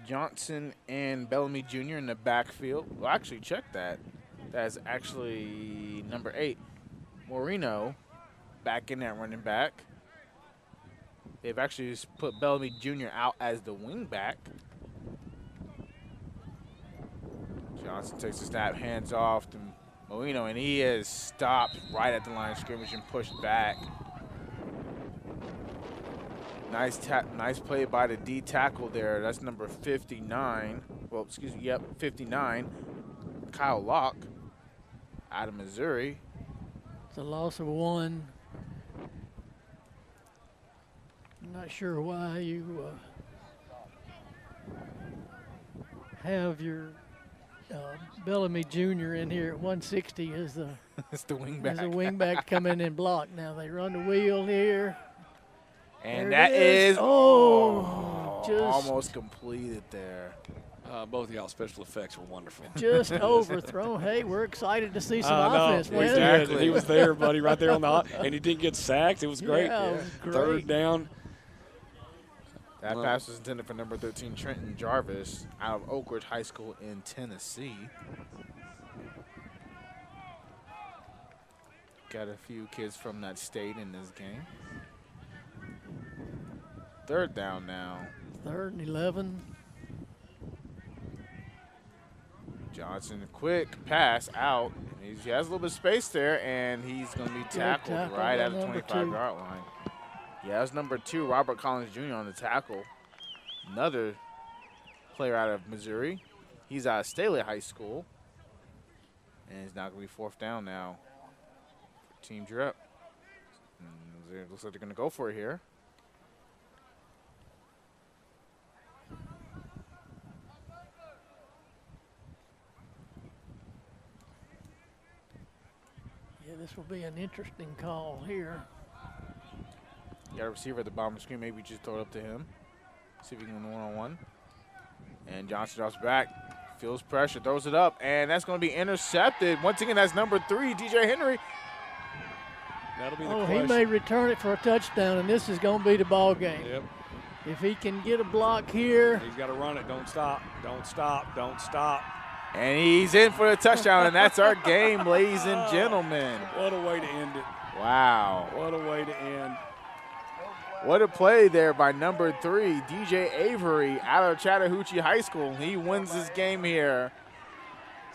Johnson and Bellamy Jr. in the backfield. Well, actually, check that. That's actually number 8, Moreno, back in that running back. They've actually just put Bellamy Jr. out as the wing back. Johnson takes the snap, hands off to Moreno, and he is stopped right at the line of scrimmage and pushed back. Nice play by the D tackle there. That's number 59. Well, excuse me, 59. Kyle Locke out of Missouri. It's a loss of 1. I'm not sure why you have your Bellamy Jr. in here at 160 as the it's the wingback. As a wingback come in and block. Now they run the wheel here. And there that is just almost completed there. Both of y'all special effects were wonderful. Just overthrown. Hey, we're excited to see some offense, man. Exactly. He was there, buddy, right there on the and he didn't get sacked. It was great. Yeah, it was great. 3rd down. That pass was intended for number 13, Trenton Jarvis, out of Oak Ridge High School in Tennessee. Got a few kids from that state in this game. 3rd down now. 3rd and 11. Johnson, quick pass out. He has a little bit of space there, and he's going to be tackled right at the 25-yard line. Yeah, that's number 2, Robert Collins Jr. on the tackle. Another player out of Missouri. He's out of Staley High School. And it's not going to be 4th down now for Team Drip. And it looks like they're going to go for it here. Yeah, this will be an interesting call here. You got a receiver at the bottom of the screen. Maybe just throw it up to him. See if he can win one-on-one. And Johnson drops back, feels pressure, throws it up, and that's going to be intercepted. Once again, that's number 3, DJ Henry. That'll be the question. He may return it for a touchdown, and this is going to be the ball game. Yep. If he can get a block here. He's got to run it. Don't stop. Don't stop. Don't stop. And he's in for the touchdown, and that's our game, ladies and gentlemen. What a way to end it. Wow. What a way to end. What a play there by number 3, DJ Avery, out of Chattahoochee High School. He wins this game here.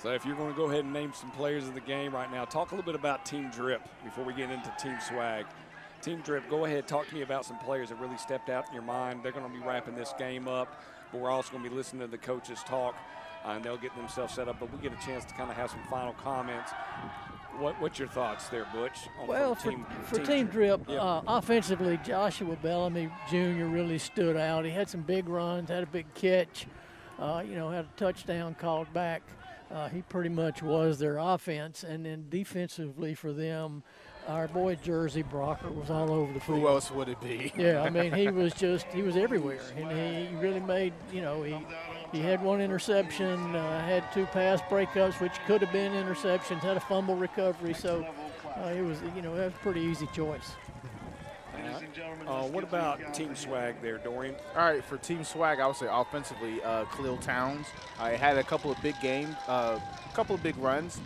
So if you're going to go ahead and name some players of the game right now, talk a little bit about Team Drip before we get into Team Swag. Team Drip, go ahead, talk to me about some players that really stepped out in your mind. They're going to be wrapping this game up, but we're also going to be listening to the coaches talk, and they'll get themselves set up. But we get a chance to kind of have some final comments. What's your thoughts there, Butch? Well, for Team Drip, offensively, Joshua Bellamy Jr. really stood out. He had some big runs, had a big catch, had a touchdown called back. He pretty much was their offense. And then defensively for them, our boy Jersey Brocker was all over the field. Who else would it be? Yeah, I mean, he was everywhere. And he really made, he had 1 interception, had 2 pass breakups, which could have been interceptions, had a fumble recovery. So it was, that was a pretty easy choice. What about Team Swag there, Dorian? All right, for Team Swag, I would say offensively, Khalil Towns. He had a couple of big games, a couple of big runs,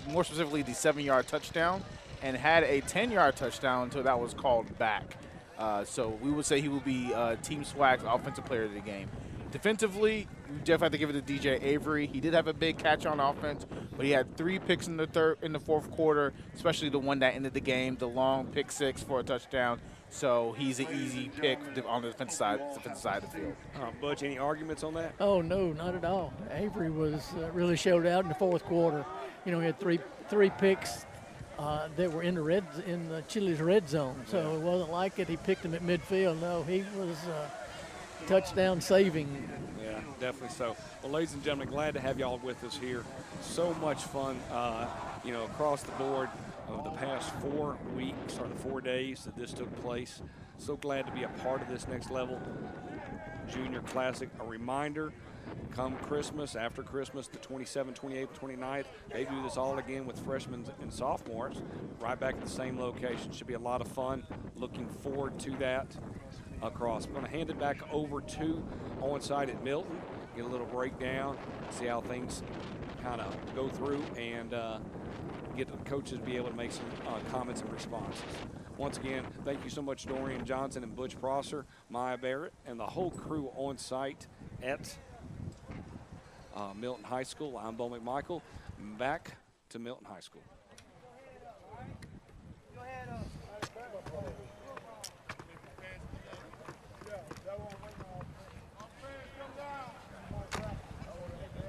more specifically the 7-yard touchdown. and had a 10-yard touchdown until that was called back. So we would say he will be Team Swag's offensive player of the game. Defensively, you definitely have to give it to DJ Avery. He did have a big catch on offense, but he had 3 picks in the fourth quarter, especially the one that ended the game, the long pick 6 for a touchdown. So he's an easy pick on the defensive side of the field. Butch, any arguments on that? Oh, no, not at all. Avery was really showed out in the fourth quarter. You know, he had three picks that were in the Chili's red zone. So it wasn't like it. He picked them at midfield. No, he was touchdown saving. Yeah, definitely so. Well, ladies and gentlemen, glad to have y'all with us here. So much fun, across the board over the past 4 weeks or the 4 days that this took place. So glad to be a part of this next level Junior Classic. A reminder, come Christmas, after Christmas, the 27th, 28th, 29th, they do this all again with freshmen and sophomores, right back at the same location. Should be a lot of fun. Looking forward to that across. I'm going to hand it back over to on site at Milton, get a little breakdown, see how things kind of go through, and get the coaches to be able to make some comments and responses. Once again, thank you so much, Dorian Johnson and Butch Prosser, Maya Barrett, and the whole crew on site at Milton High School. I'm Bo McMichael. Back to Milton High School.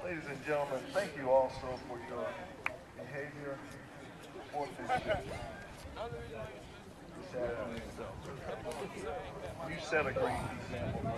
Ladies and gentlemen, thank you also for your behavior for this year. You set a great example.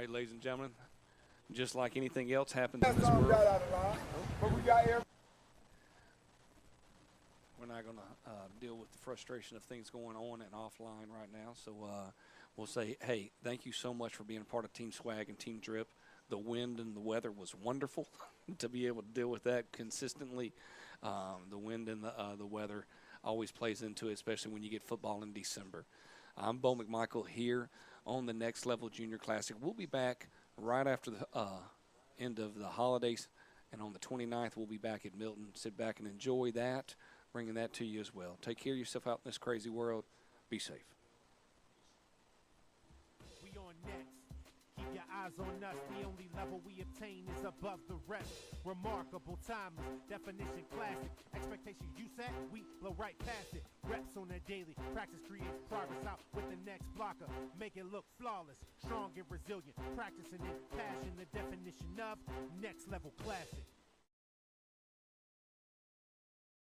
Ladies and gentlemen, just like anything else happens in this world, we're not going to deal with the frustration of things going on and offline right now. So we'll say, hey, thank you so much for being a part of Team Swag and Team Drip. The wind and the weather was wonderful to be able to deal with that consistently. The wind and the weather always plays into it, especially when you get football in December. I'm Bo McMichael here on the Next Level Junior Classic. We'll be back right after the end of the holidays And on the 29th, we'll be back at Milton. Sit back and enjoy that, bringing that to you as well. Take care of yourself out in this crazy world. Be safe. We on next. Keep your eyes on us. The only level we obtain is above the rest. Remarkable, timeless, definition classic. Expectations you set, we blow right past it. Reps on a daily, practice creates progress out with the next blocker. Make it look flawless, strong and resilient. Practicing it, passion, the definition of next level classic.